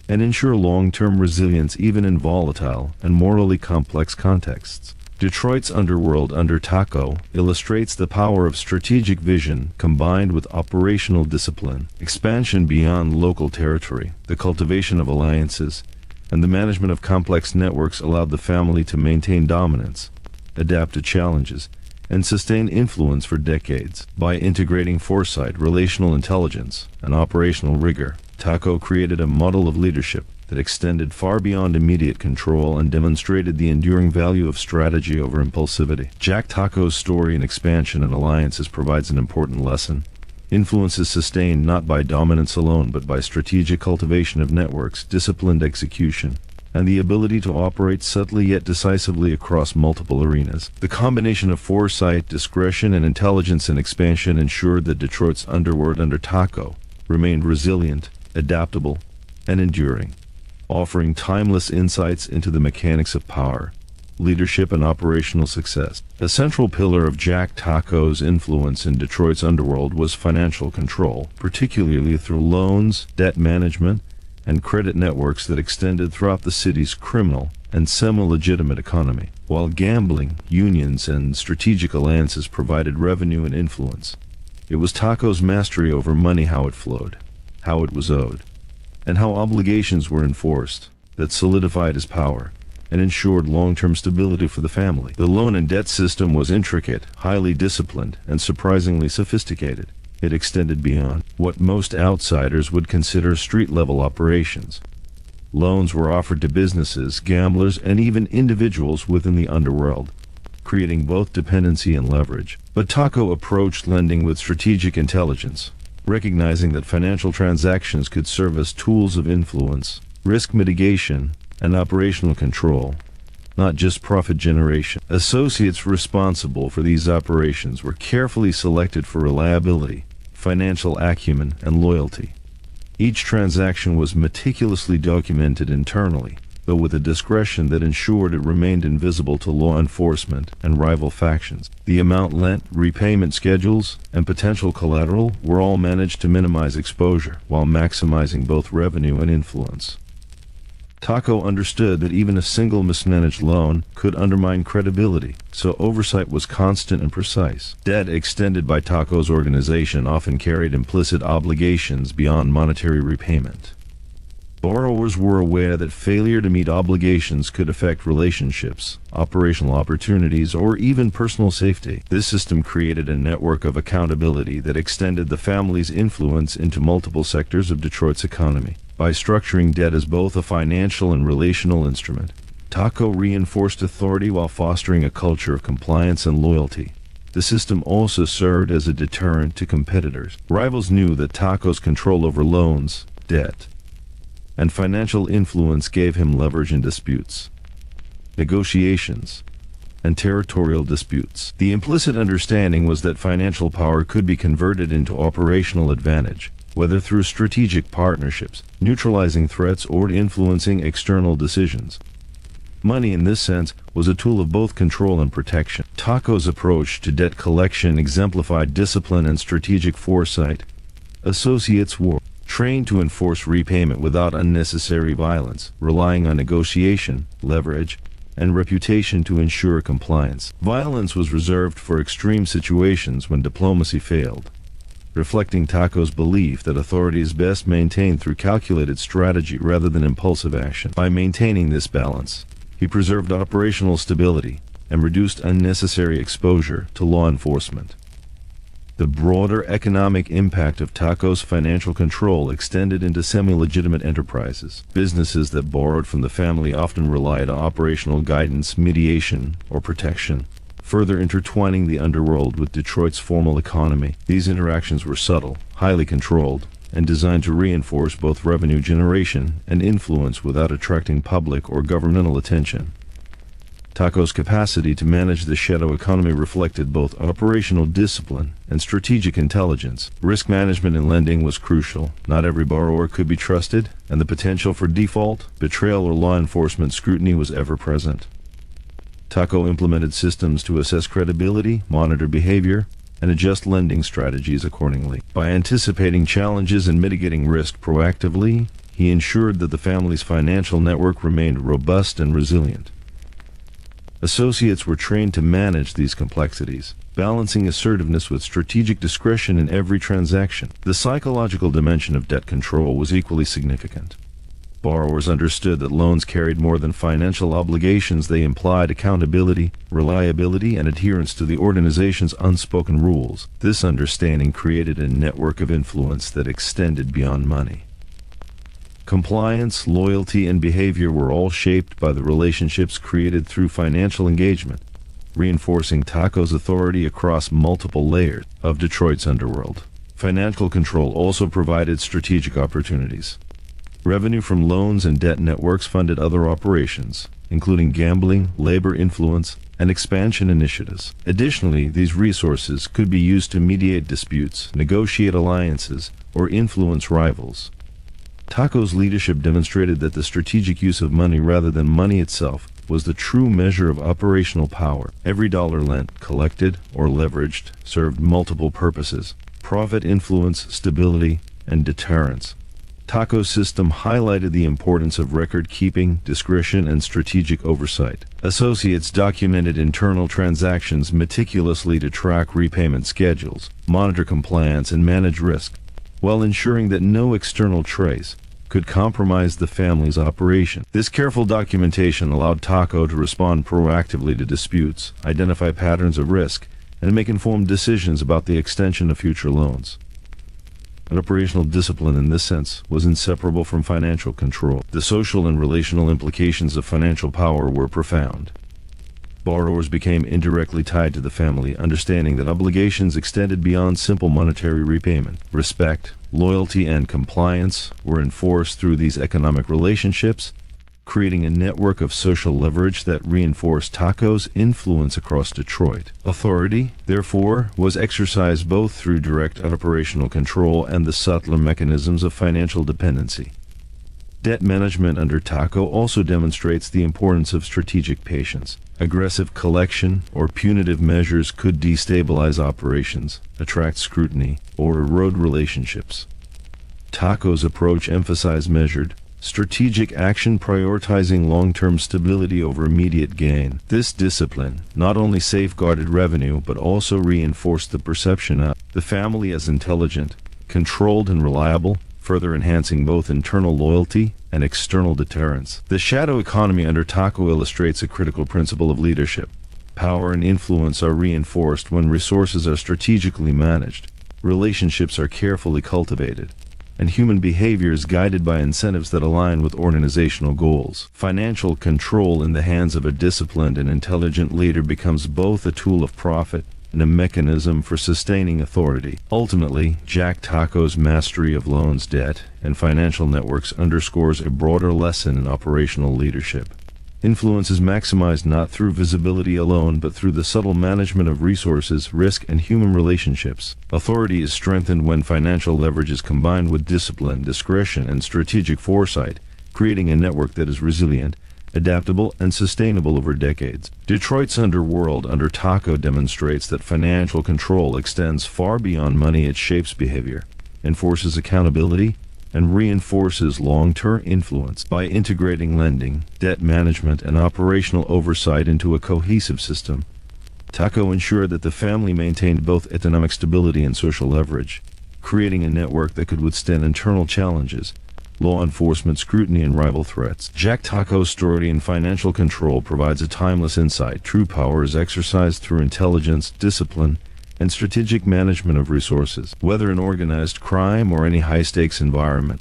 and ensure long-term resilience even in volatile and morally complex contexts. Detroit's Underworld under Tocco illustrates the power of strategic vision combined with operational discipline. Expansion beyond local territory, the cultivation of alliances, and the management of complex networks allowed the family to maintain dominance, adapt to challenges, and sustain influence for decades. By integrating foresight, relational intelligence, and operational rigor, Tocco created a model of leadership that extended far beyond immediate control and demonstrated the enduring value of strategy over impulsivity. Jack Tocco's story in expansion and alliances provides an important lesson. Influence is sustained not by dominance alone, but by strategic cultivation of networks, disciplined execution, and the ability to operate subtly yet decisively across multiple arenas. The combination of foresight, discretion, and intelligence in expansion ensured that Detroit's Underworld under Tocco remained resilient, adaptable, and enduring, offering timeless insights into the mechanics of power, leadership, and operational success. A central pillar of Jack Tocco's influence in Detroit's Underworld was financial control, particularly through loans, debt management, and credit networks that extended throughout the city's criminal and semi-legitimate economy. While gambling, unions, and strategic alliances provided revenue and influence, it was Tocco's mastery over money, how it flowed, how it was owed, and how obligations were enforced that solidified his power and ensured long-term stability for the family. The loan and debt system was intricate, highly disciplined, and surprisingly sophisticated. It extended beyond what most outsiders would consider street-level operations. Loans were offered to businesses, gamblers, and even individuals within the underworld, creating both dependency and leverage. But Tocco approached lending with strategic intelligence, recognizing that financial transactions could serve as tools of influence, risk mitigation, and operational control, not just profit generation. Associates responsible for these operations were carefully selected for reliability, financial acumen, and loyalty. Each transaction was meticulously documented internally, though with a discretion that ensured it remained invisible to law enforcement and rival factions. The amount lent, repayment schedules, and potential collateral were all managed to minimize exposure while maximizing both revenue and influence. Tocco understood that even a single mismanaged loan could undermine credibility, so oversight was constant and precise. Debt extended by Tocco's organization often carried implicit obligations beyond monetary repayment. Borrowers were aware that failure to meet obligations could affect relationships, operational opportunities, or even personal safety. This system created a network of accountability that extended the family's influence into multiple sectors of Detroit's economy. By structuring debt as both a financial and relational instrument, Tocco reinforced authority while fostering a culture of compliance and loyalty. The system also served as a deterrent to competitors. Rivals knew that Tocco's control over loans, debt, and financial influence gave him leverage in disputes, negotiations, and territorial disputes. The implicit understanding was that financial power could be converted into operational advantage, whether through strategic partnerships, neutralizing threats, or influencing external decisions. Money, in this sense, was a tool of both control and protection. Tocco's approach to debt collection exemplified discipline and strategic foresight. Associates were trained to enforce repayment without unnecessary violence, relying on negotiation, leverage, and reputation to ensure compliance. Violence was reserved for extreme situations when diplomacy failed, reflecting Tocco's belief that authority is best maintained through calculated strategy rather than impulsive action. By maintaining this balance, he preserved operational stability and reduced unnecessary exposure to law enforcement. The broader economic impact of Tocco's financial control extended into semi-legitimate enterprises. Businesses that borrowed from the family often relied on operational guidance, mediation, or protection, further intertwining the underworld with Detroit's formal economy. These interactions were subtle, highly controlled, and designed to reinforce both revenue generation and influence without attracting public or governmental attention. Tocco's capacity to manage the shadow economy reflected both operational discipline and strategic intelligence. Risk management in lending was crucial. Not every borrower could be trusted, and the potential for default, betrayal, or law enforcement scrutiny was ever present. Tocco implemented systems to assess credibility, monitor behavior, and adjust lending strategies accordingly. By anticipating challenges and mitigating risk proactively, he ensured that the family's financial network remained robust and resilient. Associates were trained to manage these complexities, balancing assertiveness with strategic discretion in every transaction. The psychological dimension of debt control was equally significant. Borrowers understood that loans carried more than financial obligations. They implied accountability, reliability, and adherence to the organization's unspoken rules. This understanding created a network of influence that extended beyond money. Compliance, loyalty, and behavior were all shaped by the relationships created through financial engagement, reinforcing Tocco's authority across multiple layers of Detroit's underworld. Financial control also provided strategic opportunities. Revenue from loans and debt networks funded other operations, including gambling, labor influence, and expansion initiatives. Additionally, these resources could be used to mediate disputes, negotiate alliances, or influence rivals. Tocco's leadership demonstrated that the strategic use of money rather than money itself was the true measure of operational power. Every dollar lent, collected, or leveraged served multiple purposes: profit, influence, stability, and deterrence. Tocco's system highlighted the importance of record-keeping, discretion, and strategic oversight. Associates documented internal transactions meticulously to track repayment schedules, monitor compliance, and manage risk, while ensuring that no external trace could compromise the family's operation. This careful documentation allowed Tocco to respond proactively to disputes, identify patterns of risk, and make informed decisions about the extension of future loans. An operational discipline in this sense was inseparable from financial control. The social and relational implications of financial power were profound. Borrowers became indirectly tied to the family, understanding that obligations extended beyond simple monetary repayment. Respect, loyalty, and compliance were enforced through these economic relationships, creating a network of social leverage that reinforced Tocco's influence across Detroit. Authority, therefore, was exercised both through direct operational control and the subtler mechanisms of financial dependency. Debt management under Tocco also demonstrates the importance of strategic patience. Aggressive collection or punitive measures could destabilize operations, attract scrutiny, or erode relationships. Tocco's approach emphasized measured, strategic action, prioritizing long-term stability over immediate gain. This discipline not only safeguarded revenue but also reinforced the perception of the family as intelligent, controlled, and reliable, further enhancing both internal loyalty and external deterrence. The shadow economy under Tocco illustrates a critical principle of leadership. Power and influence are reinforced when resources are strategically managed, relationships are carefully cultivated, and human behavior is guided by incentives that align with organizational goals. Financial control in the hands of a disciplined and intelligent leader becomes both a tool of profit and a mechanism for sustaining authority. Ultimately, Jack Tocco's mastery of loans, debt, and financial networks underscores a broader lesson in operational leadership. Influence is maximized not through visibility alone, but through the subtle management of resources, risk, and human relationships. Authority is strengthened when financial leverage is combined with discipline, discretion, and strategic foresight, creating a network that is resilient, adaptable, and sustainable over decades. Detroit's Underworld under Tocco demonstrates that financial control extends far beyond money. It shapes behavior, enforces accountability, and reinforces long-term influence. By integrating lending, debt management, and operational oversight into a cohesive system, Tocco ensured that the family maintained both economic stability and social leverage, creating a network that could withstand internal challenges, law enforcement scrutiny, and rival threats. Jack Tocco's story in financial control provides a timeless insight. True power is exercised through intelligence, discipline, and strategic management of resources. Whether in organized crime or any high-stakes environment,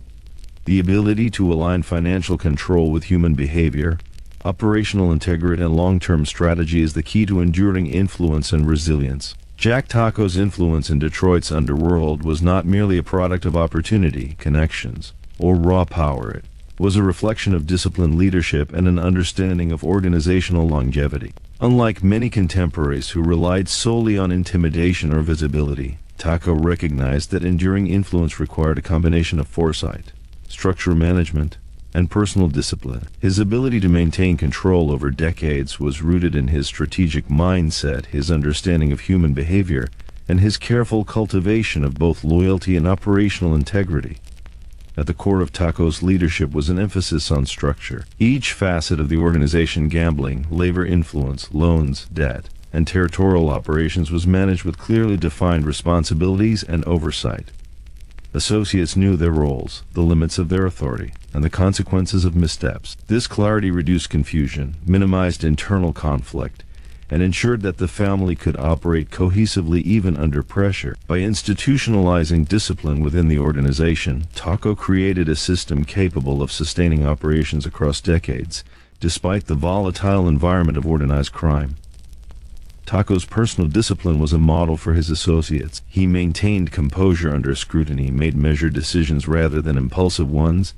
the ability to align financial control with human behavior, operational integrity, and long-term strategy is the key to enduring influence and resilience. Jack Tocco's influence in Detroit's Underworld was not merely a product of opportunity, connections, or raw power. It was a reflection of disciplined leadership and an understanding of organizational longevity. Unlike many contemporaries who relied solely on intimidation or visibility, Tocco recognized that enduring influence required a combination of foresight, structural management, and personal discipline. His ability to maintain control over decades was rooted in his strategic mindset, his understanding of human behavior, and his careful cultivation of both loyalty and operational integrity. At the core of Tocco's leadership was an emphasis on structure. Each facet of the organization, gambling, labor influence, loans, debt, and territorial operations, was managed with clearly defined responsibilities and oversight. Associates knew their roles, the limits of their authority, and the consequences of missteps. This clarity reduced confusion, minimized internal conflict, and ensured that the family could operate cohesively even under pressure. By institutionalizing discipline within the organization, Tocco created a system capable of sustaining operations across decades, despite the volatile environment of organized crime. Tocco's personal discipline was a model for his associates. He maintained composure under scrutiny, made measured decisions rather than impulsive ones,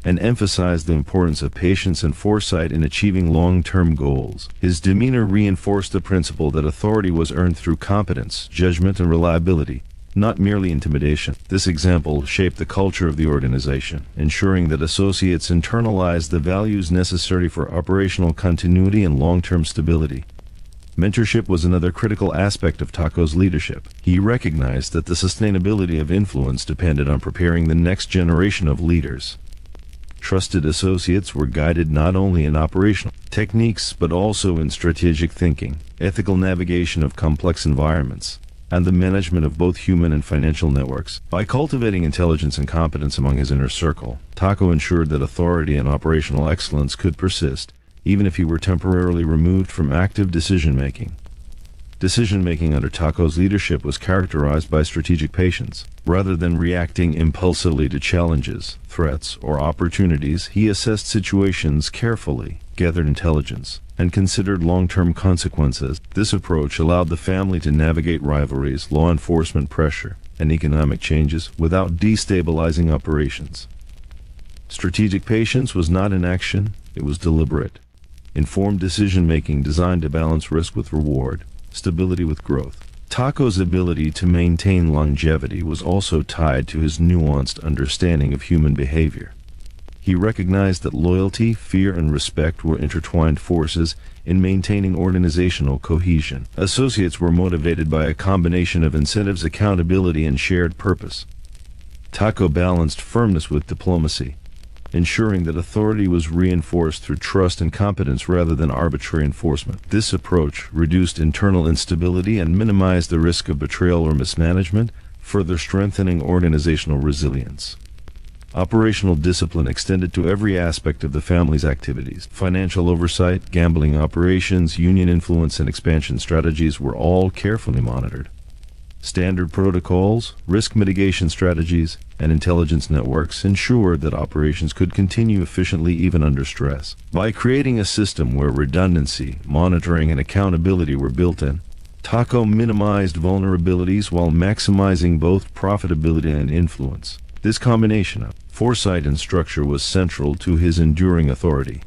and emphasized the importance of patience and foresight in achieving long-term goals. His demeanor reinforced the principle that authority was earned through competence, judgment, and reliability, not merely intimidation. This example shaped the culture of the organization, ensuring that associates internalized the values necessary for operational continuity and long-term stability. Mentorship was another critical aspect of Tocco's leadership. He recognized that the sustainability of influence depended on preparing the next generation of leaders. Trusted associates were guided not only in operational techniques but also in strategic thinking, ethical navigation of complex environments, and the management of both human and financial networks. By cultivating intelligence and competence among his inner circle, Tocco ensured that authority and operational excellence could persist, even if he were temporarily removed from active decision-making. Decision-making under Tocco's leadership was characterized by strategic patience. Rather than reacting impulsively to challenges, threats, or opportunities, he assessed situations carefully, gathered intelligence, and considered long-term consequences. This approach allowed the family to navigate rivalries, law enforcement pressure, and economic changes without destabilizing operations. Strategic patience was not inaction, it was deliberate. Informed decision-making designed to balance risk with reward, stability with growth. Tocco's ability to maintain longevity was also tied to his nuanced understanding of human behavior. He recognized that loyalty, fear, and respect were intertwined forces in maintaining organizational cohesion. Associates were motivated by a combination of incentives, accountability, and shared purpose. Tocco balanced firmness with diplomacy, ensuring that authority was reinforced through trust and competence rather than arbitrary enforcement. This approach reduced internal instability and minimized the risk of betrayal or mismanagement, further strengthening organizational resilience. Operational discipline extended to every aspect of the family's activities. Financial oversight, gambling operations, union influence, and expansion strategies were all carefully monitored. Standard protocols, risk mitigation strategies, and intelligence networks ensured that operations could continue efficiently even under stress. By creating a system where redundancy, monitoring, and accountability were built in, Tocco minimized vulnerabilities while maximizing both profitability and influence. This combination of foresight and structure was central to his enduring authority.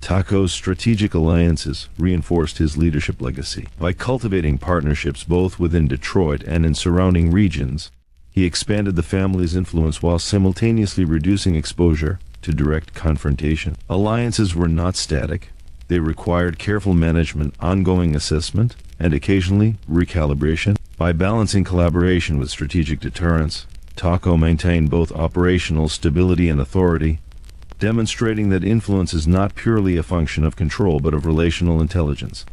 Tocco's strategic alliances reinforced his leadership legacy. By cultivating partnerships both within Detroit and in surrounding regions, he expanded the family's influence while simultaneously reducing exposure to direct confrontation. Alliances were not static. They required careful management, ongoing assessment, and occasionally recalibration. By balancing collaboration with strategic deterrence, Tocco maintained both operational stability and authority, demonstrating that influence is not purely a function of control but of relational intelligence.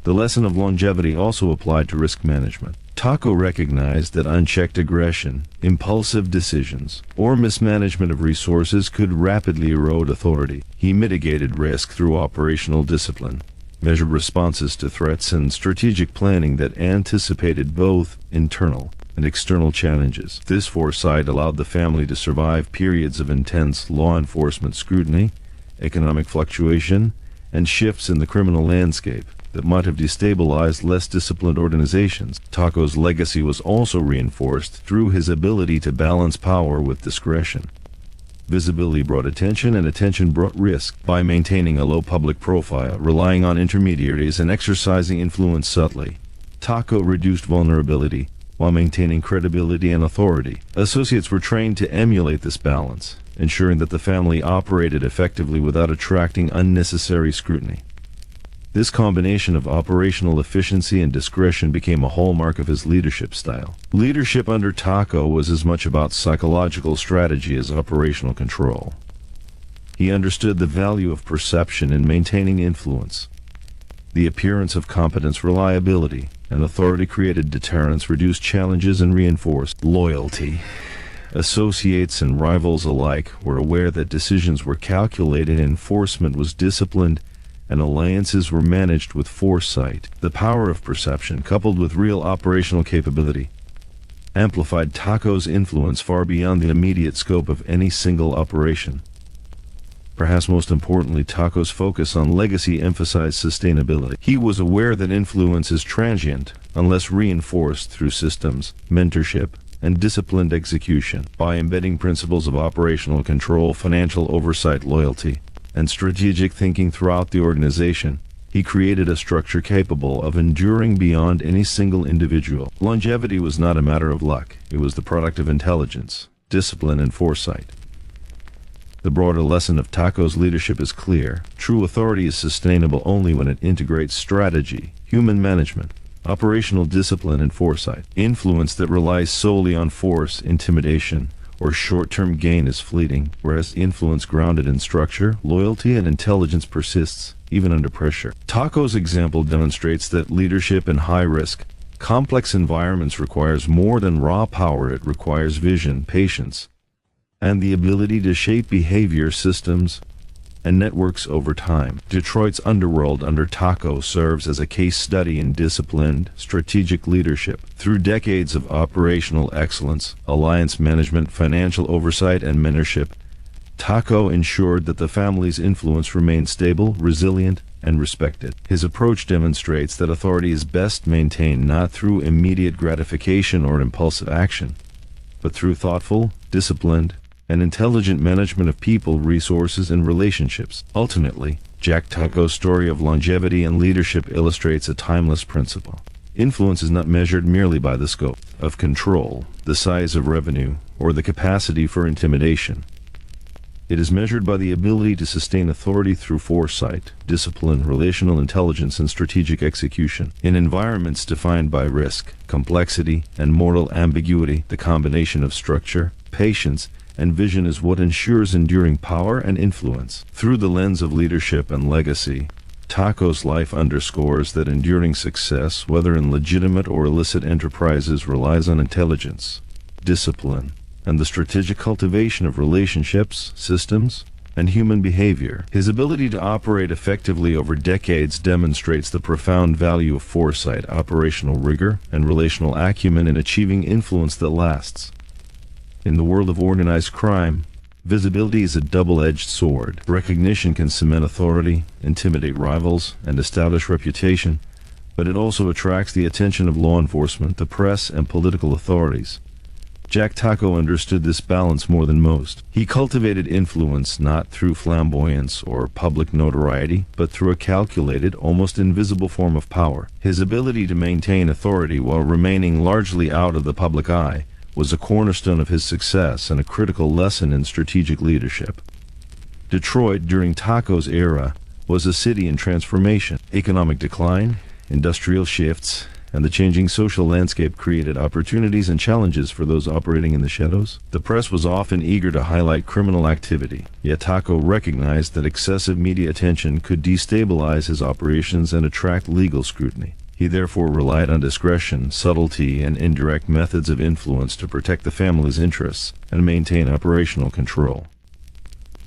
The lesson of longevity also applied to risk management. Tocco recognized that unchecked aggression, impulsive decisions, or mismanagement of resources could rapidly erode authority. He mitigated risk through operational discipline, measured responses to threats, and strategic planning that anticipated both internal and external challenges. This foresight allowed the family to survive periods of intense law enforcement scrutiny, economic fluctuation, and shifts in the criminal landscape that might have destabilized less disciplined organizations. Tocco's legacy was also reinforced through his ability to balance power with discretion. Visibility brought attention, and attention brought risk. By maintaining a low public profile, relying on intermediaries, and exercising influence subtly, Tocco reduced vulnerability while maintaining credibility and authority. Associates were trained to emulate this balance, ensuring that the family operated effectively without attracting unnecessary scrutiny. This combination of operational efficiency and discretion became a hallmark of his leadership style. Leadership under Tocco was as much about psychological strategy as operational control. He understood the value of perception in maintaining influence. The appearance of competence, reliability, and authority created deterrence, reduced challenges, and reinforced loyalty. Associates and rivals alike were aware that decisions were calculated, enforcement was disciplined, and alliances were managed with foresight. The power of perception, coupled with real operational capability, amplified Tocco's influence far beyond the immediate scope of any single operation. Perhaps most importantly, Tocco's focus on legacy emphasized sustainability. He was aware that influence is transient unless reinforced through systems, mentorship, and disciplined execution. By embedding principles of operational control, financial oversight, loyalty, and strategic thinking throughout the organization, he created a structure capable of enduring beyond any single individual. Longevity was not a matter of luck. It was the product of intelligence, discipline, and foresight. The broader lesson of Tocco's leadership is clear. True authority is sustainable only when it integrates strategy, human management, operational discipline, and foresight. Influence that relies solely on force, intimidation, or short-term gain is fleeting, whereas influence grounded in structure, loyalty, and intelligence persists, even under pressure. Tocco's example demonstrates that leadership in high-risk, Complex environments requires more than raw power. It requires vision, patience, and the ability to shape behavior systems and networks over time. Detroit's Underworld under Tocco serves as a case study in disciplined, strategic leadership. Through decades of operational excellence, alliance management, financial oversight, and mentorship, Tocco ensured that the family's influence remained stable, resilient, and respected. His approach demonstrates that authority is best maintained not through immediate gratification or impulsive action, but through thoughtful, disciplined, and intelligent management of people, resources, and relationships. Ultimately, Jack Tocco's story of longevity and leadership illustrates a timeless principle. Influence is not measured merely by the scope of control, the size of revenue, or the capacity for intimidation. It is measured by the ability to sustain authority through foresight, discipline, relational intelligence, and strategic execution. In environments defined by risk, complexity, and moral ambiguity, the combination of structure, patience, and vision is what ensures enduring power and influence. Through the lens of leadership and legacy, Tocco's life underscores that enduring success, whether in legitimate or illicit enterprises, relies on intelligence, discipline, and the strategic cultivation of relationships, systems, and human behavior. His ability to operate effectively over decades demonstrates the profound value of foresight, operational rigor, and relational acumen in achieving influence that lasts. In the world of organized crime, visibility is a double-edged sword. Recognition can cement authority, intimidate rivals, and establish reputation, but it also attracts the attention of law enforcement, the press, and political authorities. Jack Tocco understood this balance more than most. He cultivated influence not through flamboyance or public notoriety, but through a calculated, almost invisible form of power. His ability to maintain authority while remaining largely out of the public eye was a cornerstone of his success and a critical lesson in strategic leadership. Detroit, during Tocco's era, was a city in transformation. Economic decline, industrial shifts, and the changing social landscape created opportunities and challenges for those operating in the shadows. The press was often eager to highlight criminal activity, yet Tocco recognized that excessive media attention could destabilize his operations and attract legal scrutiny. He therefore relied on discretion, subtlety, and indirect methods of influence to protect the family's interests and maintain operational control.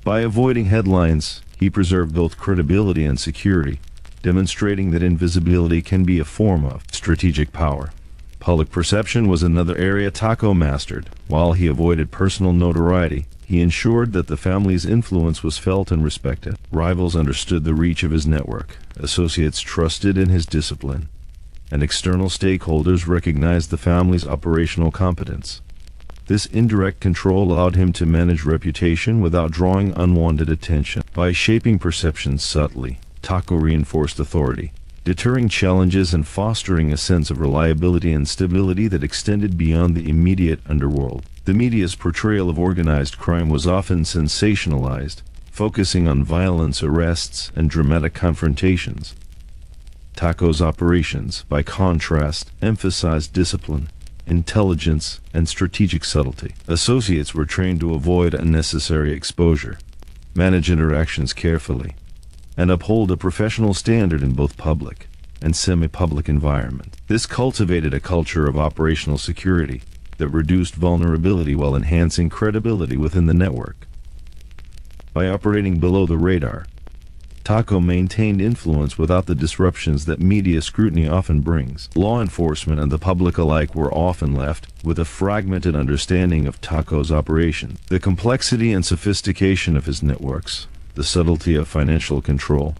By avoiding headlines, he preserved both credibility and security, demonstrating that invisibility can be a form of strategic power. Public perception was another area Tocco mastered. While he avoided personal notoriety, he ensured that the family's influence was felt and respected. Rivals understood the reach of his network, associates trusted in his discipline, and external stakeholders recognized the family's operational competence. This indirect control allowed him to manage reputation without drawing unwanted attention. By shaping perceptions subtly, Tocco reinforced authority, deterring challenges and fostering a sense of reliability and stability that extended beyond the immediate underworld. The media's portrayal of organized crime was often sensationalized, focusing on violence, arrests, and dramatic confrontations. Tocco's operations, by contrast, emphasized discipline, intelligence, and strategic subtlety. Associates were trained to avoid unnecessary exposure, manage interactions carefully, and uphold a professional standard in both public and semi-public environment. This cultivated a culture of operational security that reduced vulnerability while enhancing credibility within the network. By operating below the radar, Tocco maintained influence without the disruptions that media scrutiny often brings. Law enforcement and the public alike were often left with a fragmented understanding of Tocco's operation. The complexity and sophistication of his networks, the subtlety of financial control,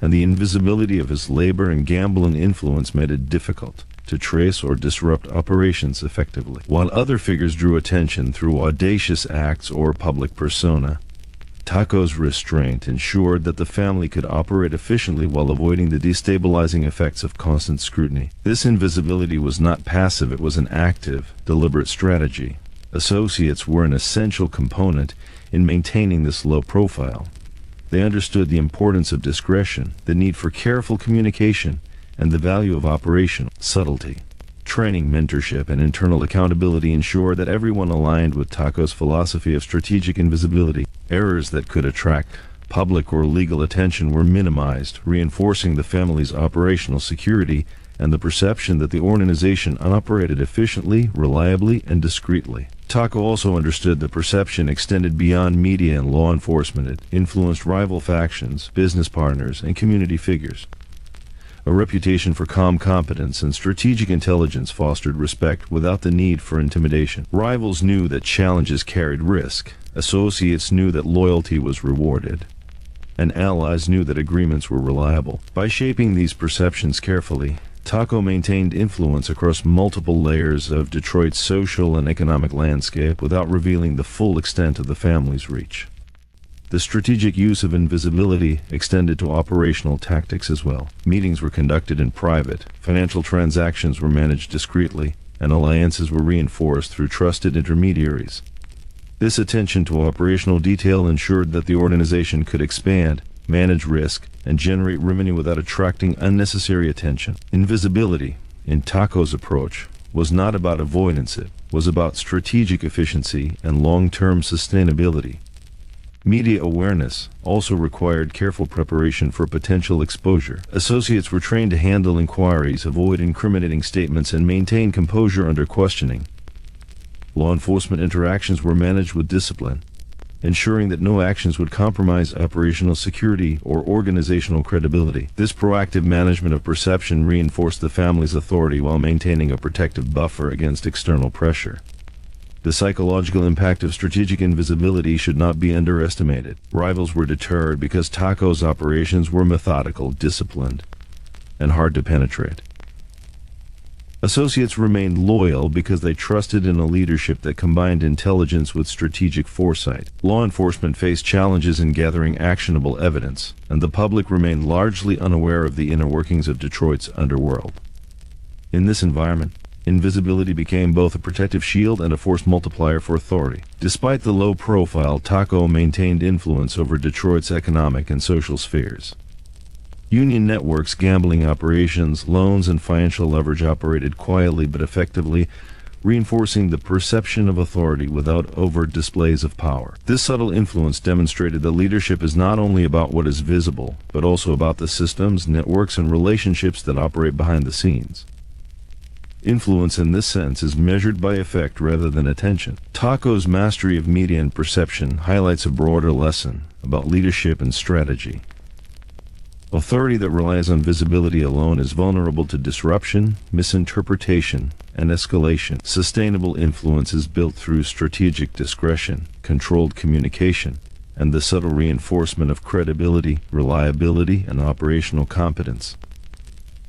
and the invisibility of his labor and gambling influence made it difficult to trace or disrupt operations effectively. While other figures drew attention through audacious acts or public persona, Tocco's restraint ensured that the family could operate efficiently while avoiding the destabilizing effects of constant scrutiny. This invisibility was not passive, it was an active, deliberate strategy. Associates were an essential component in maintaining this low profile. They understood the importance of discretion, the need for careful communication, and the value of operational subtlety. Training, mentorship, and internal accountability ensured that everyone aligned with Tocco's philosophy of strategic invisibility. Errors that could attract Public or legal attention were minimized, reinforcing the family's operational security and the perception that the organization operated efficiently, reliably, and discreetly. Tocco also understood the perception extended beyond media and law enforcement. It influenced rival factions, business partners, and community figures. A reputation for calm competence and strategic intelligence fostered respect without the need for intimidation. Rivals knew that challenges carried risk. Associates knew that loyalty was rewarded. And allies knew that agreements were reliable. By shaping these perceptions carefully, Tocco maintained influence across multiple layers of Detroit's social and economic landscape without revealing the full extent of the family's reach. The strategic use of invisibility extended to operational tactics as well. Meetings were conducted in private, financial transactions were managed discreetly, and alliances were reinforced through trusted intermediaries. This attention to operational detail ensured that the organization could expand, manage risk, and generate revenue without attracting unnecessary attention. Invisibility, in Tocco's approach, was not about avoidance. It was about strategic efficiency and long-term sustainability. Media awareness also required careful preparation for potential exposure. Associates were trained to handle inquiries, avoid incriminating statements, and maintain composure under questioning. Law enforcement interactions were managed with discipline, ensuring that no actions would compromise operational security or organizational credibility. This proactive management of perception reinforced the family's authority while maintaining a protective buffer against external pressure. The psychological impact of strategic invisibility should not be underestimated. Rivals were deterred because Tocco's operations were methodical, disciplined, and hard to penetrate. Associates remained loyal because they trusted in a leadership that combined intelligence with strategic foresight. Law enforcement faced challenges in gathering actionable evidence, and the public remained largely unaware of the inner workings of Detroit's underworld. In this environment, invisibility became both a protective shield and a force multiplier for authority. Despite the low profile, Tocco maintained influence over Detroit's economic and social spheres. Union networks, gambling operations, loans, and financial leverage operated quietly but effectively, reinforcing the perception of authority without overt displays of power. This subtle influence demonstrated that leadership is not only about what is visible, but also about the systems, networks, and relationships that operate behind the scenes. Influence in this sense is measured by effect rather than attention. Tocco's mastery of media and perception highlights a broader lesson about leadership and strategy. Authority that relies on visibility alone is vulnerable to disruption, misinterpretation, and escalation. Sustainable influence is built through strategic discretion, controlled communication, and the subtle reinforcement of credibility, reliability, and operational competence.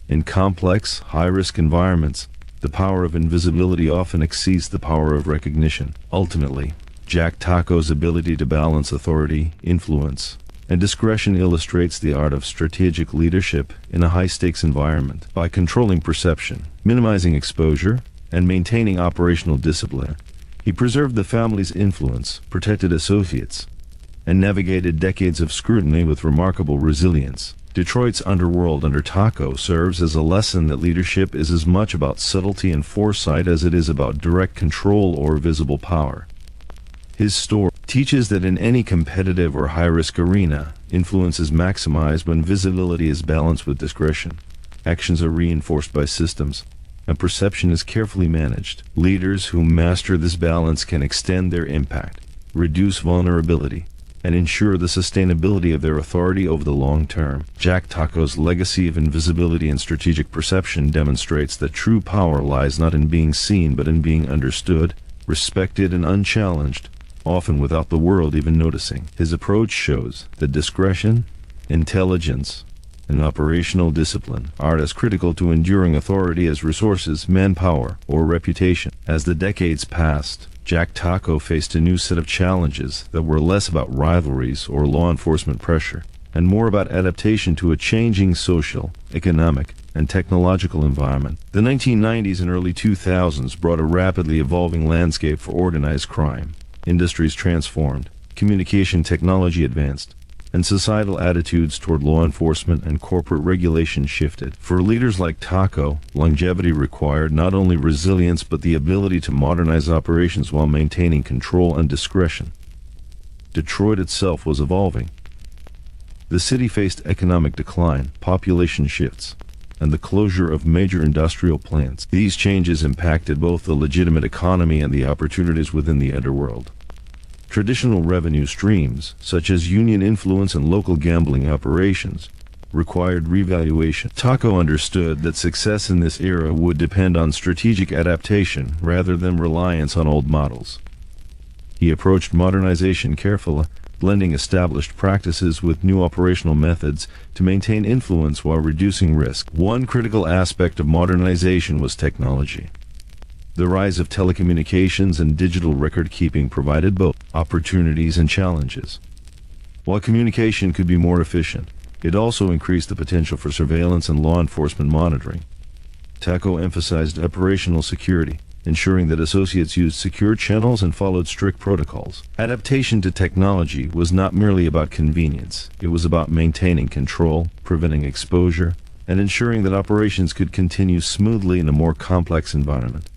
In complex, high-risk environments, the power of invisibility often exceeds the power of recognition. Ultimately, Jack Tocco's ability to balance authority, influence, and discretion illustrates the art of strategic leadership in a high-stakes environment. By controlling perception, minimizing exposure, and maintaining operational discipline, he preserved the family's influence, protected associates, and navigated decades of scrutiny with remarkable resilience. Detroit's underworld under Tocco serves as a lesson that leadership is as much about subtlety and foresight as it is about direct control or visible power. His story teaches that in any competitive or high-risk arena, influence is maximized when visibility is balanced with discretion. Actions are reinforced by systems, and perception is carefully managed. Leaders who master this balance can extend their impact, reduce vulnerability, and ensure the sustainability of their authority over the long term. Jack Tocco's legacy of invisibility and strategic perception demonstrates that true power lies not in being seen but in being understood, respected, and unchallenged, often without the world even noticing. His approach shows that discretion, intelligence, and operational discipline are as critical to enduring authority as resources, manpower, or reputation. As the decades passed, Jack Tocco faced a new set of challenges that were less about rivalries or law enforcement pressure, and more about adaptation to a changing social, economic, and technological environment. The 1990s and early 2000s brought a rapidly evolving landscape for organized crime. Industries transformed, communication technology advanced, and societal attitudes toward law enforcement and corporate regulation shifted. For leaders like Tocco, longevity required not only resilience but the ability to modernize operations while maintaining control and discretion. Detroit itself was evolving, The city faced economic decline, population shifts, and the closure of major industrial plants. These changes impacted both the legitimate economy and the opportunities within the underworld. Traditional revenue streams, such as union influence and local gambling operations, required revaluation. Tocco understood that success in this era would depend on strategic adaptation rather than reliance on old models. He approached modernization carefully, blending established practices with new operational methods to maintain influence while reducing risk. One critical aspect of modernization was technology. The rise of telecommunications and digital record-keeping provided both opportunities and challenges. While communication could be more efficient, it also increased the potential for surveillance and law enforcement monitoring. Tocco emphasized operational security, ensuring that associates used secure channels and followed strict protocols. Adaptation to technology was not merely about convenience. It was about maintaining control, preventing exposure, and ensuring that operations could continue smoothly in a more complex environment.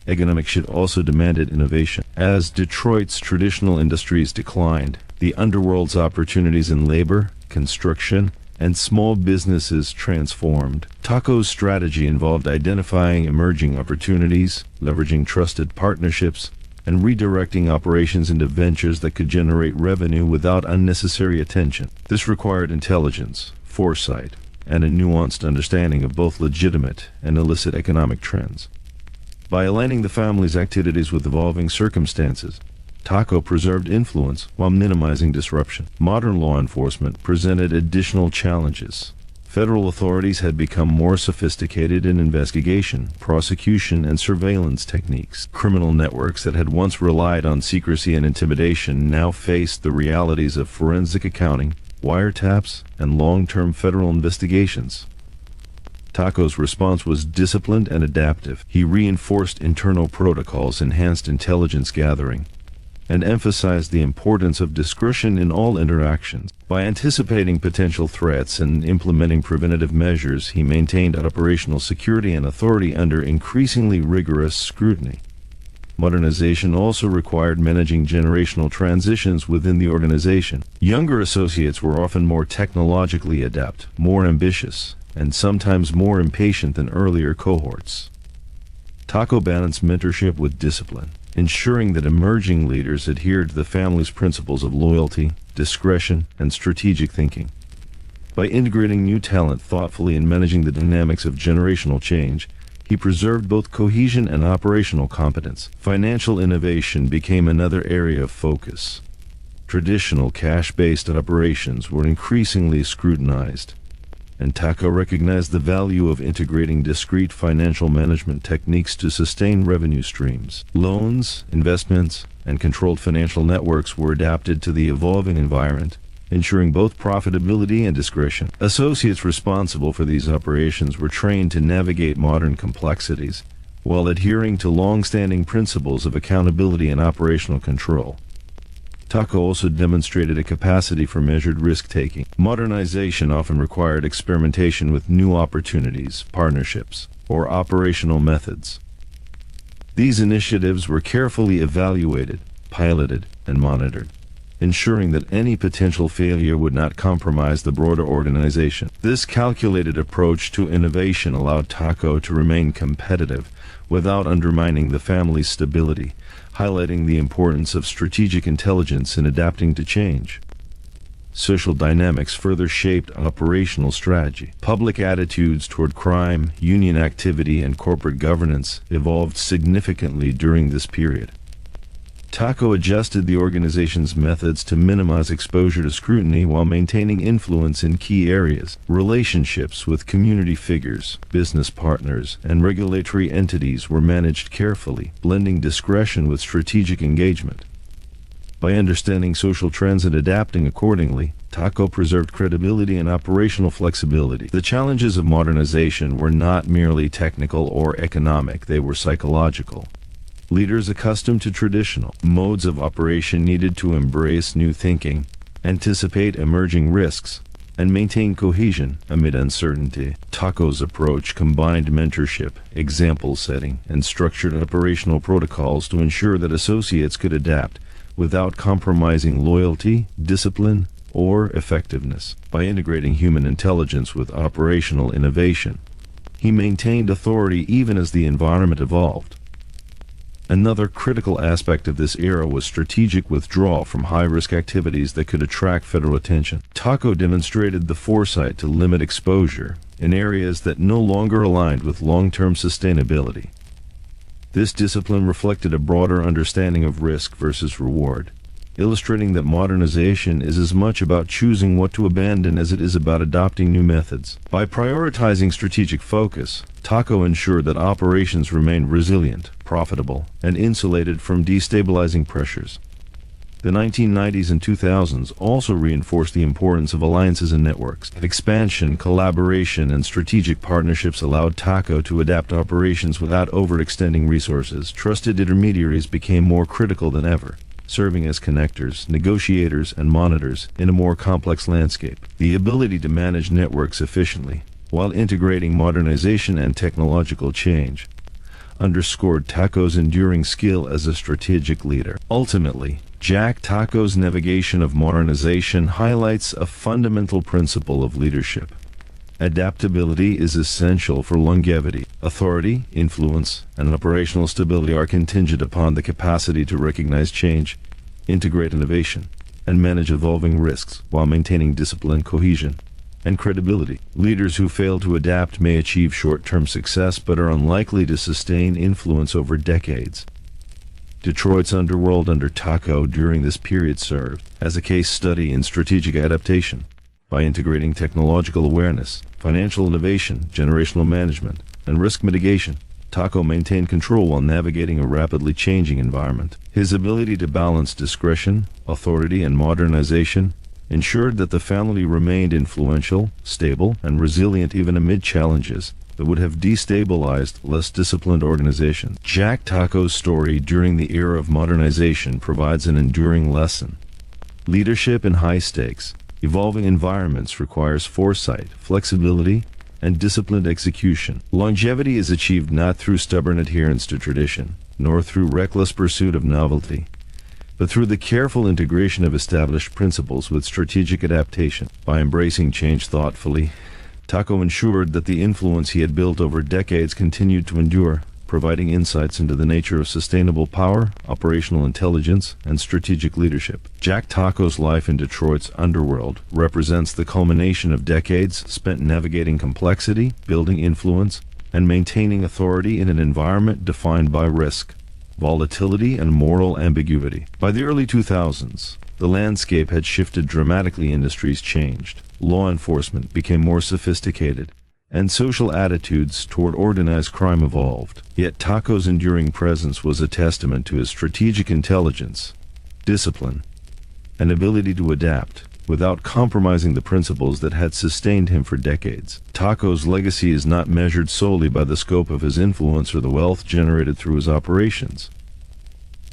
Economic shift also demanded innovation. As Detroit's traditional industries declined, the underworld's opportunities in labor, construction, and small businesses transformed. Tocco's strategy involved identifying emerging opportunities, leveraging trusted partnerships, and redirecting operations into ventures that could generate revenue without unnecessary attention. This required intelligence, foresight, and a nuanced understanding of both legitimate and illicit economic trends. By aligning the family's activities with evolving circumstances, Tocco preserved influence while minimizing disruption. Modern law enforcement presented additional challenges. Federal authorities had become more sophisticated in investigation, prosecution, and surveillance techniques. Criminal networks that had once relied on secrecy and intimidation now faced the realities of forensic accounting, wiretaps, and long-term federal investigations. Tocco's response was disciplined and adaptive. He reinforced internal protocols, enhanced intelligence gathering, and emphasized the importance of discretion in all interactions. By anticipating potential threats and implementing preventative measures, he maintained operational security and authority under increasingly rigorous scrutiny. Modernization also required managing generational transitions within the organization. Younger associates were often more technologically adept, more ambitious, and sometimes more impatient than earlier cohorts. Tocco balanced mentorship with discipline, ensuring that emerging leaders adhered to the family's principles of loyalty, discretion, and strategic thinking. By integrating new talent thoughtfully and managing the dynamics of generational change, he preserved both cohesion and operational competence. Financial innovation became another area of focus. Traditional cash-based operations were increasingly scrutinized, and Tocco recognized the value of integrating discrete financial management techniques to sustain revenue streams. Loans, investments, and controlled financial networks were adapted to the evolving environment, ensuring both profitability and discretion. Associates responsible for these operations were trained to navigate modern complexities, while adhering to long-standing principles of accountability and operational control. Tocco also demonstrated a capacity for measured risk-taking. Modernization often required experimentation with new opportunities, partnerships, or operational methods. These initiatives were carefully evaluated, piloted, and monitored, ensuring that any potential failure would not compromise the broader organization. This calculated approach to innovation allowed Tocco to remain competitive without undermining the family's stability, highlighting the importance of strategic intelligence in adapting to change. Social dynamics further shaped operational strategy. Public attitudes toward crime, union activity, and corporate governance evolved significantly during this period. Tocco adjusted the organization's methods to minimize exposure to scrutiny while maintaining influence in key areas. Relationships with community figures, business partners, and regulatory entities were managed carefully, blending discretion with strategic engagement. By understanding social trends and adapting accordingly, Tocco preserved credibility and operational flexibility. The challenges of modernization were not merely technical or economic, they were psychological. Leaders accustomed to traditional modes of operation needed to embrace new thinking, anticipate emerging risks, and maintain cohesion amid uncertainty. Tocco's approach combined mentorship, example setting, and structured operational protocols to ensure that associates could adapt without compromising loyalty, discipline, or effectiveness. By integrating human intelligence with operational innovation, he maintained authority even as the environment evolved. Another critical aspect of this era was strategic withdrawal from high-risk activities that could attract federal attention. Tocco demonstrated the foresight to limit exposure in areas that no longer aligned with long-term sustainability. This discipline reflected a broader understanding of risk versus reward, illustrating that modernization is as much about choosing what to abandon as it is about adopting new methods. By prioritizing strategic focus, Tocco ensured that operations remained resilient, profitable, and insulated from destabilizing pressures. The 1990s and 2000s also reinforced the importance of alliances and networks. Expansion, collaboration, and strategic partnerships allowed Tocco to adapt operations without overextending resources. Trusted intermediaries became more critical than ever, serving as connectors, negotiators, and monitors in a more complex landscape. The ability to manage networks efficiently, while integrating modernization and technological change, underscored Tocco's enduring skill as a strategic leader. Ultimately, Jack Tocco's navigation of modernization highlights a fundamental principle of leadership. Adaptability is essential for longevity. Authority, influence, and operational stability are contingent upon the capacity to recognize change, integrate innovation, and manage evolving risks while maintaining discipline, cohesion, and credibility. Leaders who fail to adapt may achieve short-term success but are unlikely to sustain influence over decades. Detroit's Underworld under Tocco during this period served as a case study in strategic adaptation. By integrating technological awareness, financial innovation, generational management, and risk mitigation, Tocco maintained control while navigating a rapidly changing environment. His ability to balance discretion, authority, and modernization ensured that the family remained influential, stable, and resilient even amid challenges that would have destabilized less disciplined organizations. Jack Tocco's story during the era of modernization provides an enduring lesson. Leadership in high-stakes, evolving environments requires foresight, flexibility, and disciplined execution. Longevity is achieved not through stubborn adherence to tradition, nor through reckless pursuit of novelty, but through the careful integration of established principles with strategic adaptation. By embracing change thoughtfully, Tocco ensured that the influence he had built over decades continued to endure, providing insights into the nature of sustainable power, operational intelligence, and strategic leadership. Jack Tocco's life in Detroit's Underworld represents the culmination of decades spent navigating complexity, building influence, and maintaining authority in an environment defined by risk, volatility, and moral ambiguity. By the early 2000s, the landscape had shifted dramatically. Industries changed, law enforcement became more sophisticated, and social attitudes toward organized crime evolved. Yet Tocco's enduring presence was a testament to his strategic intelligence, discipline, and ability to adapt without compromising the principles that had sustained him for decades. Tocco's legacy is not measured solely by the scope of his influence or the wealth generated through his operations.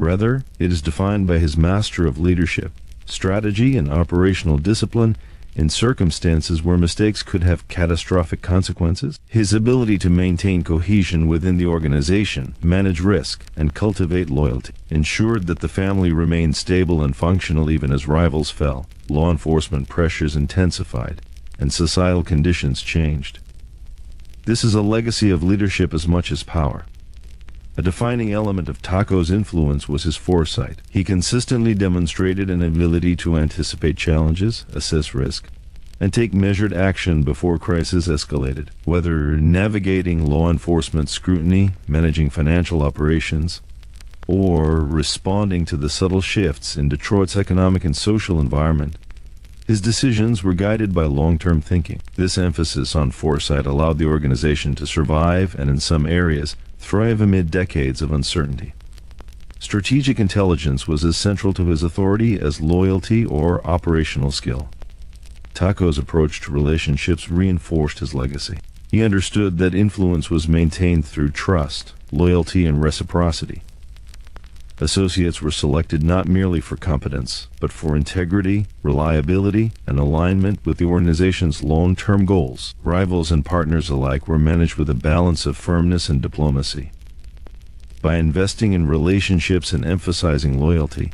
Rather, it is defined by his mastery of leadership, strategy, and operational discipline in circumstances where mistakes could have catastrophic consequences. His ability to maintain cohesion within the organization, manage risk, and cultivate loyalty ensured that the family remained stable and functional even as rivals fell, law enforcement pressures intensified, and societal conditions changed. This is a legacy of leadership as much as power. A defining element of Tocco's influence was his foresight. He consistently demonstrated an ability to anticipate challenges, assess risk, and take measured action before crisis escalated. Whether navigating law enforcement scrutiny, managing financial operations, or responding to the subtle shifts in Detroit's economic and social environment, his decisions were guided by long-term thinking. This emphasis on foresight allowed the organization to survive and, in some areas, thrive amid decades of uncertainty. Strategic intelligence was as central to his authority as loyalty or operational skill. Tocco's approach to relationships reinforced his legacy. He understood that influence was maintained through trust, loyalty, and reciprocity. Associates were selected not merely for competence, but for integrity, reliability, and alignment with the organization's long-term goals. Rivals and partners alike were managed with a balance of firmness and diplomacy. By investing in relationships and emphasizing loyalty,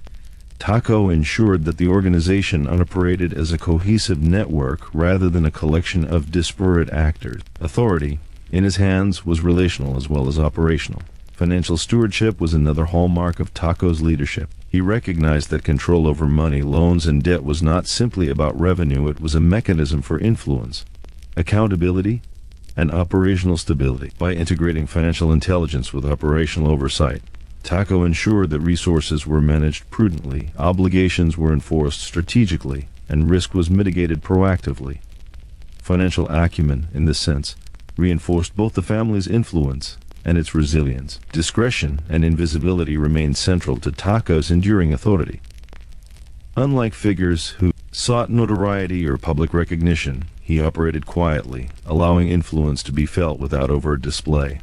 Tocco ensured that the organization operated as a cohesive network rather than a collection of disparate actors. Authority, in his hands, was relational as well as operational. Financial stewardship was another hallmark of Tocco's leadership. He recognized that control over money, loans, and debt was not simply about revenue, it was a mechanism for influence, accountability, and operational stability. By integrating financial intelligence with operational oversight, Tocco ensured that resources were managed prudently, obligations were enforced strategically, and risk was mitigated proactively. Financial acumen, in this sense, reinforced both the family's influence and its resilience. Discretion and invisibility remained central to Tocco's enduring authority. Unlike figures who sought notoriety or public recognition, he operated quietly, allowing influence to be felt without overt display.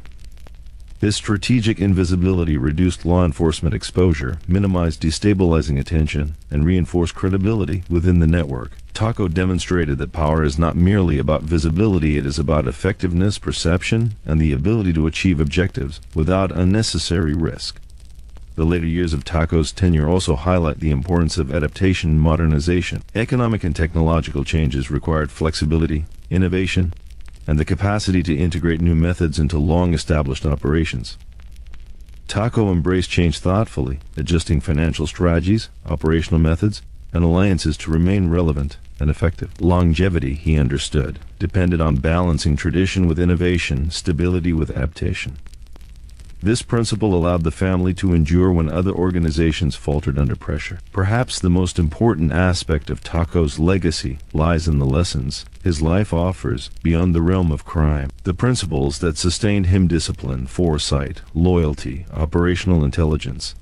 His strategic invisibility reduced law enforcement exposure, minimized destabilizing attention, and reinforced credibility within the network. Tocco demonstrated that power is not merely about visibility, it is about effectiveness, perception, and the ability to achieve objectives without unnecessary risk. The later years of Tocco's tenure also highlight the importance of adaptation and modernization. Economic and technological changes required flexibility, innovation, and the capacity to integrate new methods into long-established operations. Tocco embraced change thoughtfully, adjusting financial strategies, operational methods, and alliances to remain relevant and effective. Longevity, he understood, depended on balancing tradition with innovation, stability with adaptation. This principle allowed the family to endure when other organizations faltered under pressure. Perhaps the most important aspect of Tocco's legacy lies in the lessons his life offers beyond the realm of crime. The principles that sustained him: discipline, foresight, loyalty, operational intelligence,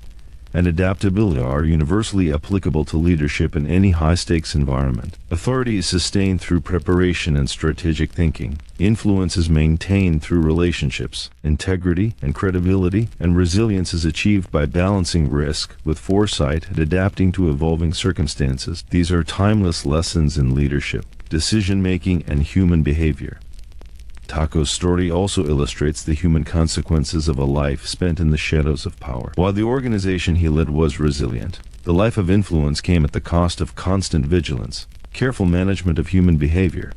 and adaptability are universally applicable to leadership in any high-stakes environment. Authority is sustained through preparation and strategic thinking. Influence is maintained through relationships. Integrity and credibility and resilience is achieved by balancing risk with foresight and adapting to evolving circumstances. These are timeless lessons in leadership, decision-making, and human behavior. Tocco's story also illustrates the human consequences of a life spent in the shadows of power. While the organization he led was resilient, the life of influence came at the cost of constant vigilance, careful management of human behavior,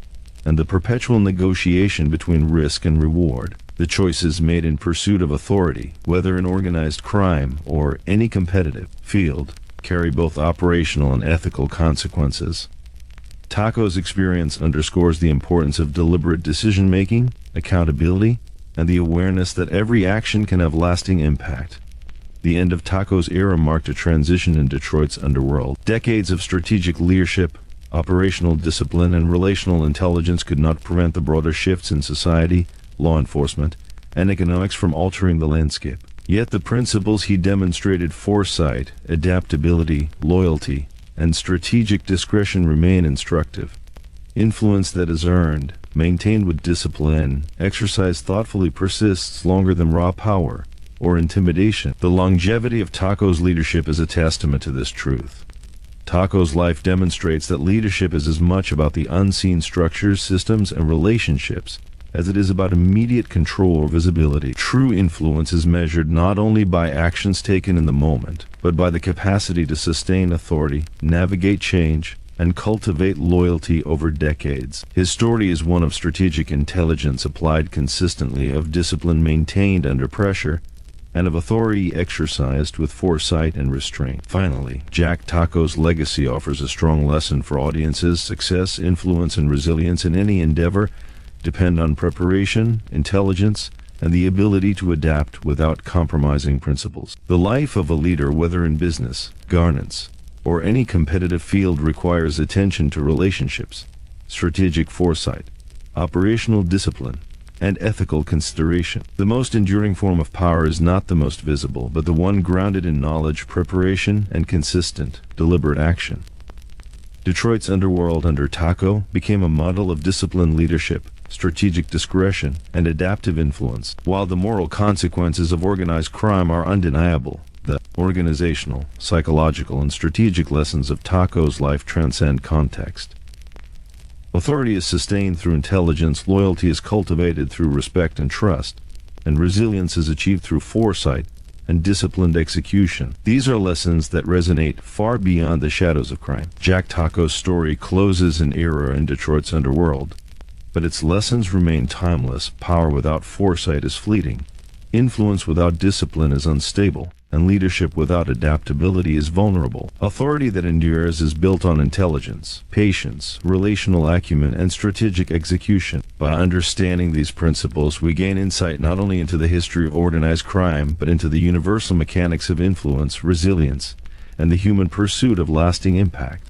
and the perpetual negotiation between risk and reward. The choices made in pursuit of authority, whether in organized crime or any competitive field, carry both operational and ethical consequences. Tocco's experience underscores the importance of deliberate decision-making, accountability, and the awareness that every action can have lasting impact. The end of Tocco's era marked a transition in Detroit's underworld. Decades of strategic leadership, operational discipline, and relational intelligence could not prevent the broader shifts in society, law enforcement, and economics from altering the landscape. Yet the principles he demonstrated: foresight, adaptability, loyalty, and strategic discretion remain instructive. Influence that is earned, maintained with discipline, exercised thoughtfully, persists longer than raw power or intimidation. The longevity of Tocco's leadership is a testament to this truth. Tocco's life demonstrates that leadership is as much about the unseen structures, systems, and relationships as it is about immediate control or visibility. True influence is measured not only by actions taken in the moment, but by the capacity to sustain authority, navigate change, and cultivate loyalty over decades. His story is one of strategic intelligence applied consistently, of discipline maintained under pressure, and of authority exercised with foresight and restraint. Finally, Jack Tocco's legacy offers a strong lesson for audiences. Success, influence, and resilience in any endeavor depend on preparation, intelligence, and the ability to adapt without compromising principles. The life of a leader, whether in business, governance, or any competitive field, requires attention to relationships, strategic foresight, operational discipline, and ethical consideration. The most enduring form of power is not the most visible, but the one grounded in knowledge, preparation, and consistent, deliberate action. Detroit's underworld under Tocco became a model of disciplined leadership, strategic discretion, and adaptive influence. While the moral consequences of organized crime are undeniable, the organizational, psychological, and strategic lessons of Tocco's life transcend context. Authority is sustained through intelligence, loyalty is cultivated through respect and trust, and resilience is achieved through foresight and disciplined execution. These are lessons that resonate far beyond the shadows of crime. Jack Tocco's story closes an era in Detroit's underworld, but its lessons remain timeless. Power without foresight is fleeting. Influence without discipline is unstable, and leadership without adaptability is vulnerable. Authority that endures is built on intelligence, patience, relational acumen, and strategic execution. By understanding these principles, we gain insight not only into the history of organized crime, but into the universal mechanics of influence, resilience, and the human pursuit of lasting impact.